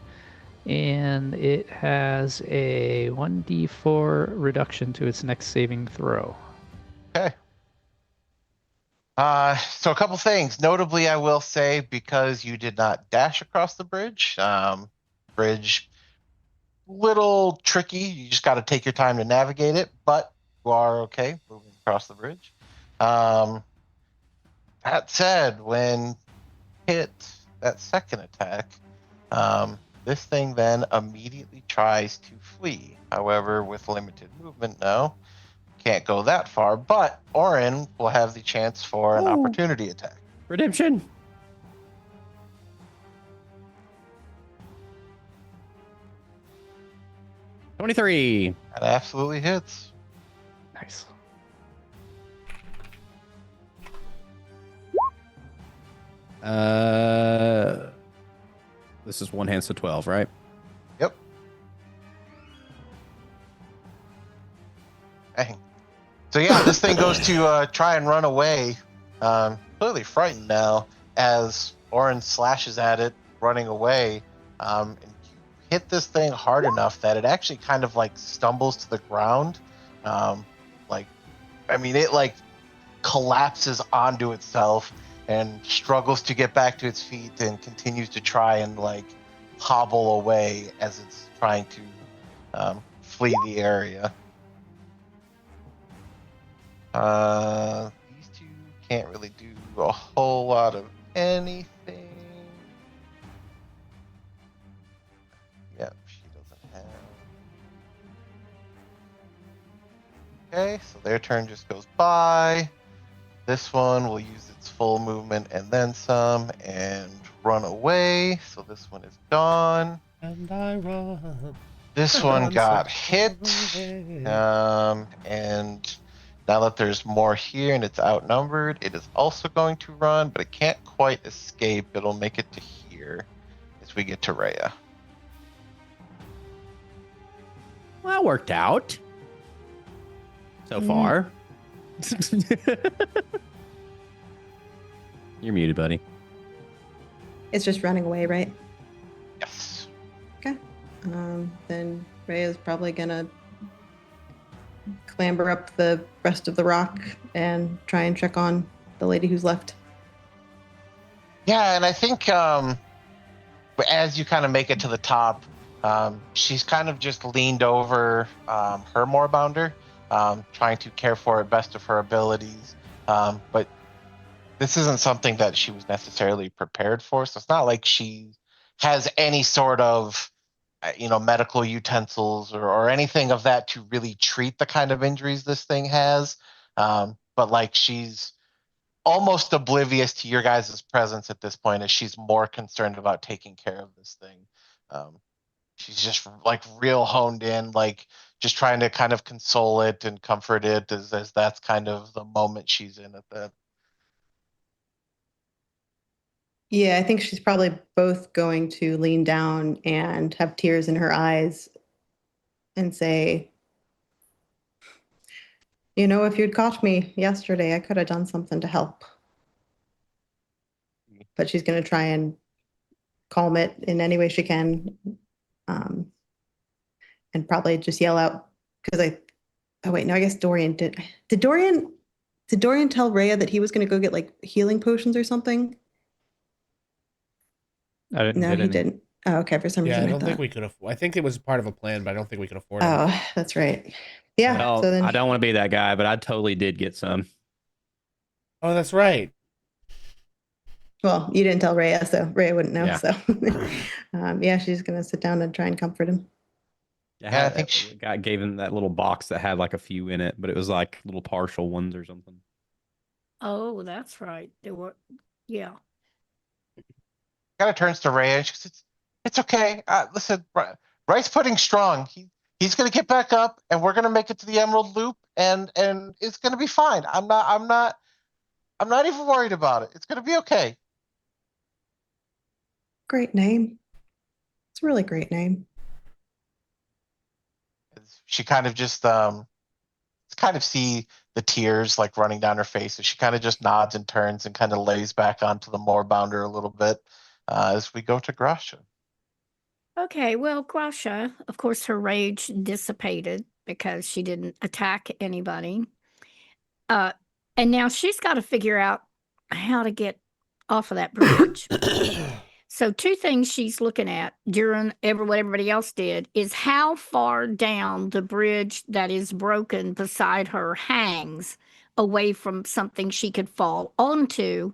And it has a 1d4 reduction to its next saving throw. Okay. So a couple things. Notably, I will say, because you did not dash across the bridge, bridge, little tricky. You just got to take your time to navigate it, but you are okay moving across the bridge. That said, when hit that second attack, this thing then immediately tries to flee. However, with limited movement now, can't go that far, but Orin will have the chance for an opportunity attack. Redemption. $23. That absolutely hits. Nice. This is one hand, so 12, right? Yep. Dang. So yeah, this thing goes to try and run away. Clearly frightened now as Orin slashes at it, running away. And you hit this thing hard enough that it actually kind of like stumbles to the ground. It like collapses onto itself and struggles to get back to its feet and continues to try and like hobble away as it's trying to flee the area. These two can't really do a whole lot of anything. Yep, she doesn't have. Okay, so their turn just goes by. This one will use its full movement and then some and run away. So this one is gone. And I run. This one got hit. And now that there's more here and it's outnumbered, it is also going to run, but it can't quite escape. It'll make it to here as we get to Rhea. Well, that worked out so far. You're muted, buddy. It's just running away, right? Yes. Okay. Then Rhea's probably gonna clamber up the rest of the rock and try and check on the lady who's left. Yeah, and I think as you kind of make it to the top, she's kind of just leaned over her moorbounder, trying to care for it best of her abilities. But this isn't something that she was necessarily prepared for, so it's not like she has any sort of medical utensils or anything of that to really treat the kind of injuries this thing has. But like she's almost oblivious to your guys' presence at this point, as she's more concerned about taking care of this thing. She's just like real honed in, like just trying to kind of console it and comfort it, as that's kind of the moment she's in at that. Yeah, I think she's probably both going to lean down and have tears in her eyes and say, if you'd caught me yesterday, I could have done something to help. But she's going to try and calm it in any way she can, and probably just yell out because oh wait, no, I guess Dorian did. Did Dorian tell Rhea that he was going to go get like healing potions or something? I didn't No, get he any. didn't. Oh, okay. For some Yeah, reason, I don't think thought. we could. I think it was part of a plan, but I don't think we could afford it. Oh, that's right. Yeah. Well, so then I don't want to be that guy, but I totally did get some. Oh, that's right. Well, you didn't tell Rhea, so Rhea wouldn't know. Yeah. So, yeah, she's gonna sit down and try and comfort him. Yeah, I think guy gave him that little box that had like a few in it, but it was like little partial ones or something. Oh, that's right. There were, yeah. Kind of turns to Rhea and she says, "It's okay. Listen, Rice Pudding's strong. He's gonna get back up, and we're gonna make it to the Emerald Loop, and it's gonna be fine. I'm not even worried about it. It's gonna be okay." Great name. It's a really great name. She kind of just kind of see the tears like running down her face, as she kind of just nods and turns and kind of lays back onto the moorbounder a little bit as we go to Grasha. Okay, well, Grasha, of course, her rage dissipated because she didn't attack anybody. And now she's got to figure out how to get off of that bridge. So, two things she's looking at during what everybody else did is how far down the bridge that is broken beside her hangs away from something she could fall onto.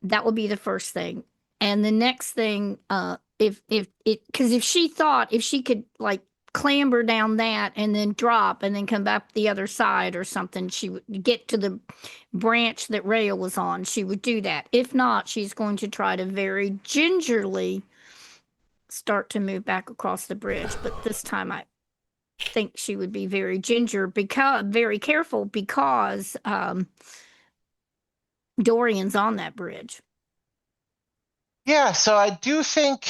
That will be the first thing. And the next thing, because if she thought if she could like clamber down that and then drop and then come back the other side or something, she would get to the branch that Rhea was on. She would do that. If not, she's going to try to very gingerly start to move back across the bridge. But this time, I think she would be very very careful because Dorian's on that bridge. Yeah, so I do think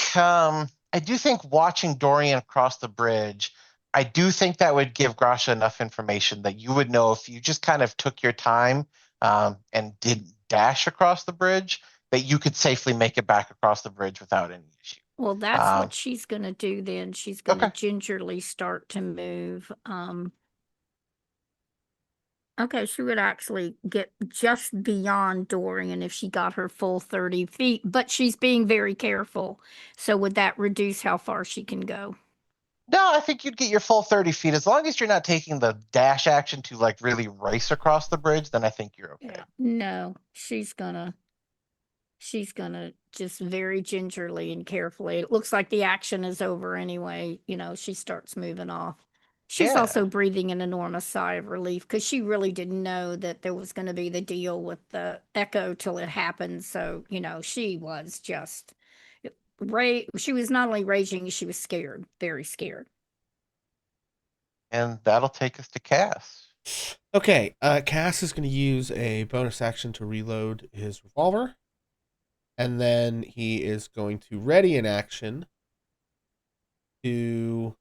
watching Dorian cross the bridge, I do think that would give Grasha enough information that you would know if you just kind of took your time and didn't dash across the bridge, that you could safely make it back across the bridge without any issue. Well, that's what she's going to do then. She's going to Okay. gingerly start to move. Okay, she would actually get just beyond Dorian if she got her full 30 feet, but she's being very careful. So would that reduce how far she can go? No, I think you'd get your full 30 feet. As long as you're not taking the dash action to like really race across the bridge, then I think you're okay. Yeah. No, she's gonna just very gingerly and carefully. It looks like the action is over anyway. She starts moving off. She's Yeah. also breathing an enormous sigh of relief because she really didn't know that there was going to be the deal with the echo till it happened. So, she was just she was not only raging, she was scared, very scared. And that'll take us to Cass. Okay, Cass is going to use a bonus action to reload his revolver. And then he is going to ready an action to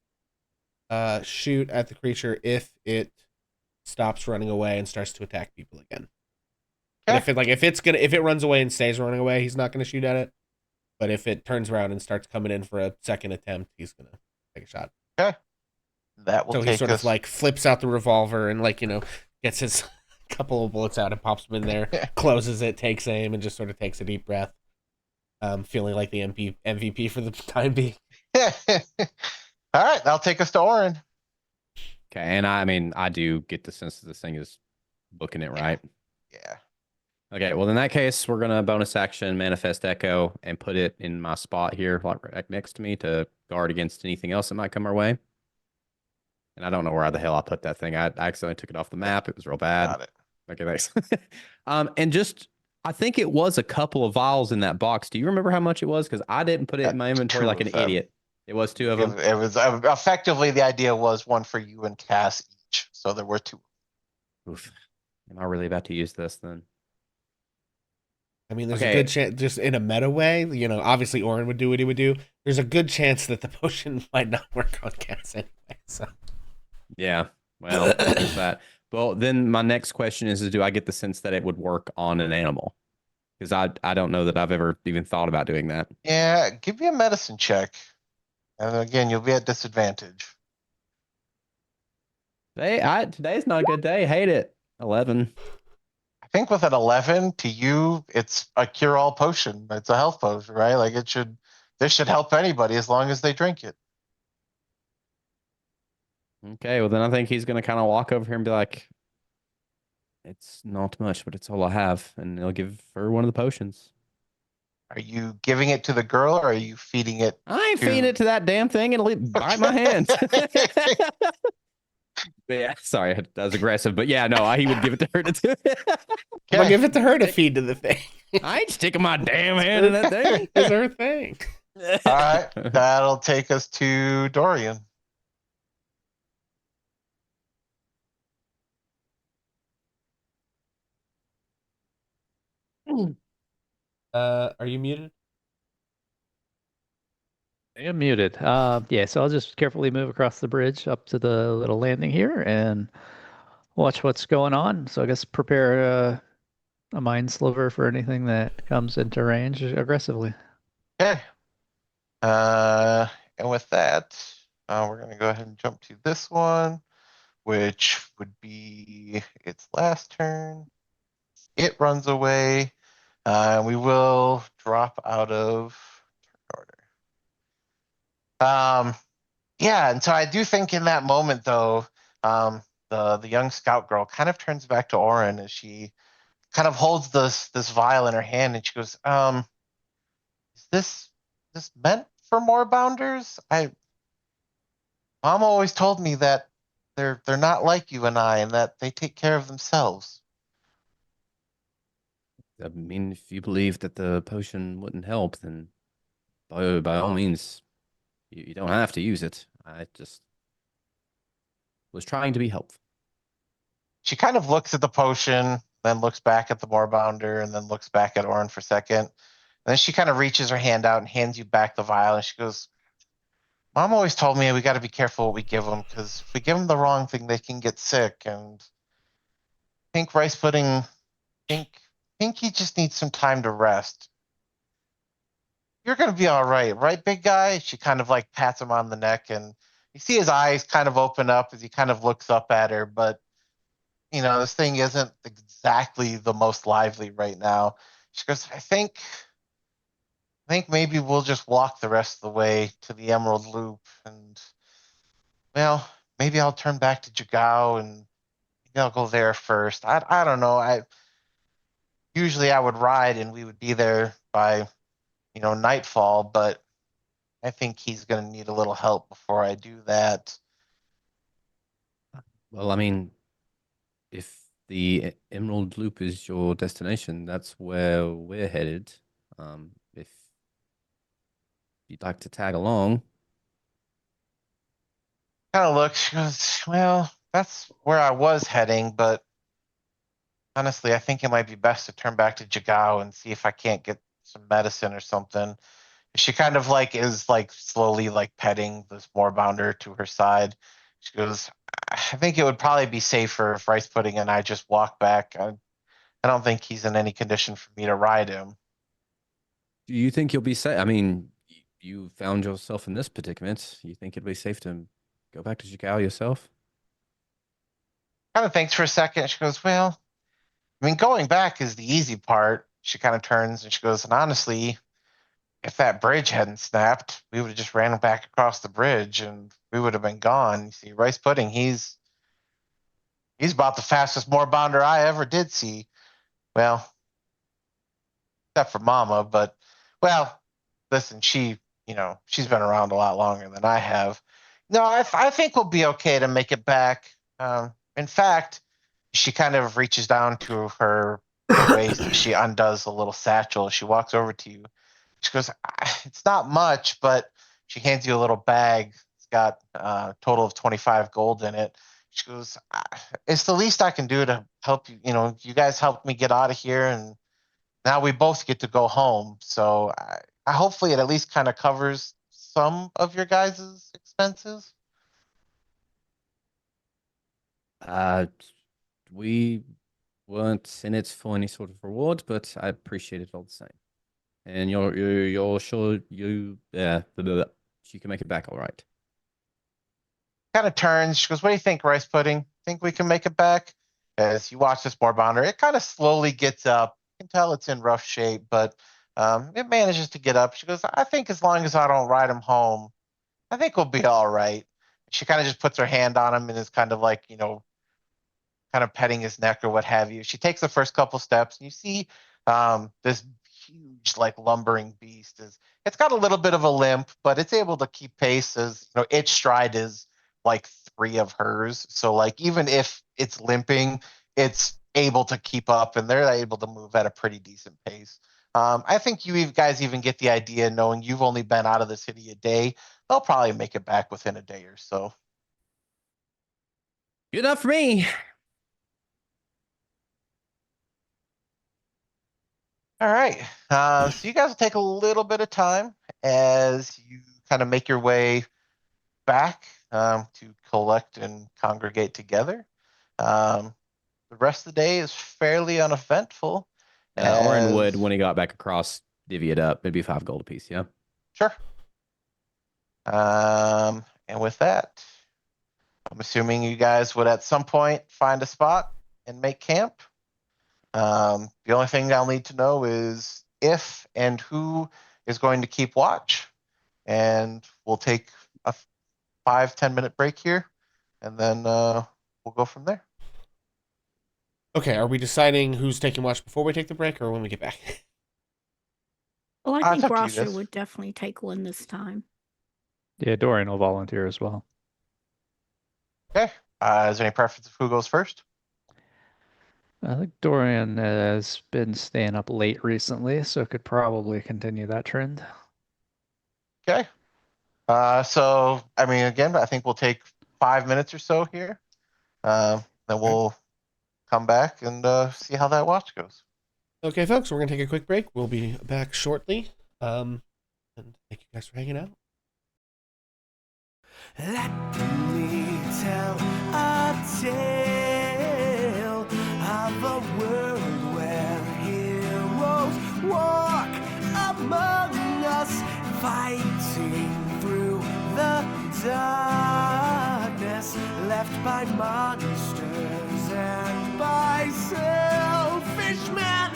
shoot at the creature if it stops running away and starts to attack people again. And if it runs away and stays running away, he's not gonna shoot at it. But if it turns around and starts coming in for a second attempt, he's gonna take a shot. Okay. That will So he take sort us. of like flips out the revolver and gets his couple of bullets out and pops them in there, closes it, takes aim, and just sort of takes a deep breath. Feeling like the MVP for the time being. All right, that'll take us to Orin. Okay, and I do get the sense that this thing is booking it right. Yeah. Okay, well in that case, we're gonna bonus action Manifest Echo and put it in my spot here, like right next to me, to guard against anything else that might come our way. And I don't know where the hell I put that thing. I accidentally took it off the map. It was real bad. Got it. Okay, thanks. And just I think it was a couple of vials in that box. Do you remember how much it was? Because I didn't put it in my inventory like an idiot. It was 2 of them. It was effectively the idea was one for you and Cass each, so there were 2. Oof. Am I really about to use this then? I mean, there's a good chance, just in a meta way, obviously Orin would do what he would do. There's a good chance that the potion might not work on Cass anyway. So yeah, well, there's that. Well, then my next question is do I get the sense that it would work on an animal? Because I don't know that I've ever even thought about doing that. Yeah, give me a medicine check. And again, you'll be at disadvantage. Today's not a good day. Hate it. 11. I think with an 11, to you, it's a cure-all potion. It's a health potion, right? Like this should help anybody as long as they drink it. Okay, well then I think he's gonna kind of walk over here and be like, "It's not much, but it's all I have," and he'll give her one of the potions. Are you giving it to the girl, or are you feeding it? I ain't feeding it to that damn thing. It'll bite my hands. Yeah, sorry, that was aggressive, but yeah, no, he would give it to her to do it. I'll give it to her to feed to the thing. I ain't sticking my damn hand in that thing. It's her thing. All right, that'll take us to Dorian. Are you muted? I am muted. Yeah, so I'll just carefully move across the bridge up to the little landing here and watch what's going on. So I guess prepare a mind sliver for anything that comes into range aggressively. Okay. And with that, we're gonna go ahead and jump to this one, which would be its last turn. It runs away. We will drop out of turn order. Yeah, and so I do think in that moment though, the young scout girl kind of turns back to Orin as she kind of holds this vial in her hand and she goes, is this meant for more bounders? Mom always told me that they're not like you and I, and that they take care of themselves. I mean, if you believe that the potion wouldn't help, then by all means, you don't have to use it. I just was trying to be helpful. She kind of looks at the potion, then looks back at the moorbounder, and then looks back at Orin for a second. And then she kind of reaches her hand out and hands you back the vial, and she goes, Mom always told me we got to be careful what we give them, because if we give them the wrong thing, they can get sick. And think rice pudding, think he just needs some time to rest. You're going to be all right, big guy? She kind of like pats him on the neck, and you see his eyes kind of open up as he kind of looks up at her. But, this thing isn't exactly the most lively right now. She goes, I think maybe we'll just walk the rest of the way to the Emerald Loop, and, well, maybe I'll turn back to Jagao, and maybe I'll go there first. I don't know. Usually I would ride and we would be there by, nightfall, but I think he's going to need a little help before I do that. Well, I mean, if the Emerald Loop is your destination, that's where we're headed. If you'd like to tag along. Kind of looks, she goes, well, that's where I was heading, but honestly, I think it might be best to turn back to Jagao and see if I can't get some medicine or something. She kind of like is like slowly like petting this moorbounder to her side. She goes, I think it would probably be safer if Rice Pudding and I just walk back. I don't think he's in any condition for me to ride him. Do you think you'll be safe? I mean, you found yourself in this predicament. You think it'd be safe to go back to Chicago yourself? Kind of thinks for a second. She goes, well, I mean, going back is the easy part. She kind of turns and she goes, and honestly, if that bridge hadn't snapped, we would have just ran back across the bridge and we would have been gone. You see, Rice Pudding, he's about the fastest moorbounder I ever did see. Well, except for Mama, but well, listen, she's been around a lot longer than I have. No, I think we'll be okay to make it back. In fact, she kind of reaches down to her waist. She undoes a little satchel. She walks over to you. She goes, it's not much, but she hands you a little bag. It's got a total of 25 gold in it. She goes, it's the least I can do to help you. You know, you guys helped me get out of here, and now we both get to go home. So I hopefully it at least kind of covers some of your guys' expenses. We weren't in it for any sort of reward, but I appreciate it all the same. And you're sure she can make it back all right. Kind of turns. She goes, what do you think, Rice Pudding? Think we can make it back? As you watch this moorbounder, it kind of slowly gets up. You can tell it's in rough shape, but it manages to get up. She goes, I think as long as I don't ride him home, I think we'll be all right. She kind of just puts her hand on him and is kind of like, kind of petting his neck or what have you. She takes the first couple steps and you see this huge like lumbering beast it's got a little bit of a limp, but it's able to keep pace as its stride is like 3 of hers. So like even if it's limping, it's able to keep up and they're able to move at a pretty decent pace. I think you guys even get the idea, knowing you've only been out of the city a day. They'll probably make it back within a day or so. Good enough for me. All right. So you guys will take a little bit of time as you kind of make your way back to collect and congregate together. The rest of the day is fairly uneventful. Oren would, when he got back across, divvy it up. Maybe 5 gold apiece, yeah? Sure. And with that, I'm assuming you guys would at some point find a spot and make camp. The only thing I'll need to know is if and who is going to keep watch. And we'll take a 5-10 minute break here, and then we'll go from there. Okay, are we deciding who's taking watch before we take the break or when we get back? Well, I think it's up to you Rasha guys. would definitely take one this time. Yeah, Dorian will volunteer as well. Okay. Is there any preference of who goes first? I think Dorian has been staying up late recently, so could probably continue that trend. Okay. So, I mean, again, I think we'll take 5 minutes or so here. Then we'll come back and see how that watch goes. Okay, folks, we're going to take a quick break. We'll be back shortly. And thank you guys for hanging out. Let me tell a tale of a world where heroes walk among us, fighting through the darkness, left by monsters and by selfish men.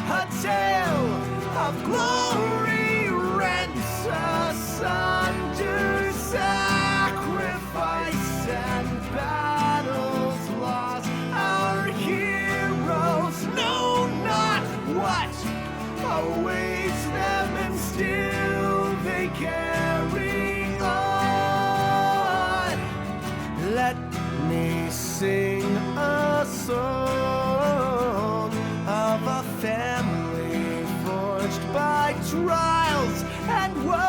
A tale of glory rents asunder, sacrifice and battles lost. Our heroes know not what awaits them, and still they carry on. Let me sing a song of a family forged by trials and woe.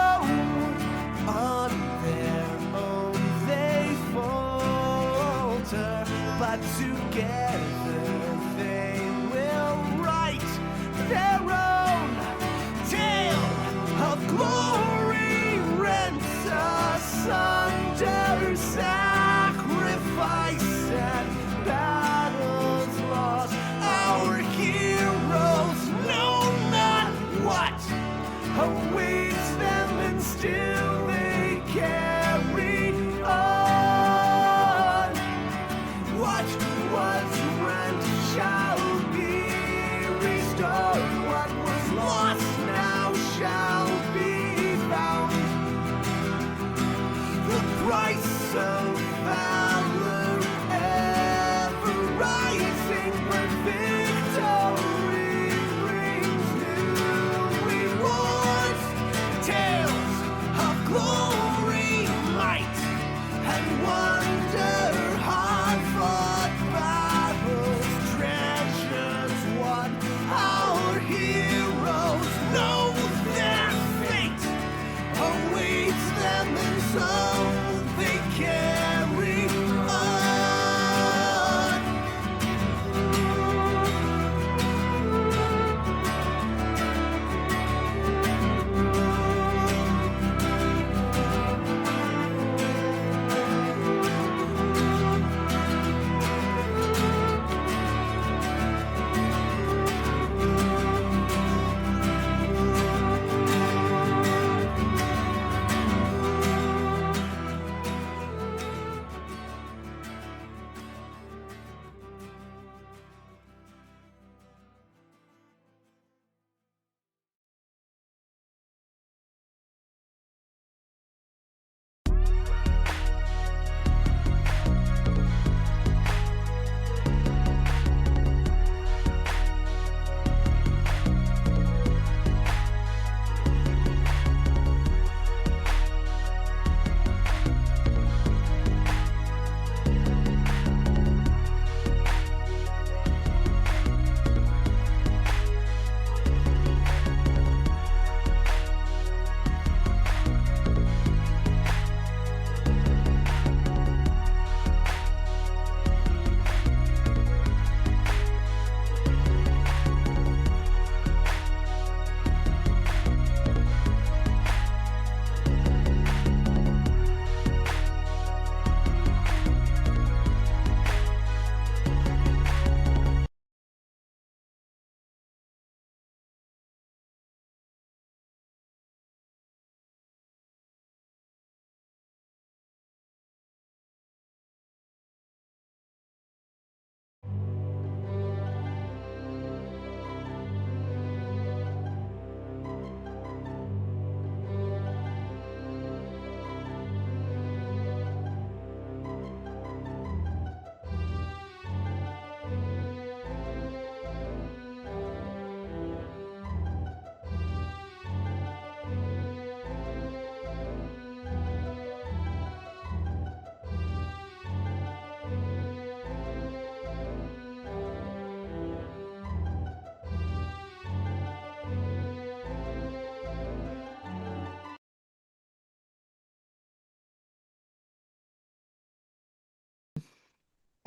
On their own they falter, but together they will write their own of valor ever rising, but victory brings new rewards. Tales of glory, might, and wonder, hard-fought battles, treasures won. Our heroes know their fate awaits them, and so they carry on.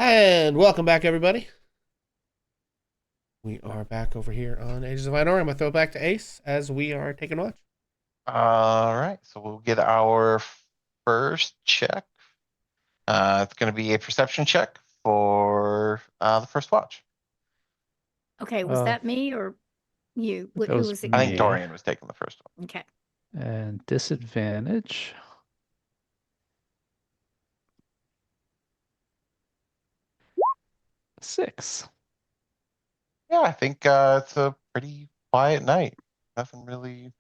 And welcome back, everybody. We are back over here on Ages of Einor. I'm going to throw it back to Ace as we are taking watch. All right, so we'll get our first check. It's going to be a perception check for the first watch. Okay, was that me or you? That Who was was it? I think me. Dorian was taking the first one. Okay. And disadvantage. 6. Yeah, I think it's a pretty quiet night. Nothing really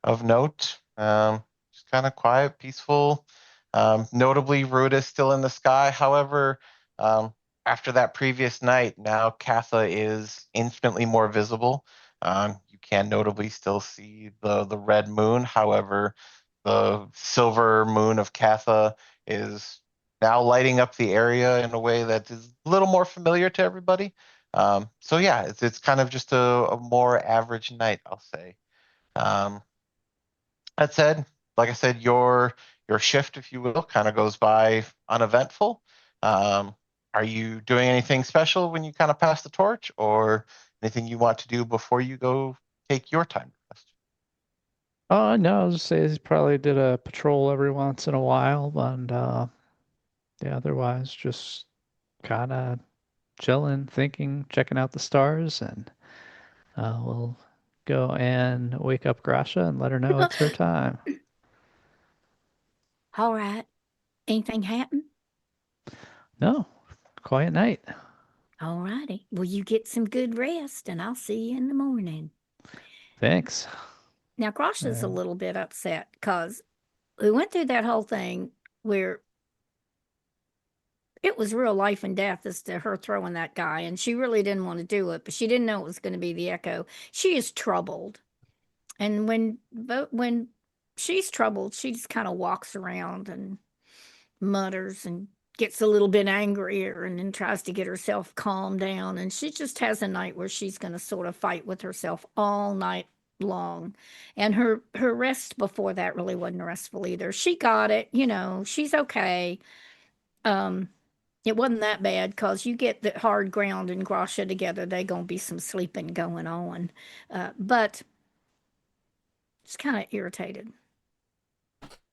of note. Just kind of quiet, peaceful. Notably, Ruda's still in the sky. However, after that previous night, now Katha is infinitely more visible. You can notably still see the red moon. However, the silver moon of Katha is now lighting up the area in a way that is a little more familiar to everybody. So yeah, it's kind of just a more average night, I'll say. Um, that said, like I said, your shift, if you will, kind of goes by uneventful. Um, are you doing anything special when you kind of pass the torch, or anything you want to do before you go take your time to rest? No, I was just say he probably did a patrol every once in a while, and yeah, otherwise just kind of chilling, thinking, checking out the stars, and we'll go and wake up Grasha and let her know it's her time. All right. Anything happen? No, quiet night. All righty. Well, you get some good rest, and I'll see you in the morning. Thanks. Now, Grasha's a little bit upset because we went through that whole thing where it was real life and death as to her throwing that guy, and she really didn't want to do it, but she didn't know it was going to be the echo. She is troubled, and when she's troubled, she just kind of walks around and mutters and gets a little bit angrier, and then tries to get herself calmed down. And she just has a night where she's going to sort of fight with herself all night long. And her rest before that really wasn't restful either. She got it, she's okay. Um, it wasn't that bad because you get the hard ground and Grasha together, they gonna be some sleeping going on. But it's kind of irritated.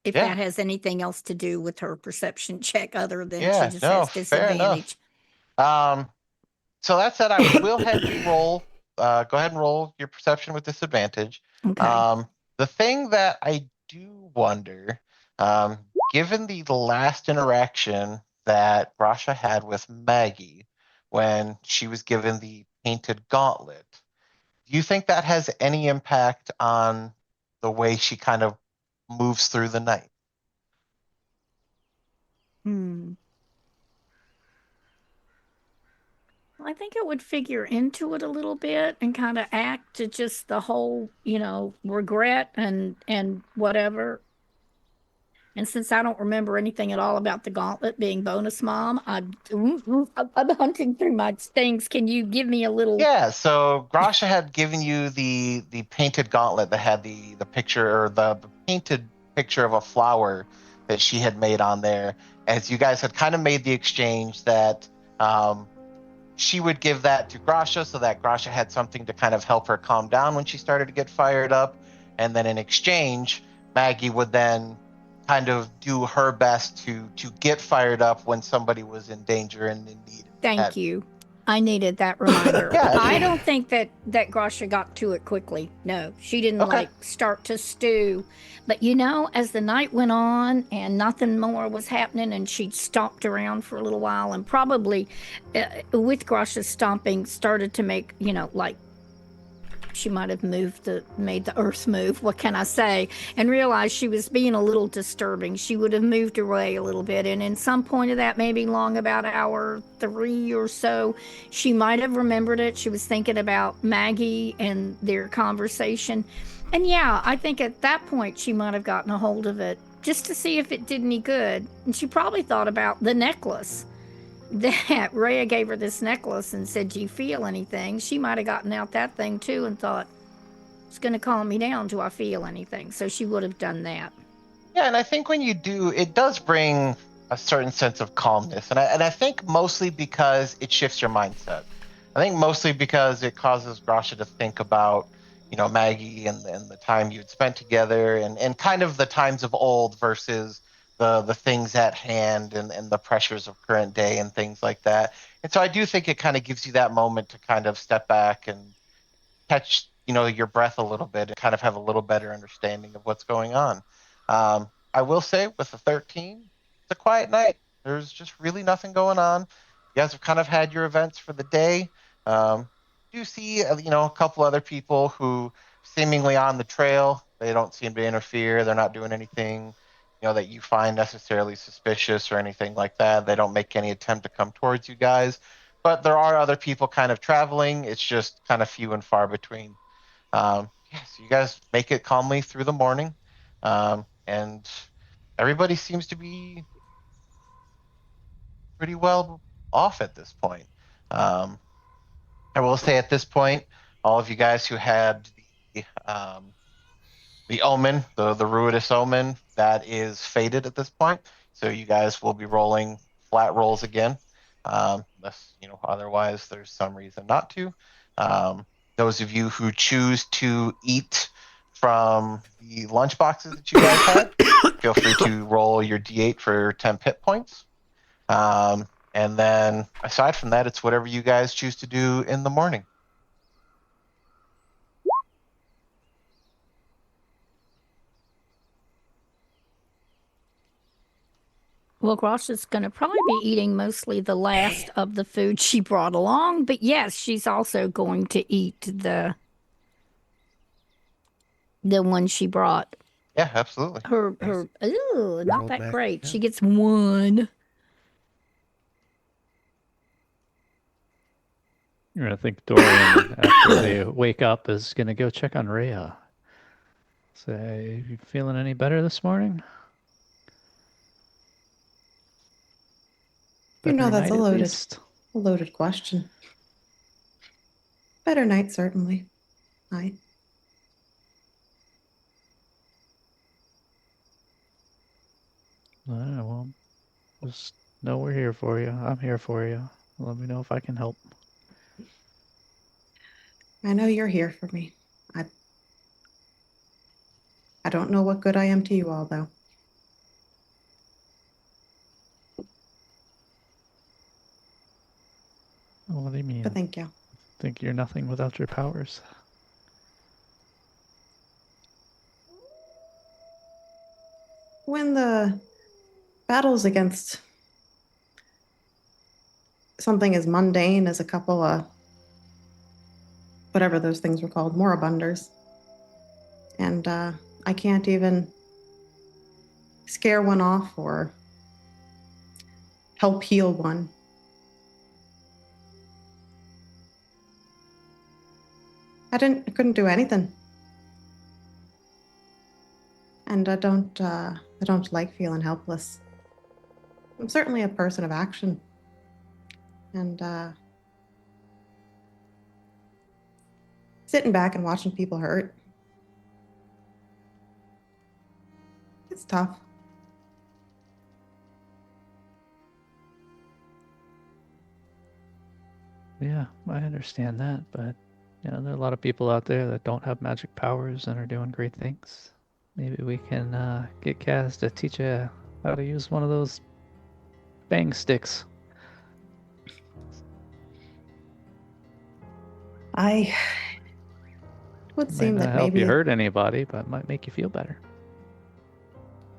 If Yeah. that has anything else to do with her perception check other than she Yeah, just no, has fair enough. disadvantage. So that said, I will have you roll. Go ahead and roll your perception with disadvantage. Okay. The thing that I do wonder, um, given the last interaction that Rasha had with Maggie when she was given the painted gauntlet, do you think that has any impact on the way she kind of moves through the night? Hmm. I think it would figure into it a little bit and kind of act to just the whole, regret and whatever. And since I don't remember anything at all about the gauntlet being bonus mom, I'm hunting through my things. Can you give me a little? Yeah, so Grasha had given you the painted gauntlet that had the picture or the painted picture of a flower that she had made on there. As you guys had kind of made the exchange that she would give that to Grasha so that Grasha had something to kind of help her calm down when she started to get fired up. And then in exchange, Maggie would then kind of do her best to get fired up when somebody was in danger and in need. Thank you. I needed that reminder. Yeah, I don't think that Grasha got to it quickly. No, she didn't okay. start to stew. But as the night went on and nothing more was happening, and she stomped around for a little while, and probably with Grasha's stomping started to make, like she might have made the earth move, what can I say, and realized she was being a little disturbing. She would have moved away a little bit, and in some point of that, maybe long about hour 3 or so, she might have remembered it. She was thinking about Maggie and their conversation, and yeah, I think at that point she might have gotten a hold of it just to see if it did any good. And she probably thought about the necklace that Rhea gave her this necklace and said, "Do you feel anything?" She might have gotten out that thing too and thought, "It's going to calm me down. Do I feel anything?" So she would have done that. Yeah, and I think when you do, it does bring a certain sense of calmness. And I think mostly because it shifts your mindset. I think mostly because it causes Grasha to think about, Maggie and the time you'd spent together and kind of the times of old versus the things at hand and the pressures of current day and things like that. And so I do think it kind of gives you that moment to kind of step back and catch your breath a little bit and kind of have a little better understanding of what's going on. I will say with the 13, it's a quiet night. There's just really nothing going on. You guys have kind of had your events for the day. You see a couple other people who seemingly on the trail. They don't seem to interfere. They're not doing anything that you find necessarily suspicious or anything like that. They don't make any attempt to come towards you guys, but there are other people kind of traveling. It's just kind of few and far between. Yeah, so you guys make it calmly through the morning, and everybody seems to be pretty well off at this point. Um, I will say at this point, all of you guys who had the omen, the ruinous omen, that is faded at this point. So you guys will be rolling flat rolls again, unless otherwise there's some reason not to. Those of you who choose to eat from the lunch boxes that you guys had, feel free to roll your d8 for 10 hit points. And then aside from that, it's whatever you guys choose to do in the morning. Well, Grosh is going to probably be eating mostly the last of the food she brought along, but yes, she's also going to eat the one she brought. Yeah, absolutely. Her, ooh, not Rolled that back great. down. She gets one. I think Dorian, after they wake up, is gonna go check on Rhea. Say, you feeling any better this morning? Better That's night a at loaded, least. question. Better night, certainly. I. All right, well, just know we're here for you. I'm here for you. Let me know if I can help. I know you're here for me. I don't know what good I am to you all, though. What do you mean? But thank you. Think you're nothing without your powers? When the battles against something as mundane as a couple of whatever those things were called, moribunders, and I can't even scare one off or help heal one. I couldn't do anything. And I don't like feeling helpless. I'm certainly a person of action. And sitting back and watching people hurt, it's tough. Yeah, I understand that, but there are a lot of people out there that don't have magic powers and are doing great things. Maybe we can get Kaz to teach you how to use one of those bang sticks. I would Might seem not that help you maybe hurt anybody, but might make you feel better.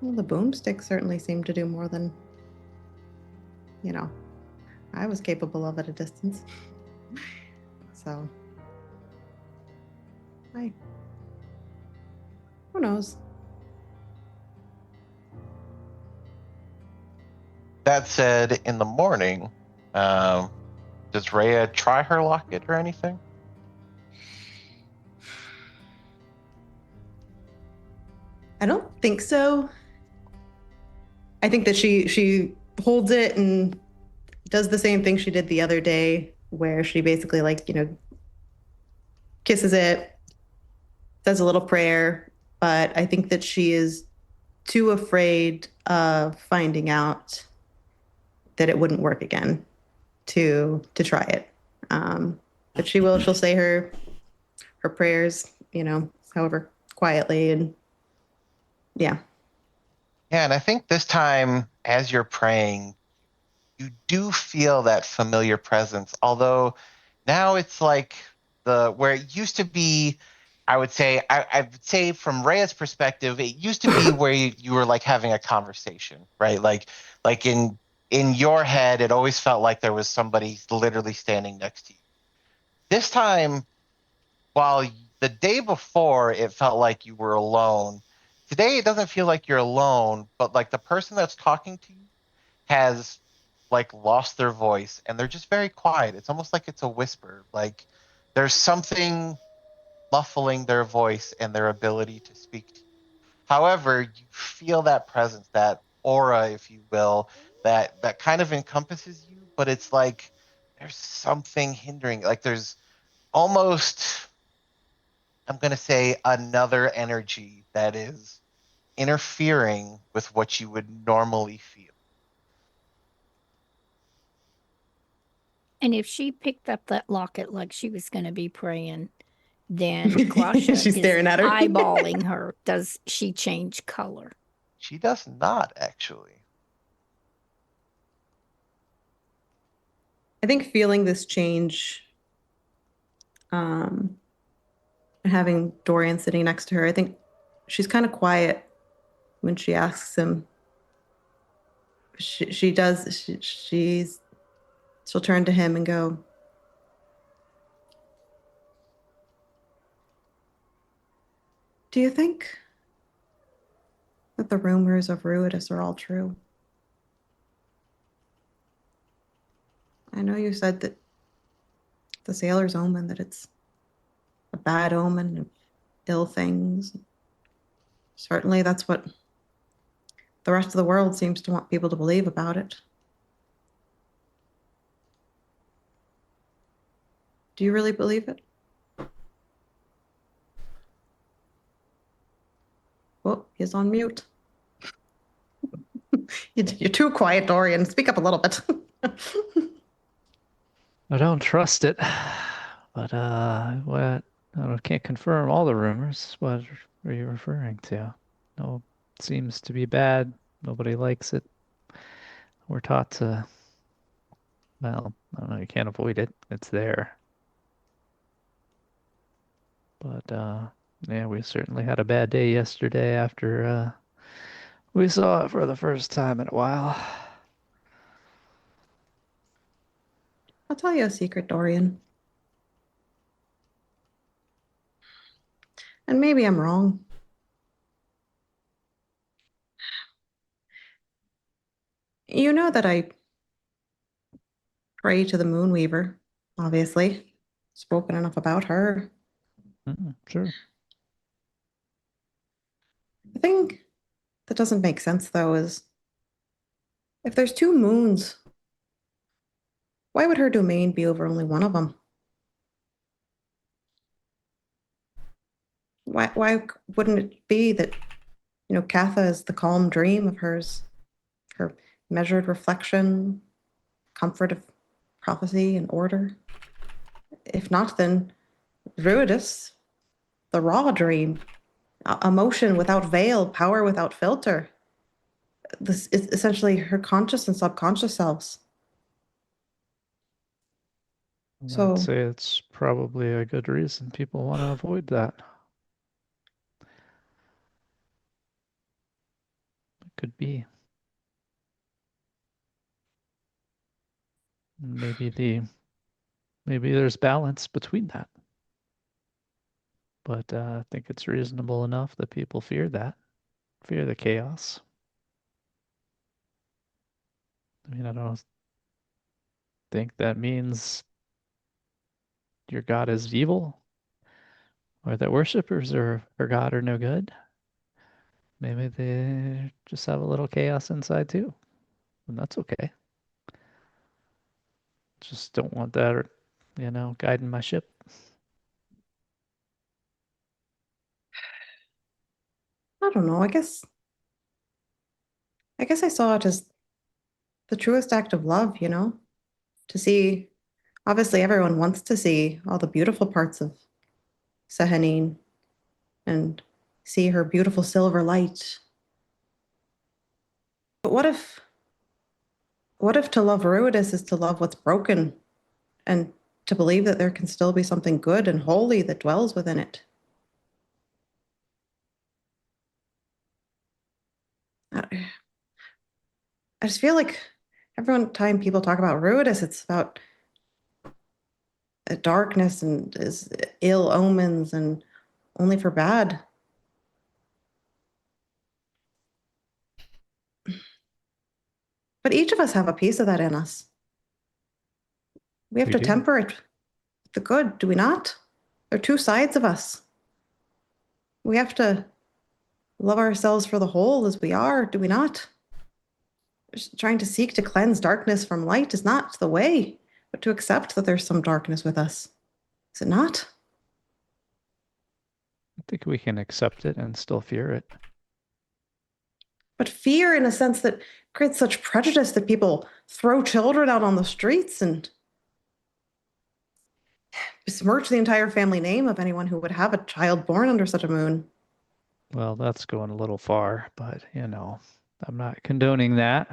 the boomstick certainly seemed to do more than I was capable of at a distance. So, who knows? That said, in the morning, does Rhea try her locket or anything? I don't think so. I think that she holds it and does the same thing she did the other day, where she basically kisses it, says a little prayer, but I think that she is too afraid of finding out that it wouldn't work again to try it. But she'll say her prayers, however quietly, and yeah. Yeah, and I think this time, as you're praying, you do feel that familiar presence. Although now it's like where it used to be, I would say from Rhea's perspective, it used to be where you were like having a conversation, right? Like in your head, it always felt like there was somebody literally standing next to you. This time, while the day before it felt like you were alone, today it doesn't feel like you're alone, but like the person that's talking to you has like lost their voice and they're just very quiet. It's almost like it's a whisper. Like there's something muffling their voice and their ability to speak to you. However, you feel that presence, that aura, if you will, that kind of encompasses you, but it's like there's something hindering. Like there's almost, I'm going to say, another energy that is interfering with what you would normally feel. And if she picked up that locket like she was going to be praying, then Grasha She's is staring at her. eyeballing her. Does she change color? She does not actually. I think feeling this change, and having Dorian sitting next to her, I think she's kind of quiet when she asks him. She does. She'll turn to him and go, "Do you think that the rumors of Ruidus are all true? I know you said that the sailor's omen, that it's a bad omen of ill things. Certainly, that's what the rest of the world seems to want people to believe about it. Do you really believe it? Oh, he's on mute. You're too quiet, Dorian. Speak up a little bit. I don't trust it, but what? I can't confirm all the rumors. What are you referring to? No, it seems to be bad. Nobody likes it. We're taught to, well, I don't know, you can't avoid it. It's there. But yeah, we certainly had a bad day yesterday after we saw it for the first time in a while. I'll tell you a secret, Dorian. And maybe I'm wrong. You know that I pray to the Moonweaver, obviously. Spoken enough about her. Sure. The thing that doesn't make sense, though, is if there's two moons, why would her domain be over only one of them? Why wouldn't it be that, Katha is the calm dream of hers, her measured reflection, comfort of prophecy and order? If not, then Ruidus, the raw dream, emotion without veil, power without filter. This is essentially her conscious and subconscious selves. So I'd say it's probably a good reason people want to avoid that. It could be. Maybe there's balance between that. But I think it's reasonable enough that people fear the chaos. I mean, I don't think that means your God is evil or that worshippers or God are no good. Maybe they just have a little chaos inside too, and that's okay. Just don't want that, guiding my ship. I don't know. I guess I saw it as the truest act of love, to see. Obviously, everyone wants to see all the beautiful parts of Sehanine and see her beautiful silver light. But what if to love Ruidus is to love what's broken and to believe that there can still be something good and holy that dwells within it? I just feel like every time people talk about Ruidus, it's about darkness and is ill omens and only for bad. But each of us have a piece of that in us. We have We to do. temper it with the good, do we not? There are two sides of us. We have to love ourselves for the whole as we are, do we not? Just trying to seek to cleanse darkness from light is not the way, but to accept that there's some darkness with us. Is it not? I think we can accept it and still fear it. But fear, in a sense that creates such prejudice that people throw children out on the streets and besmirch the entire family name of anyone who would have a child born under such a moon. Well, that's going a little far, but I'm not condoning that.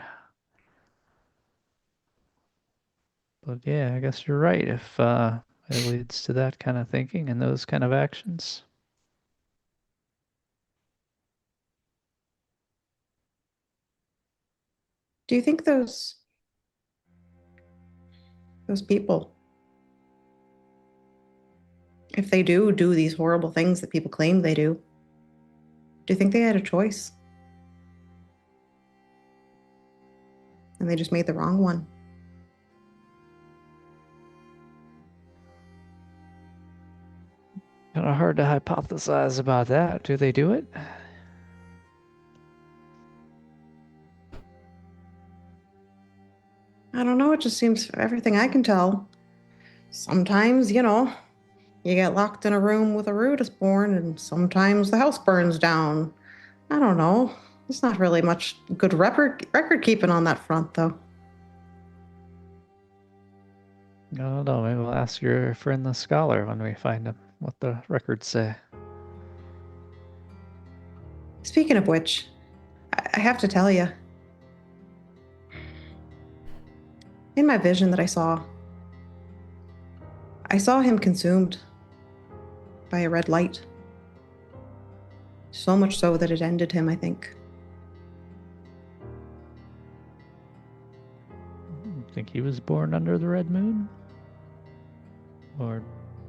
But yeah, I guess you're right if it leads to that kind of thinking and those kind of actions. Do you think those people, if they do these horrible things that people claim they do you think they had a choice? And they just made the wrong one? hard to hypothesize about that. Do they do it? I don't know. It just seems, for everything I can tell, sometimes, you get locked in a room with a Rudis born, and sometimes the house burns down. I don't know. There's not really much good record keeping on that front, though. No, maybe we'll ask your friend the scholar when we find him what the records say. Speaking of which, I have to tell you, in my vision that I saw him consumed by a red light. So much so that it ended him, I think. Think he was born under the red moon? Or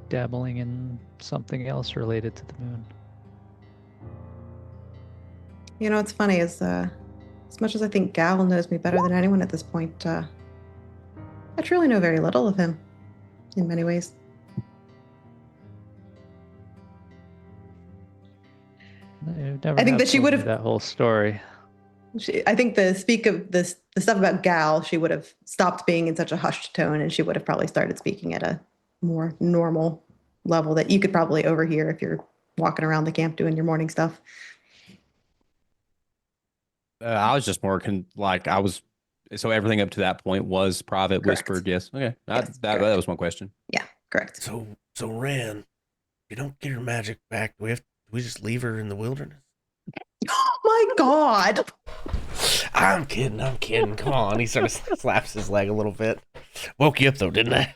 dabbling in something else related to the moon? It's funny, as much as I think Gal knows me better than anyone at this point, I truly know very little of him, in many ways. I think that she would have that whole story. I think the stuff about Gal, she would have stopped being in such a hushed tone, and she would have probably started speaking at a more normal level that you could probably overhear if you're walking around the camp doing your morning stuff. I was just more so everything up to that point was private, Correct. Whispered. Yes. Okay. Yes, that was my question. Yeah, correct. So Ran, if you don't get her magic back, do we just leave her in the wilderness? Oh my God. I'm kidding. Come on. He sort of slaps his leg a little bit. Woke you up though, didn't I?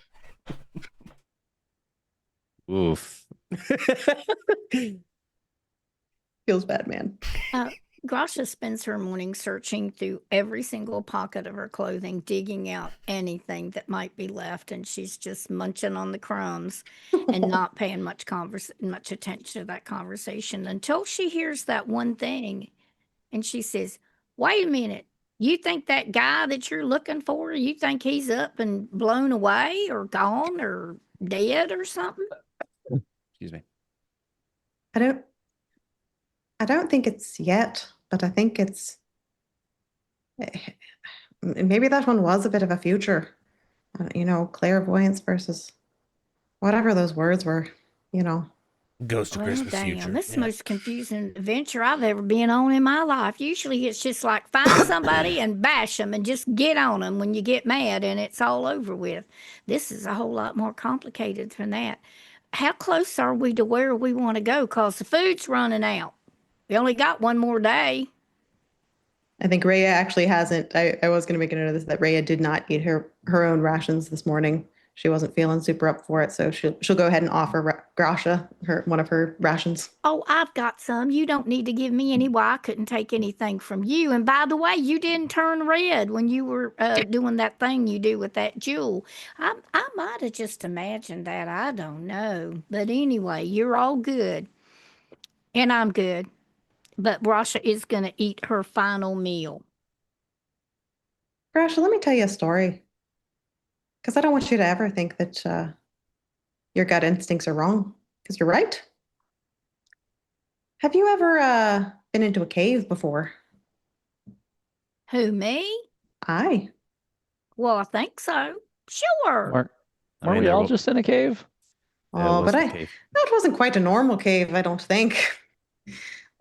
Oof. Feels bad, man. Grasha spends her morning searching through every single pocket of her clothing, digging out anything that might be left, and she's just munching on the crumbs and not paying much attention to that conversation until she hears that one thing, and she says, "Wait a minute. You think that guy that you're looking for, you think he's up and blown away or gone or dead or something?" Excuse me. I don't think it's yet, but I think it's maybe that one was a bit of a future, clairvoyance versus whatever those words were, Ghost of Christmas damn, Future. this is the most confusing adventure I've ever been on in my life. Usually it's just like find somebody and bash them and just get on them when you get mad and it's all over with. This is a whole lot more complicated than that. How close are we to where we want to go? Because the food's running out. We only got one more day. I think Rhea actually hasn't. I was going to make a note of this, that Rhea did not eat her own rations this morning. She wasn't feeling super up for it, so she'll go ahead and offer Grasha one of her rations. Oh, I've got some. You don't need to give me any. Why I couldn't take anything from you. And by the way, you didn't turn red when you were doing that thing you do with that jewel. I might have just imagined that. I don't know. But anyway, you're all good. And I'm good. But Grasha is going to eat her final meal. Grasha, let me tell you a story. Because I don't want you to ever think that your gut instincts are wrong. Because you're right. Have you ever been into a cave before? Who, me? Aye. Well, I think so. Sure. Weren't we all just in a cave? Oh, but that wasn't quite a normal cave, I don't think.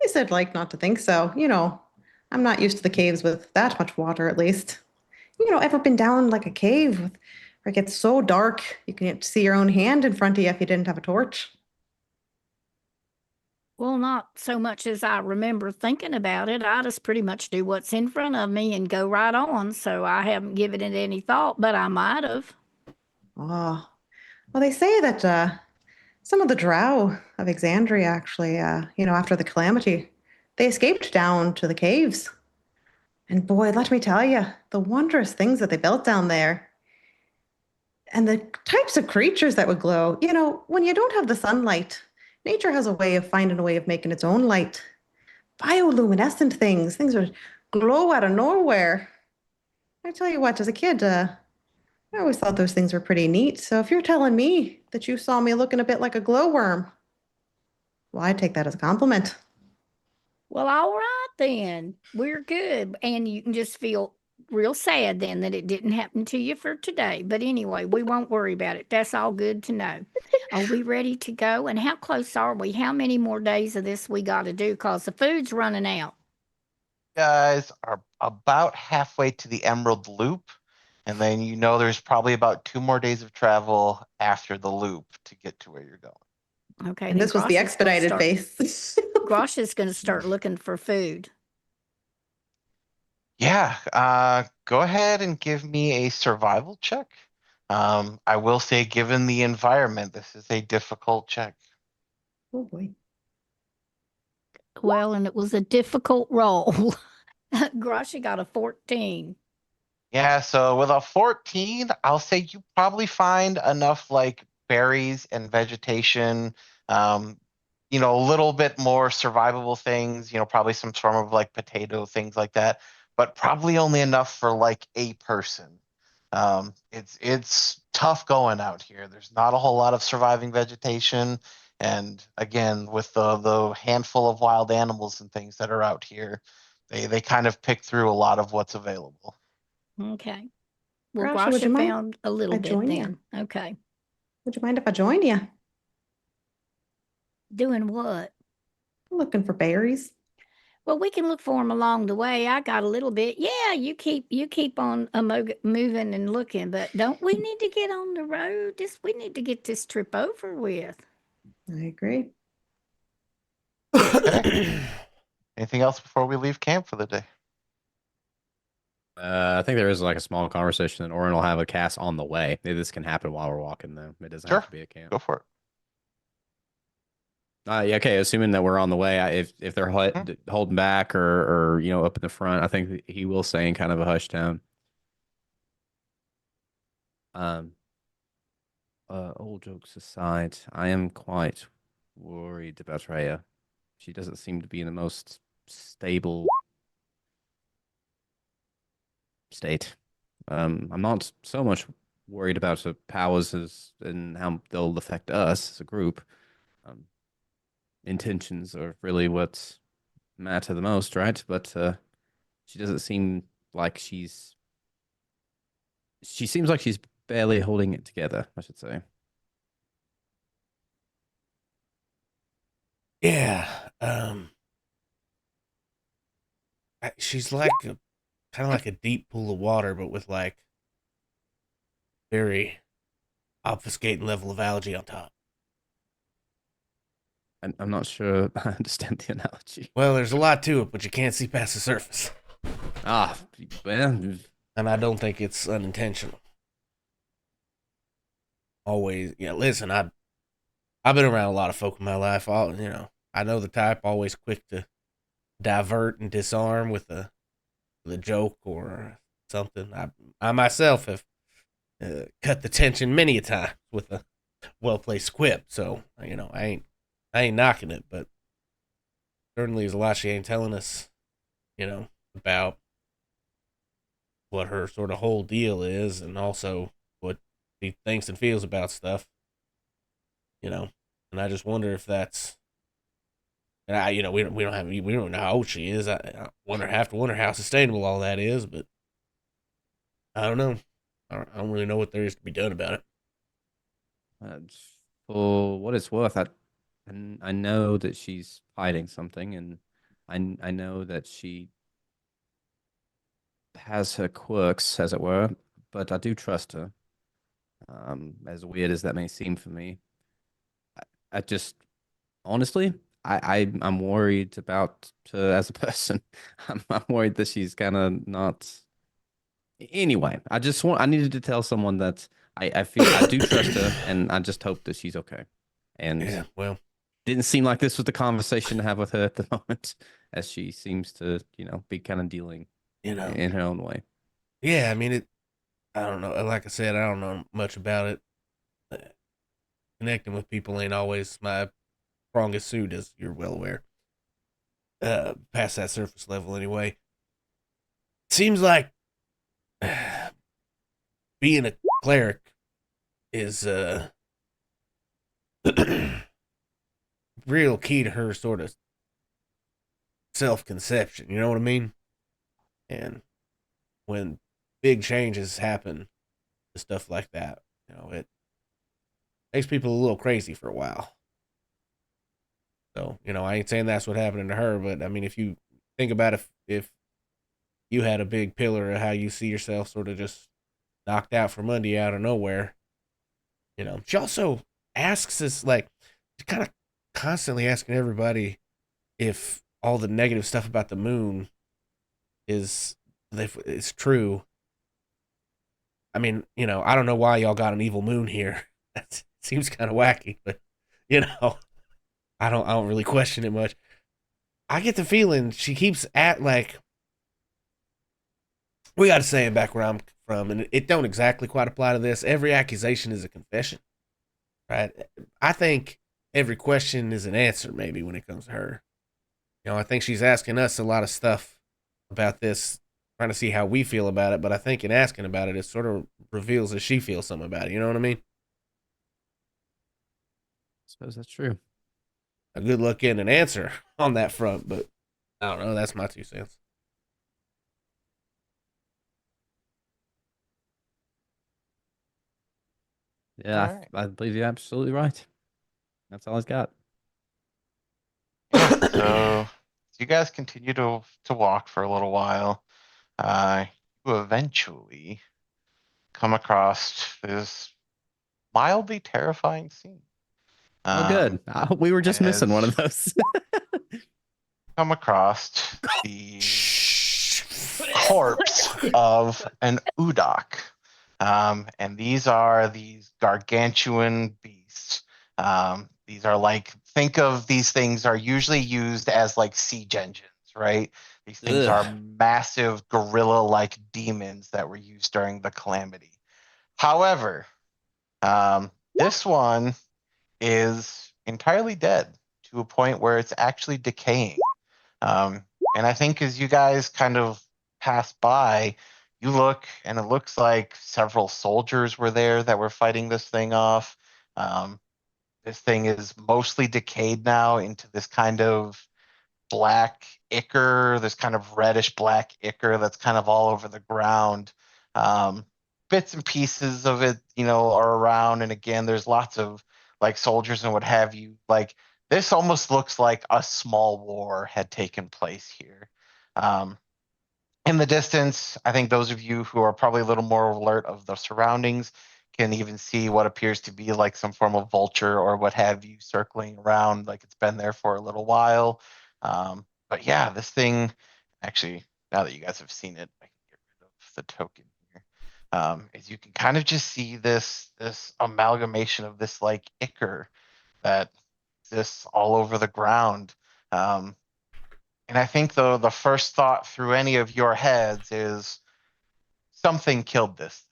I said not to think so. I'm not used to the caves with that much water, at least. Ever been down like a cave where it gets so dark you can't see your own hand in front of you if you didn't have a torch? Well, not so much as I remember thinking about it. I just pretty much do what's in front of me and go right on. So I haven't given it any thought, but I might have. Oh, well, they say that some of the drow of Exandria actually, after the calamity, they escaped down to the caves. And boy, let me tell you, the wondrous things that they built down there. And the types of creatures that would glow. When you don't have the sunlight, nature has a way of finding a way of making its own light. Bioluminescent things that glow out of nowhere. I tell you what, as a kid, I always thought those things were pretty neat. So if you're telling me that you saw me looking a bit like a glowworm, Well, I take that as a compliment. Well, all right then. We're good. And you can just feel real sad then that it didn't happen to you for today. But anyway, we won't worry about it. That's all good to know. Are we ready to go? And how close are we? How many more days of this we got to do? Because the food's running out. Guys are about halfway to the Emerald Loop, and then there's probably about 2 more days of travel after the loop to get to where you're going. Okay, And then this was the expedited phase. Grosh is going to start looking for food. Yeah, go ahead and give me a survival check. I will say, given the environment, this is a difficult check. Oh boy. Well, and it was a difficult roll. Groshy got a 14. Yeah, so with a 14, I'll say you probably find enough like berries and vegetation, a little bit more survivable things, probably some form of like potato, things like that, but probably only enough for like a person. It's tough going out here. There's not a whole lot of surviving vegetation, and again, with the handful of wild animals and things that are out here, they kind of pick through a lot of what's available. Okay. Well, Grasha, would you Grosha mind found a little I bit join then. you? Okay. Would you mind if I joined you? Doing what? Looking for berries. Well, we can look for them along the way. I got a little bit. Yeah, you keep on moving and looking, but don't we need to get on the road? We need to get this trip over with. I agree. Okay. Anything else before we leave camp for the day? I think there is like a small conversation, and Orin will have a cast on the way. Maybe this can happen while we're walking, though. It doesn't Sure. have to be a camp. Go for it. Yeah, okay. Assuming that we're on the way, if they're Mhm. holding back or up in the front, I think he will say in kind of a hushed tone. Um, all jokes aside, I am quite worried about Rhea. She doesn't seem to be in the most stable state. I'm not so much worried about her powers and how they'll affect us as a group. Um, intentions are really what matter the most, right? But she doesn't seem like she seems like she's barely holding it together, I should say. Yeah. She's like kind of like a deep pool of water, but with like very obfuscating level of algae on top. I'm not sure I understand the analogy. Well, there's a lot to it, but you can't see past the surface. Ah, well, And I don't think it's unintentional. Always, listen, I've been around a lot of folk in my life. I know the type, always quick to divert and disarm with a joke or something. I myself have cut the tension many a time with a well placed quip. So I ain't knocking it, but certainly there's a lot she ain't telling us. About what her sort of whole deal is, and also what she thinks and feels about stuff. And I just wonder if that's. And we don't know how old she is. Have to wonder how sustainable all that is, but I don't know. I don't really know what there is to be done about it. uh, for what it's worth, I know that she's hiding something, and I know that she has her quirks, as it were, but I do trust her. As weird as that may seem for me, I just honestly, I'm worried about her as a person. I'm worried that she's kind of not. Anyway, I needed to tell someone that I feel I do trust her, and I just hope that she's okay. And Yeah, well, didn't seem like this was the conversation to have with her at the moment, as she seems to, be kind of dealing you know, in her own way. yeah. I mean, I don't know. Like I said, I don't know much about it. Uh, Connecting with people ain't always my strongest suit, as you're well aware. Past that surface level, anyway. Seems like being a cleric is real key to her sort of self-conception. You know what I mean? And when big changes happen, stuff like that, it makes people a little crazy for a while. So, I ain't saying that's what happened to her, but I mean, if you think about if you had a big pillar of how you see yourself sort of just knocked out from under you out of nowhere, she also asks us, like, kind of constantly asking everybody if all the negative stuff about the moon is true. I mean, I don't know why y'all got an evil moon here. That seems kind of wacky, but I don't really question it much. I get the feeling she keeps at, like, we got to say it back where I'm from, and it don't exactly quite apply to this. Every accusation is a confession, right? I think every question is an answer, maybe, when it comes to her. I think she's asking us a lot of stuff about this, trying to see how we feel about it, but I think in asking about it, it sort of reveals that she feels something about it. You know what I mean? I suppose that's true. A good luck getting an answer on that front, but I don't know. That's my 2 cents. Yeah, Alright. I believe you're absolutely right. That's all I've got. Yeah, so you guys continue to walk for a little while. You eventually come across this mildly terrifying scene. Oh, good. We were just missing one As of those. come across the corpse of an Udok. And these are these gargantuan beasts. These are like, think of these things are usually used as like siege engines, right? These things Ugh. are massive gorilla-like demons that were used during the Calamity. However, this one is entirely dead to a point where it's actually decaying. Um, and I think as you guys kind of pass by, you look and it looks like several soldiers were there that were fighting this thing off. This thing is mostly decayed now into this kind of black ichor, this kind of reddish black ichor that's kind of all over the ground. Um, Bits and pieces of it, are around. And again, there's lots of like soldiers and what have you. Like this almost looks like a small war had taken place here. Um, in the distance, I think those of you who are probably a little more alert of the surroundings can even see what appears to be like some form of vulture or what have you circling around, like it's been there for a little while. But yeah, this thing, actually, now that you guys have seen it, I can get rid of the token here. Is you can kind of just see this amalgamation of this like ichor that exists all over the ground. Um, and I think the first thought through any of your heads is something killed this.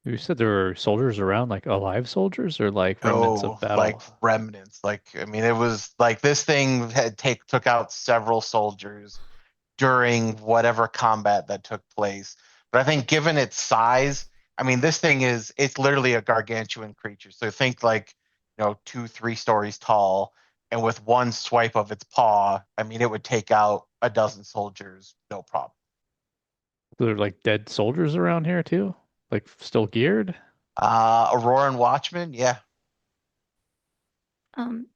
You said there were soldiers around, like alive soldiers or like remnants of Oh, like battle? remnants. Like I mean, it was like this thing had took out several soldiers during whatever combat that took place. But I think given its size, I mean, this thing it's literally a gargantuan creature. So think like, 2, 3 stories tall. And with one swipe of its paw, I mean, it would take out a dozen soldiers, no problem. There are like dead soldiers around here too? Like still geared? Auroran Watchman, yeah. Um,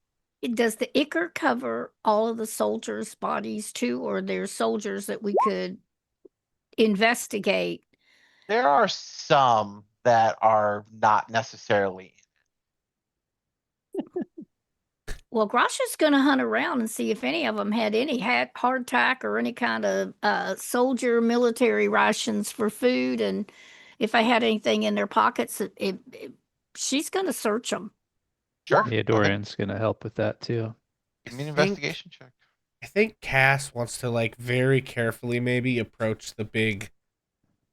does the ichor cover all of the soldiers' bodies too, or there's soldiers that we could investigate? There are some that are not necessarily. Well, Grasha's going to hunt around and see if any of them had any hardtack or any kind of soldier military rations for food, and if they had anything in their pockets, she's going to search them. Sure. Yeah, Dorian's gonna help with that too. Give me an I investigation check. I think Cass wants to, like, very carefully maybe approach the big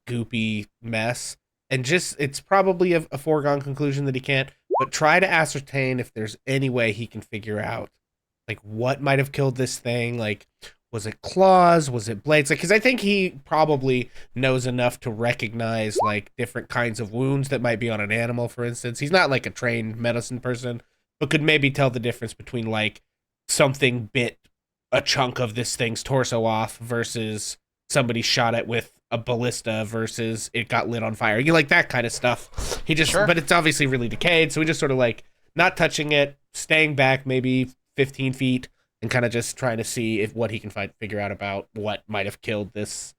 goopy mess, and just it's probably a foregone conclusion that he can't, but try to ascertain if there's any way he can figure out, like, what might have killed this thing, like Was it claws? Was it blades? Like, because I think he probably knows enough to recognize like different kinds of wounds that might be on an animal, for instance. He's not like a trained medicine person, but could maybe tell the difference between like something bit a chunk of this thing's torso off versus somebody shot it with a ballista versus it got lit on fire. You like that kind of stuff. He just, Sure. but it's obviously really decayed, so we just sort of like not touching it, staying back maybe 15 feet and kind of just trying to see if what he can figure out about what might have killed this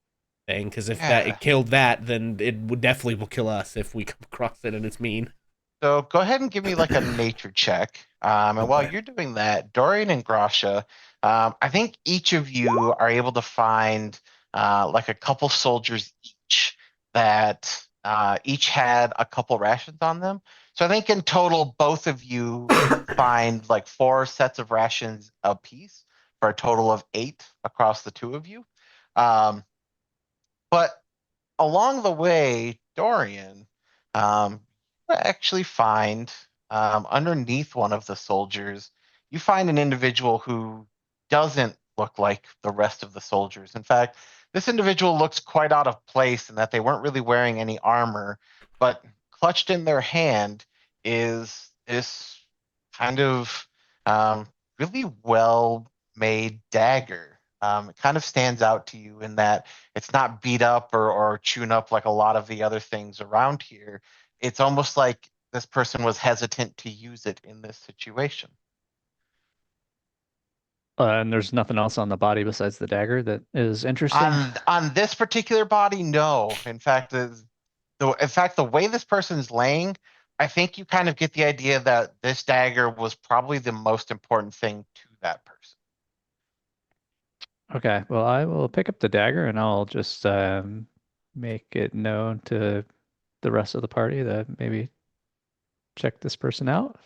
thing. Because if that Yeah. it killed that, then it would definitely will kill us if we come across it and it's mean. So go ahead and give me like a nature check. And Oh, while boy. you're doing that, Dorian and Grasha, I think each of you are able to find like a couple soldiers each that each had a couple rations on them. So I think in total, both of you find like 4 sets of rations apiece for a total of 8 across the two of you. Um, but along the way, Dorian, you actually find underneath one of the soldiers, you find an individual who doesn't look like the rest of the soldiers. In fact, this individual looks quite out of place in that they weren't really wearing any armor, but clutched in their hand is this kind of really well made dagger. It kind of stands out to you in that it's not beat up or chewed up like a lot of the other things around here. It's almost like this person was hesitant to use it in this situation. And there's nothing else on the body besides the dagger that is interesting. On this particular body, no. In fact, the way this person's laying, I think you kind of get the idea that this dagger was probably the most important thing to that person. Okay, well, I will pick up the dagger and I'll just make it known to the rest of the party that maybe check this person out.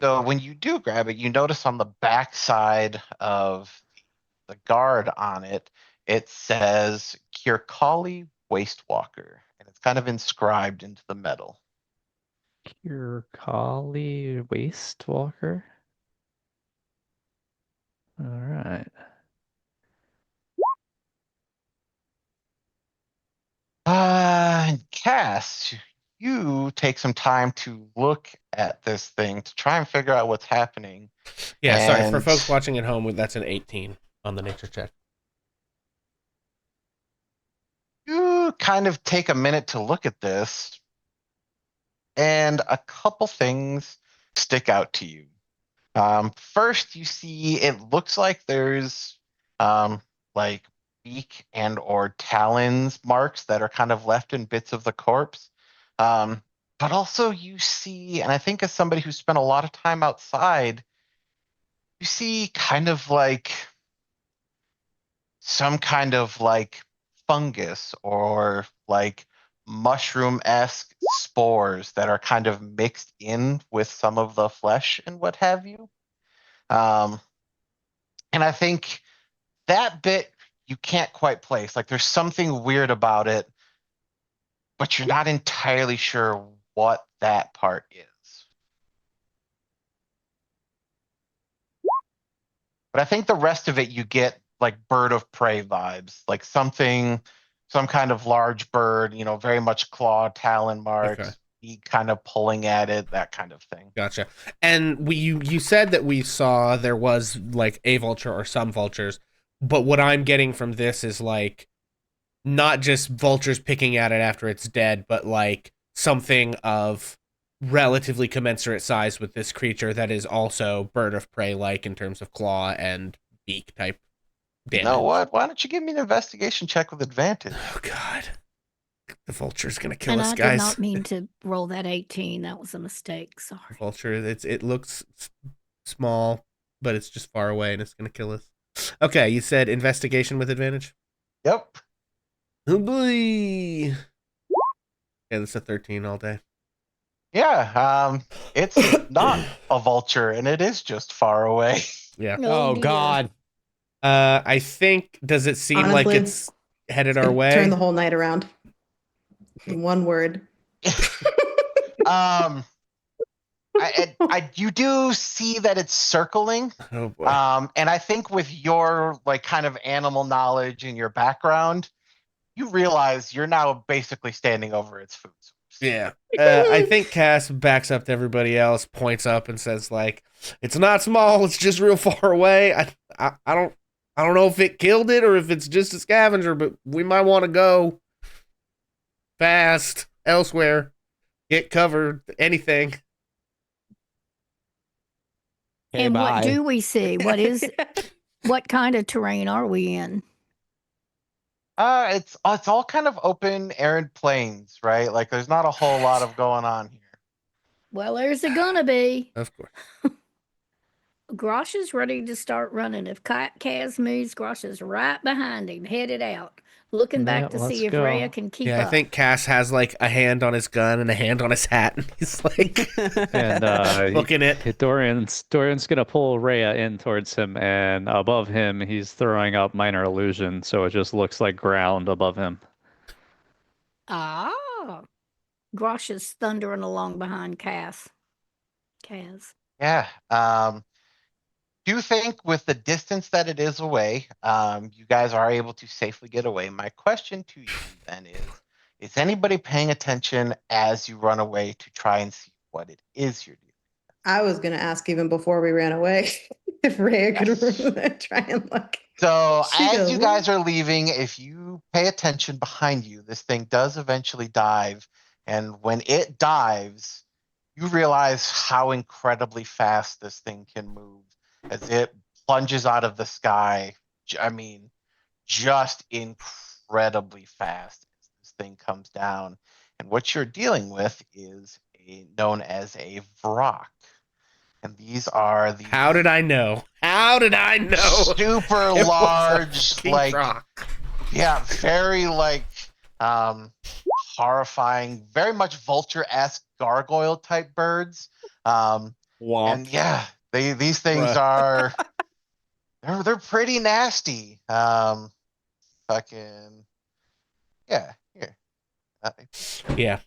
So when you do grab it, you notice on the back side of the guard on it, it says Kirkali Wastewalker, and it's kind of inscribed into the metal. Your collie waste walker. All right. Cass, you take some time to look at this thing to try and figure out what's happening. Yeah, sorry for And folks watching at home. That's an 18 on the nature check. you kind of take a minute to look at this, and a couple things stick out to you. First, you see it looks like there's like beak and or talons marks that are kind of left in bits of the corpse. But also you see, and I think as somebody who spent a lot of time outside, you see kind of like some kind of like fungus or like mushroom-esque spores that are kind of mixed in with some of the flesh and what have you. Um, and I think that bit you can't quite place. Like there's something weird about it, but you're not entirely sure what that part is. But I think the rest of it you get like bird of prey vibes, like something, some kind of large bird, very much claw, talon marks, Okay. beak kind of pulling at it, that kind of thing. Gotcha. And you said that we saw there was like a vulture or some vultures, but what I'm getting from this is like not just vultures picking at it after it's dead, but like something of relatively commensurate size with this creature that is also bird of prey like in terms of claw and beak type You damage. know what? Why don't you give me an investigation check with advantage? Oh god. The vulture's gonna kill And us, I guys. did not mean to roll that 18. That was a mistake. Sorry. Vulture, it looks small, but it's just far away and it's gonna kill us. Okay, you said investigation with advantage? Yep. Oh boy. Yeah, that's a 13 all day. Yeah, it's not a vulture and it is just far away. Yeah. Oh, dear. God. I think, does it seem like Honestly, it's headed our Could way? turn the whole night around. In one word. Um, You do see that it's circling. Oh boy. And I think with your like kind of animal knowledge and your background, you realize you're now basically standing over its food source. Yeah. I think Cass backs up to everybody else, points up and says like, "It's not small, it's just real far away. I don't know if it killed it or if it's just a scavenger, but we might want to go fast elsewhere. Get covered, anything." Okay, And bye. what do we see? What kind of terrain are we in? It's all kind of open, arid plains, right? Like there's not a whole lot of going on here. Well, there's it gonna be. Of course. Grosh is ready to start running. If Kaz moves, Grosh is right behind him, headed out, looking back Yeah, to let's see if go. Rhea can keep Yeah, I up. think Cass has like a hand on his gun and a hand on his hat, and he's like And looking at. Dorian's gonna pull Rhea in towards him, and above him, he's throwing up minor illusion, so it just looks like ground above him. Ah, Grosh is thundering along behind Kaz. Yeah. Do think with the distance that it is away, you guys are able to safely get away. My question to you then is anybody paying attention as you run away to try and see what it is you're doing? I was going to ask even before we ran away if Rhea could Yes. try and look. So She as goes, you guys are leaving, if you pay attention behind you, this thing does eventually dive. And when it dives, you realize how incredibly fast this thing can move as it plunges out of the sky. I mean, just incredibly fast as this thing comes down. And what you're dealing with is known as a Vrock. And these are the How did I know? How did I know? super It was a large, fucking like rock. yeah, very like horrifying, very much vulture-esque gargoyle type birds. And yeah, these things Bruh. are they're pretty nasty. Fucking yeah, here. Yeah,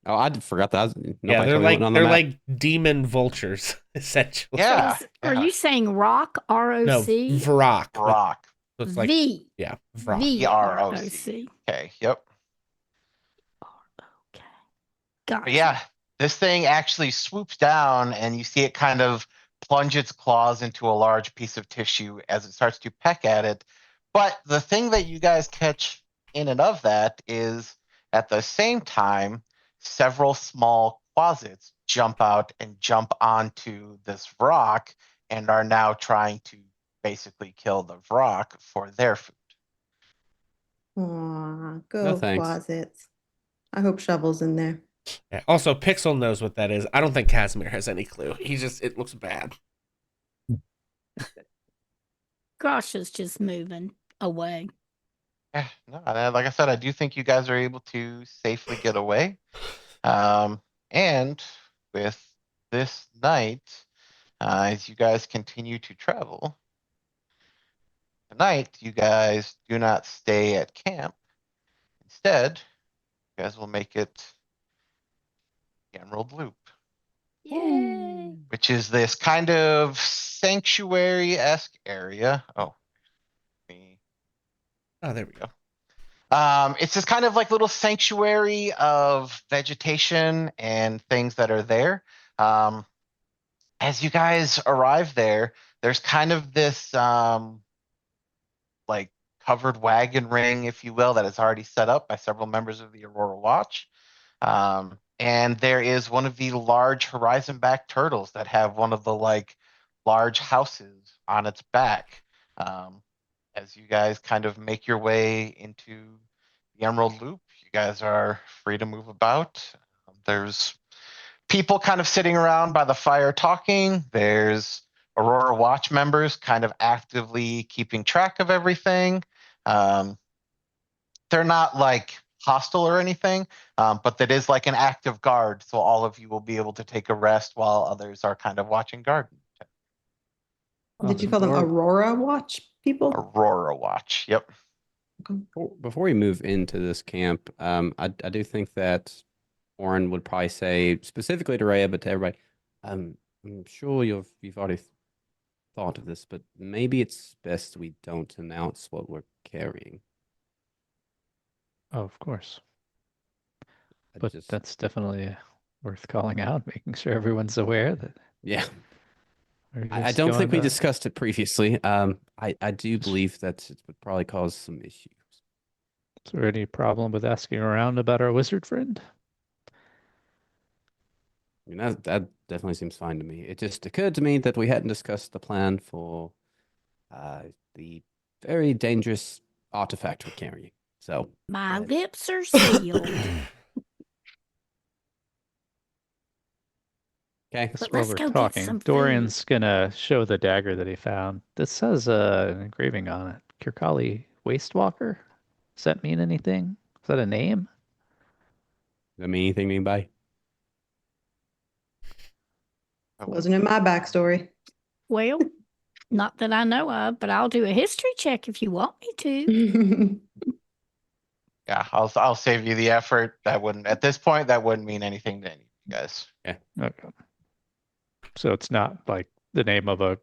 Oh, I forgot that. yeah. Nobody told me what on the They're map. like demon vultures, essentially. Yeah. Are you saying rock? No, R-O-C? Vrock. Rock. So it's like V. yeah, Vrock. V-R-O-C. Okay, yep. Okay. Gotcha. But yeah, this thing actually swoops down and you see it kind of plunge its claws into a large piece of tissue as it starts to peck at it. But the thing that you guys catch in and of that is at the same time, several small quasits jump out and jump onto this Vrock and are now trying to basically kill the Vrock for their food. Aw, go No thanks. closets. I hope Shovel's in there. Yeah. Also, Pixel knows what that is. I don't think Casimir has any clue. It looks bad. Grosh is just moving away. Yeah, no, like I said, I do think you guys are able to safely get away. And with this night, as you guys continue to travel, tonight you guys do not stay at camp. Instead, you guys will make it the Emerald Loop, Yay. which is this kind of sanctuary-esque area. Oh, There we go. It's this kind of like little sanctuary of vegetation and things that are there. As you guys arrive there, there's kind of this like covered wagon ring, if you will, that is already set up by several members of the Aurora Watch. And there is one of the large horizon-back turtles that have one of the like large houses on its back. As you guys kind of make your way into the Emerald Loop, you guys are free to move about. There's people kind of sitting around by the fire talking. There's Aurora Watch members kind of actively keeping track of everything. They're not like hostile or anything, but that is like an active guard. So all of you will be able to take a rest while others are kind of watching guard. Did you call them Aurora Watch people? Aurora Watch. Yep. Before we move into this camp, I do think that Oren would probably say specifically to Rhea, but to everybody, I'm sure you've already thought of this, but maybe it's best we don't announce what we're carrying. Oh, of course. I But just, that's definitely worth calling out, making sure everyone's aware that yeah, we're I just don't going think we to. discussed it previously. I do believe that it would probably cause some issues. Is there any problem with asking around about our wizard friend? I mean, that definitely seems fine to me. It just occurred to me that we hadn't discussed the plan for the very dangerous artifact we're carrying. So, My lips are sealed. okay. Just But while let's we're go get talking, some food. Dorian's gonna show the dagger that he found. This has an engraving on it. Kirkali Wastewalker? Does that mean anything? Is that a name? Does that mean anything to anybody? Wasn't in my backstory. Well, not that I know of, but I'll do a history check if you want me to. Yeah, I'll save you the effort. At this point, that wouldn't mean anything to any of you guys. Okay. So it's not like the name of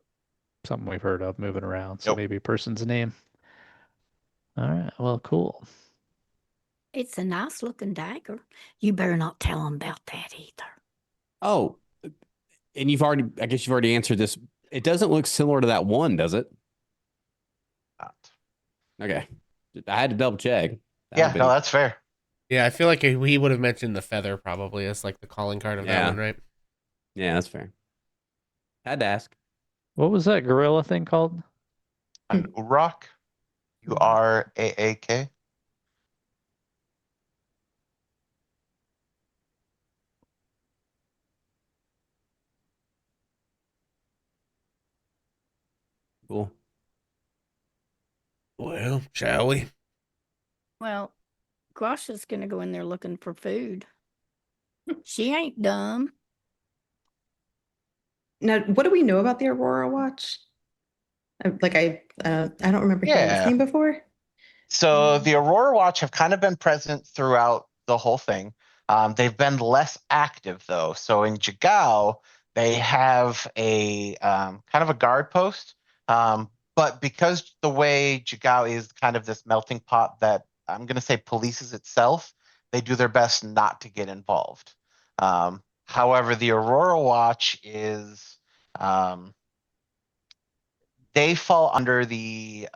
something we've heard of moving around. So Nope. maybe a person's name. All right. Well, cool. It's a nice looking dagger. You better not tell them about that either. Oh, and I guess you've already answered this. It doesn't look similar to that one, does it? Not. Okay. I had to double check. Yeah, no, that's fair. Yeah, I feel like he would have mentioned the feather probably as like the calling card of that Yeah. one, right? Yeah, that's fair. Had to ask. What was that gorilla thing called? An Urak. Uraak. Cool. Well, shall we? Well, Grasha's going to go in there looking for food. She ain't dumb. Now, what do we know about the Aurora Watch? I don't remember hearing this Yeah. name before. So the Aurora Watch have kind of been present throughout the whole thing. They've been less active though. So in Jigao, they have a kind of a guard post. But because the way Jigao is kind of this melting pot that I'm going to say polices itself, they do their best not to get involved. However, the Aurora Watch is they fall under the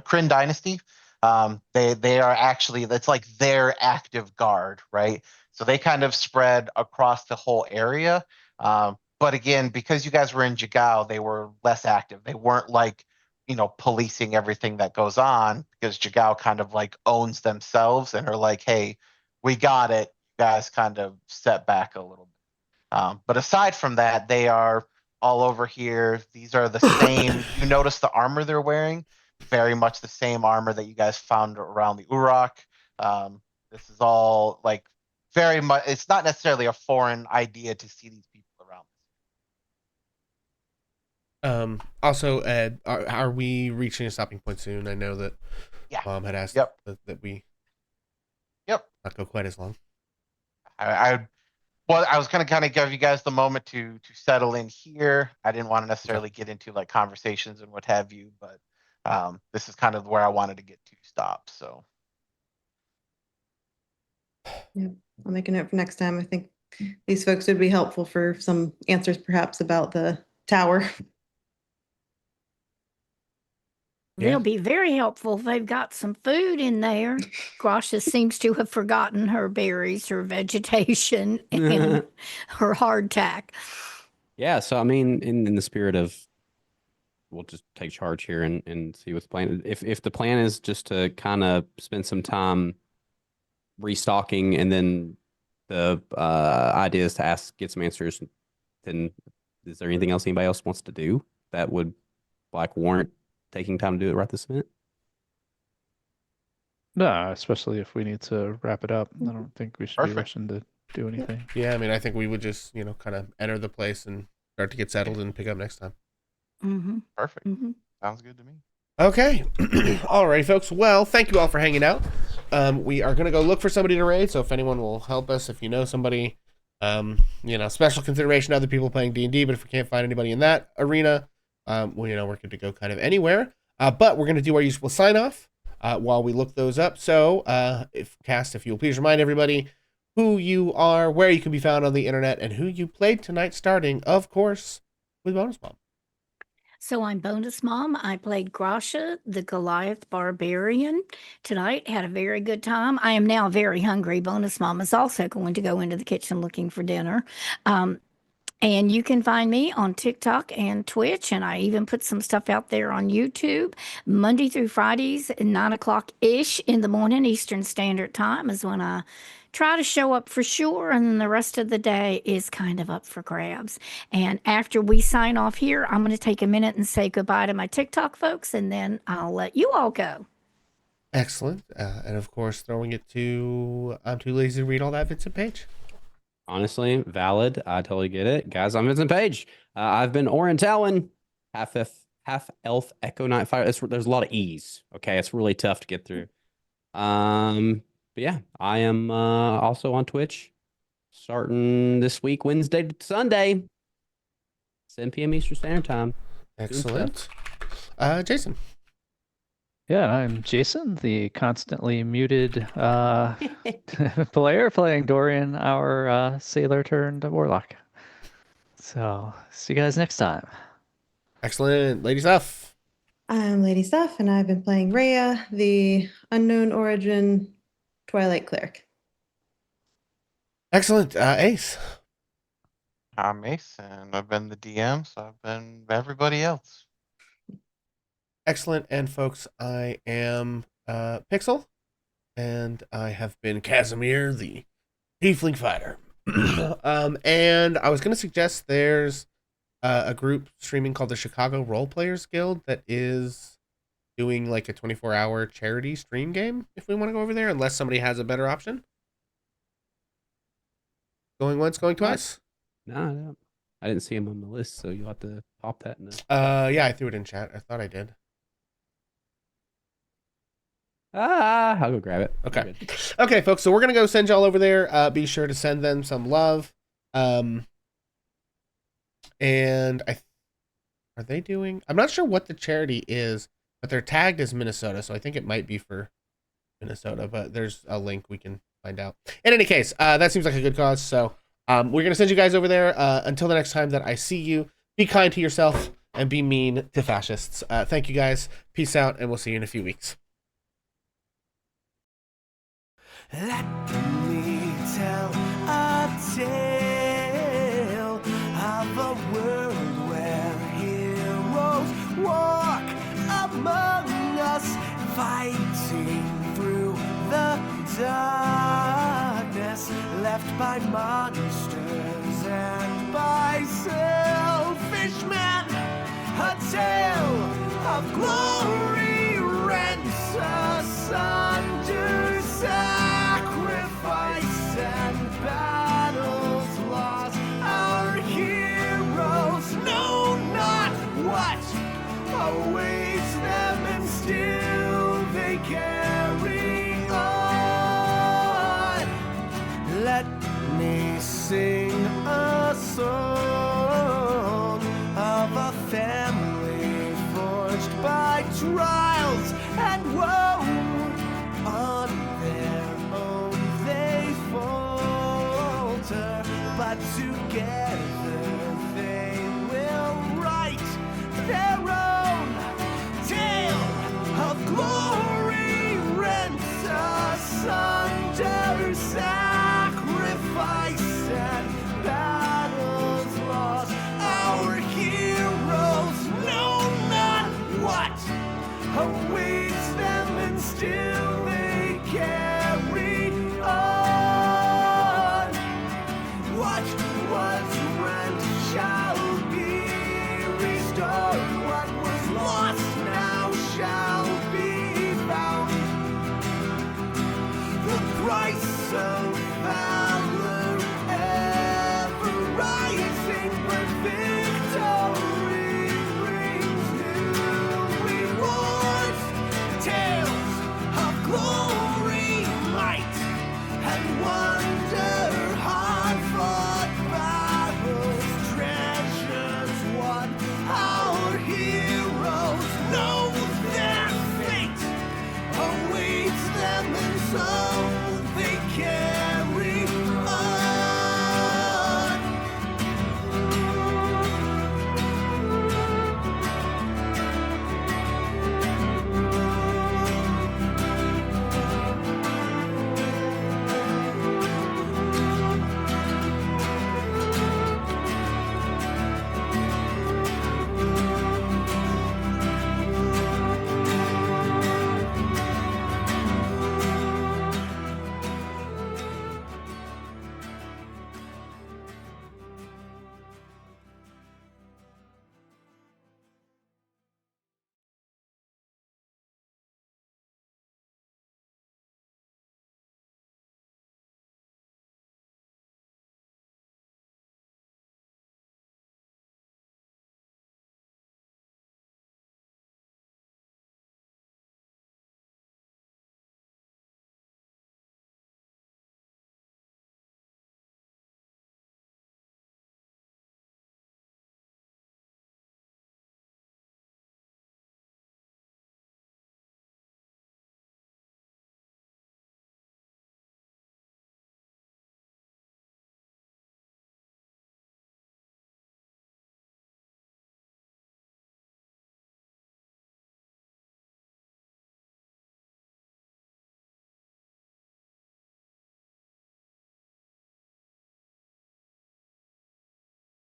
Kryn dynasty. They are actually, that's like their active guard, right? So they kind of spread across the whole area. But again, because you guys were in Jigao, they were less active. They weren't like, policing everything that goes on, because Jigao kind of like owns themselves and are like, hey, we got it. You guys kind of step back a little bit. But aside from that, they are all over here. These are the same. You notice the armor they're wearing, very much the same armor that you guys found around the Uruk. This is all like very much. It's not necessarily a foreign idea to see these people around. Also, Ed, are we reaching a stopping point soon? I know that Mom had asked Yep. that we Yep. not go quite as long. I was gonna kind of give you guys the moment to settle in here. I didn't want to necessarily get into like conversations and what have you, but this is kind of where I wanted to get to stop. So Yeah, I'll make a note for next time. I think these folks would be helpful for some answers, perhaps about the tower. They'll Yeah. be very helpful if they've got some food in there. Grasha seems to have forgotten her berries, her vegetation, and her hardtack. Yeah, so I mean, in the spirit of, we'll just take charge here and see what's planned. If the plan is just to kind of spend some time restocking, and then the idea is to get some answers, then is there anything else anybody else wants to do that would like warrant taking time to do it right this minute? No, especially if we need to wrap it up. I don't think we should be Perfect. rushing to do anything. Yeah, I mean, I think we would just, kind of enter the place and start to get settled and pick up next time. Mm-hmm. perfect. Mm-hmm. Sounds good to me. Okay. All right, folks. Well, thank you all for hanging out. we are going to go look for somebody to raid. So if anyone will help us, if you know somebody, special consideration to other people playing D&D. But if we can't find anybody in that arena, we're good to go kind of anywhere. But we're going to do our usual sign off while we look those up. So if you'll please remind everybody who you are, where you can be found on the internet, and who you played tonight, starting, of course, with Bonus Mom. So I'm Bonus Mom. I played Grasha, the Goliath Barbarian. Tonight, had a very good time. I am now very hungry. Bonus Mom is also going to go into the kitchen looking for dinner. And you can find me on TikTok and Twitch, and I even put some stuff out there on YouTube. Monday through Fridays at 9 o'clock-ish in the morning, Eastern Standard Time is when I try to show up for sure, and then the rest of the day is kind of up for grabs. And after we sign off here, I'm going to take a minute and say goodbye to my TikTok folks, and then I'll let you all go. Excellent. And of course, throwing it to I'm too lazy to read all that, Vincent Page. Honestly, valid. I totally get it. Guys, I'm Vincent Page. I've been Orin Talon, half elf, Echo Night Fire. There's a lot of E's. Okay, it's really tough to get through. But yeah, I am also on Twitch starting this week, Wednesday to Sunday, 7 p.m. Eastern Standard Time. Excellent. Jason. Yeah, I'm Jason, the constantly muted player playing Dorian, our sailor turned warlock. So, see you guys next time. Excellent. Lady Stuff. I'm Lady Stuff, and I've been playing Rhea, the unknown origin Twilight Cleric. Excellent. Ace. I'm Ace, and I've been the DM, so I've been everybody else. Excellent. And folks, I am Pixel, and I have been Casimir, the Tiefling Fighter. And I was going to suggest there's a group streaming called the Chicago Role Players Guild that is doing like a 24-hour charity stream game if we want to go over there, unless somebody has a better option. Going once, going twice. No, I didn't see him on the list, so you'll have to pop that in the... Yeah, I threw it in chat. I thought I did. I'll go grab it. Okay. Okay, folks, so we're going to go send y'all over there. Be sure to send them some love. And are they doing... I'm not sure what the charity is, but they're tagged as Minnesota, so I think it might be for Minnesota, but there's a link we can find out. In any case, that seems like a good cause, so we're going to send you guys over there. Until the next time that I see you, be kind to yourself and be mean to fascists. Thank you, guys. Peace out, and we'll see you in a few weeks. Let me tell a tale of a world where heroes walk among us, fighting through the darkness, left by monsters and by selfish men. A tale of glory rents asunder, sacrifice and battles lost. Our heroes know not what awaits them, and still they carry on. Let me sing a song of a family forged by trials and woe. On their own they falter, but together they will write their own tale of glory, rent asunder, sacrifice and battles lost. Our heroes know not what awaits them, and still they can.